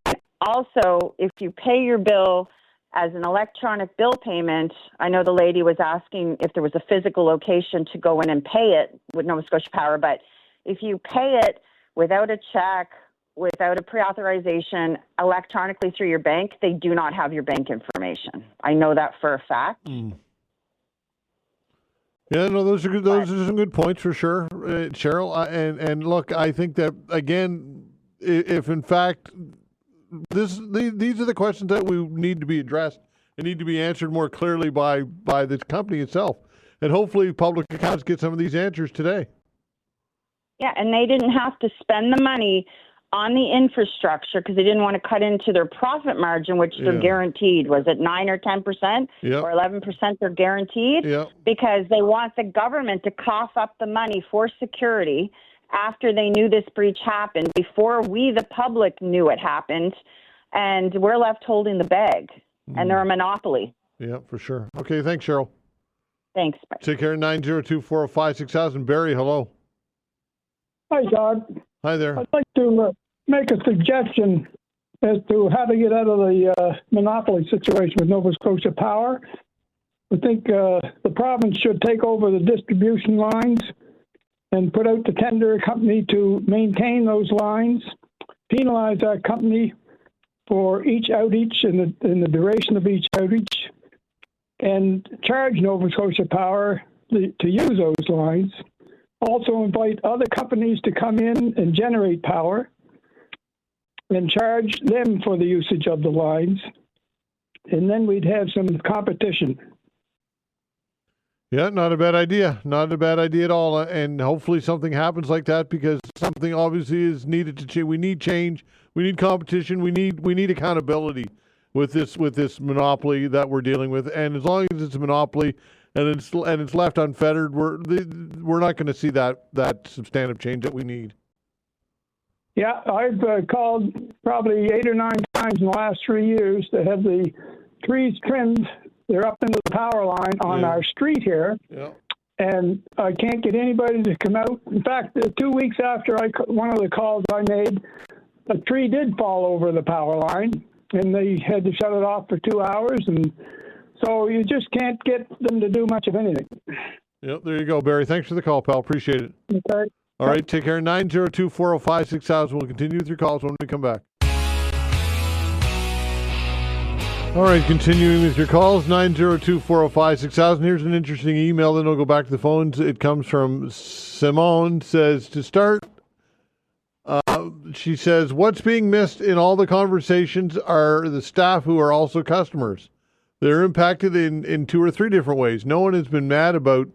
And also, if you pay your bill as an electronic bill payment, I know the lady was asking if there was a physical location to go in and pay it with Nova Scotia Power, but if you pay it without a check, without a pre-authorization, electronically through your bank, they do not have your bank information. I know that for a fact. Yeah, no, those are good. Those are some good points for sure, Cheryl. And look, I think that again, if in fact these are the questions that we need to be addressed and need to be answered more clearly by the company itself, and hopefully public accounts get some of these answers today. Yeah, and they didn't have to spend the money on the infrastructure because they didn't want to cut into their profit margin, which they're guaranteed. Was it 9 or 10% or 11% they're guaranteed? Because they want the government to cough up the money for security after they knew this breach happened, before we, the public, knew it happened, and we're left holding the bag, and they're a monopoly. Yeah, for sure. Okay, thanks, Cheryl. Thanks. Bye. Take care. 902-405-6000. Barry, hello. Hi, Todd. Hi there. I'd like to make a suggestion as to how to get out of the monopoly situation with Nova Scotia Power. I think the province should take over the distribution lines and put out the tender company to maintain those lines, penalize that company for each outage and the duration of each outage, and charge Nova Scotia Power to use those lines. Also invite other companies to come in and generate power and charge them for the usage of the lines. And then we'd have some competition. Yeah, not a bad idea. Not a bad idea at all. And hopefully something happens like that, because something obviously is needed to change. We need change. We need competition. We need accountability with this monopoly that we're dealing with. And as long as it's a monopoly and it's left unfettered, we're not going to see that substantive change that we need. Yeah, I've called probably 8 or 9 times in the last 3 years to have the trees trimmed. They're up into the power line on our street here, and I can't get anybody to come out. In fact, 2 weeks after one of the calls I made, a tree did fall over the power line, and they had to shut it off for 2 hours, and so you just can't get them to do much of anything. Yep, there you go, Barry. Thanks for the call, pal. Appreciate it. Okay. All right, take care. 902-405-6000. We'll continue with your calls when we come back. All right, continuing with your calls, 902-405-6000. Here's an interesting email, then we'll go back to the phones. It comes from Simone. Says, to start, she says, what's being missed in all the conversations are the staff who are also customers. They're impacted in 2 or 3 different ways. No one has been mad about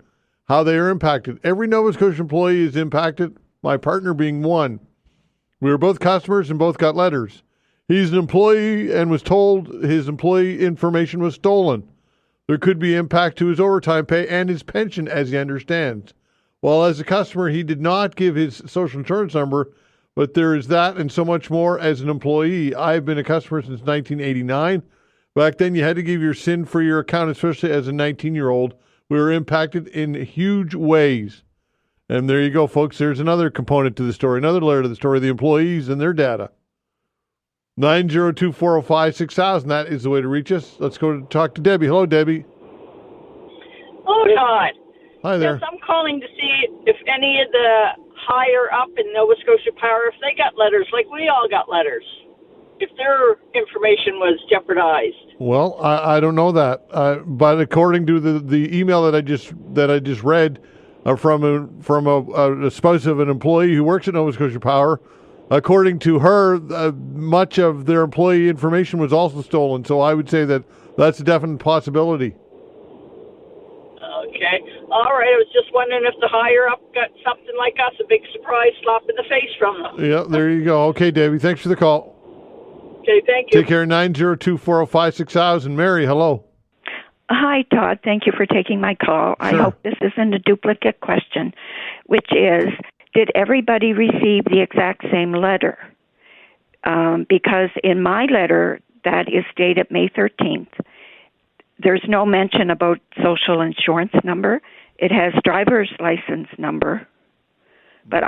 how they are impacted. Every Nova Scotia employee is impacted, my partner being one. We were both customers and both got letters. He's an employee and was told his employee information was stolen. There could be impact to his overtime pay and his pension, as he understands. While as a customer, he did not give his social insurance number, but there is that and so much more as an employee. I've been a customer since 1989. Back then, you had to give your SIN for your account, especially as a 19-year-old. We were impacted in huge ways. And there you go, folks. There's another component to the story, another layer to the story, the employees and their data. 902-405-6000. That is the way to reach us. Let's go to talk to Debbie. Hello, Debbie. Hello, Todd. Hi there. Yes, I'm calling to see if any of the higher up in Nova Scotia Power, if they got letters, like we all got letters, if their information was jeopardized. Well, I don't know that, but according to the email that I just read from a spouse of an employee who works at Nova Scotia Power, according to her, much of their employee information was also stolen. So I would say that that's a definite possibility. Okay. All right. I was just wondering if the higher up got something like us, a big surprise slap in the face from them. Yeah, there you go. Okay, Debbie, thanks for the call. Okay, thank you. Take care. 902-405-6000. Mary, hello. Hi, Todd. Thank you for taking my call. Sure. I hope this isn't a duplicate question, which is, did everybody receive the exact same letter? Because in my letter, that is dated May 13th, there's no mention about social insurance number. It has driver's license number, but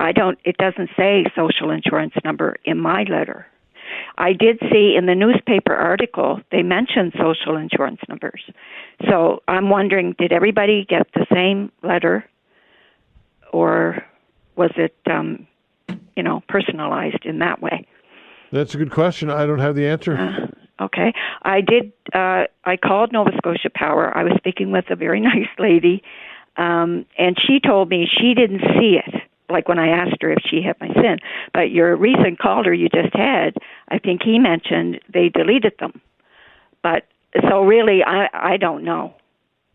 it doesn't say social insurance number in my letter. I did see in the newspaper article they mentioned social insurance numbers. So I'm wondering, did everybody get the same letter, or was it, personalized in that way? That's a good question. I don't have the answer. Okay. I did. I called Nova Scotia Power. I was speaking with a very nice lady, and she told me she didn't see it, like when I asked her if she had my SIN. But your recent caller you just had, I think he mentioned they deleted them. But so really, I don't know,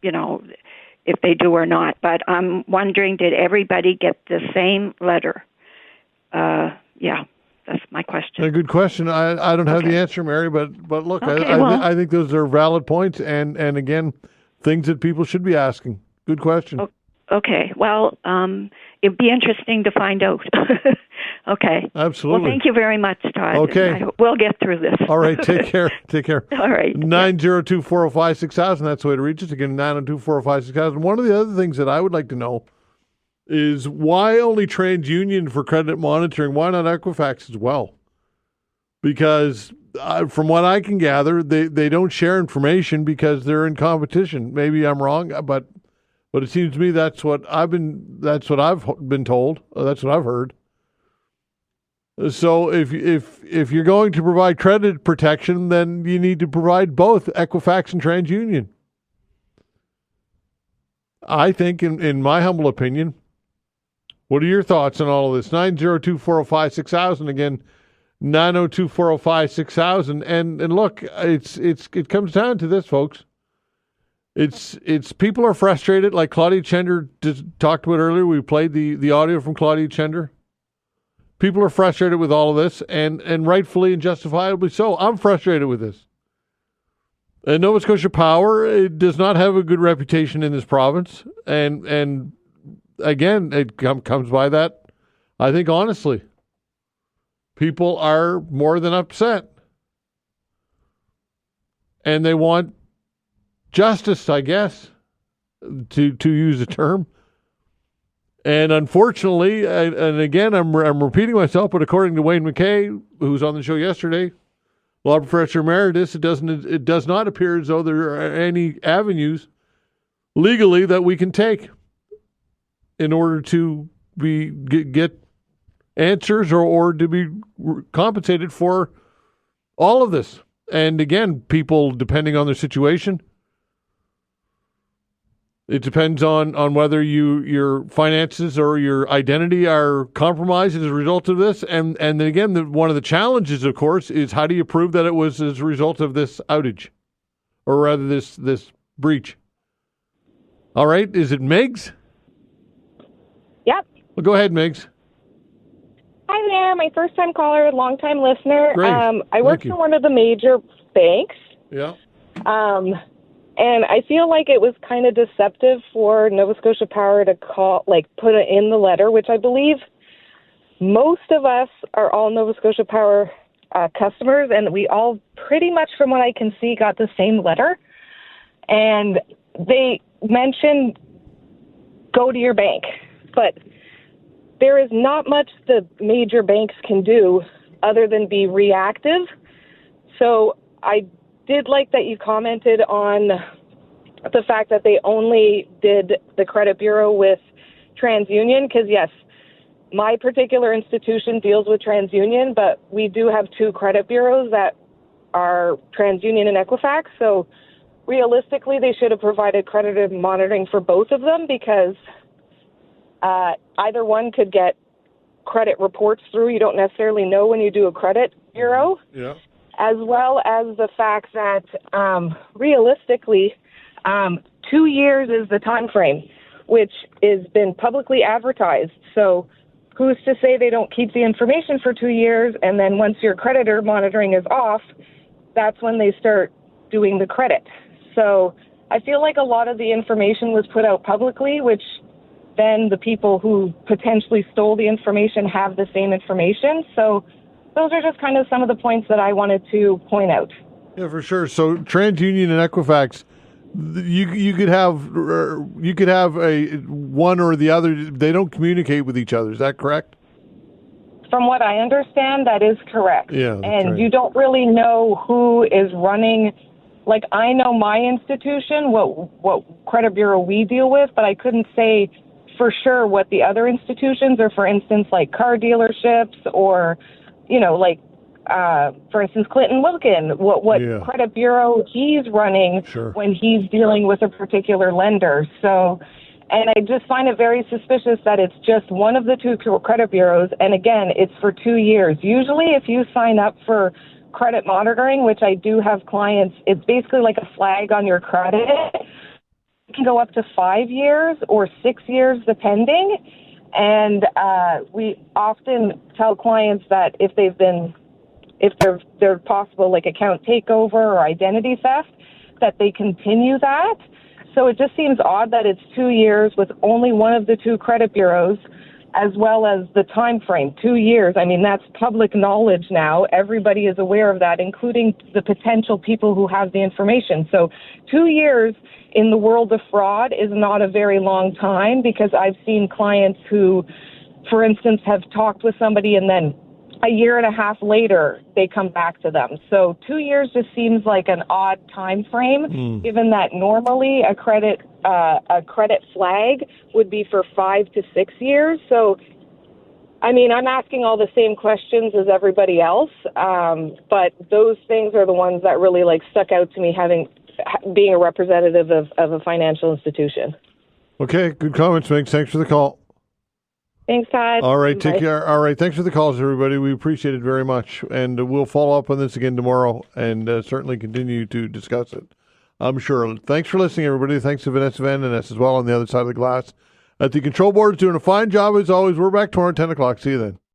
if they do or not. But I'm wondering, did everybody get the same letter? Yeah. That's my question. A good question. I don't have the answer, Mary, but look, I think those are valid points, and again, things that people should be asking. Good question. Okay. Well, it'd be interesting to find out. Okay. Absolutely. Well, thank you very much, Todd. Okay. We'll get through this. All right. Take care. Take care. All right. 902-405-6000. That's the way to reach us. Again, 902-405-6000. One of the other things that I would like to know is why only TransUnion for credit monitoring? Why not Equifax as well? Because from what I can gather, they don't share information because they're in competition. Maybe I'm wrong, but it seems to me that's what I've been told. That's what I've heard. So if you're going to provide credit protection, then you need to provide both Equifax and TransUnion. I think, in my humble opinion. What are your thoughts on all of this? 902-405-6000. Again, 902-405-6000. And look, it comes down to this, folks. It's people are frustrated, like Claudia Chender just talked about earlier. We played the audio from Claudia Chender. People are frustrated with all of this, and rightfully and justifiably so. I'm frustrated with this. And Nova Scotia Power, it does not have a good reputation in this province, and again, it comes by that, I think, honestly. People are more than upset. And they want justice, I guess, to use a term. And unfortunately, and again, I'm repeating myself, but according to Wayne McKay, who was on the show yesterday, law professor emeritus, it does not appear as though there are any avenues legally that we can take in order to get answers or to be compensated for all of this. And again, people, depending on their situation, it depends on whether your finances or your identity are compromised as a result of this. And then again, one of the challenges, of course, is how do you prove that it was as a result of this outage, or rather this breach? All right, is it Megs? Yep. Well, go ahead, Megs. Hi there. My first-time caller, long-time listener. Great. I work for one of the major banks. Yeah. And I feel like it was kind of deceptive for Nova Scotia Power to put it in the letter, which I believe most of us are all Nova Scotia Power customers, and we all pretty much, from what I can see, got the same letter. And they mentioned go to your bank, but there is not much the major banks can do other than be reactive. So I did like that you commented on the fact that they only did the credit bureau with TransUnion, because yes, my particular institution deals with TransUnion, but we do have two credit bureaus that are TransUnion and Equifax. So realistically, they should have provided credit monitoring for both of them, because either one could get credit reports through. You don't necessarily know when you do a credit bureau. Yeah. As well as the fact that realistically, 2 years is the time frame, which has been publicly advertised. So who's to say they don't keep the information for 2 years, and then once your creditor monitoring is off, that's when they start doing the credit. So I feel like a lot of the information was put out publicly, which then the people who potentially stole the information have the same information. So those are just kind of some of the points that I wanted to point out. Yeah, for sure. So TransUnion and Equifax, you could have a one or the other. They don't communicate with each other. Is that correct? From what I understand, that is correct. Yeah, that's and right. you don't really know who is running. Like, I know my institution, what credit bureau we deal with, but I couldn't say for sure what the other institutions are. For instance, like car dealerships, or, like, for instance, Clinton Wilkin, what credit bureau he's running when he's dealing with a particular lender. So, and I just find it very suspicious that it's just one of the two credit bureaus. And again, it's for 2 years. Usually if you sign up for credit monitoring, which I do have clients, it's basically like a flag on your credit. It can go up to 5 years or 6 years, depending. And we often tell clients that if they're possible like account takeover or identity theft, that they continue that. So it just seems odd that it's 2 years with only one of the two credit bureaus, as well as the time frame, 2 years. I mean, that's public knowledge now. Everybody is aware of that, including the potential people who have the information. So 2 years in the world of fraud is not a very long time, because I've seen clients who, for instance, have talked with somebody and then a year and a half later, they come back to them. So 2 years just seems like an odd time frame, given that normally a credit flag would be for 5 to 6 years. So, I mean, I'm asking all the same questions as everybody else, but those things are the ones that really stuck out to me, being a representative of a financial institution. Okay, good comments, Meg. Thanks for the call. Thanks, Todd. All right, take Bye. care. All right, thanks for the calls, everybody. We appreciate it very much, and we'll follow up on this again tomorrow, and certainly continue to discuss it, I'm sure. Thanks for listening, everybody. Thanks to Vanessa Van Ness as well on the other side of the glass at the control board, doing a fine job as always. We're back tomorrow at 10 o'clock. See you then.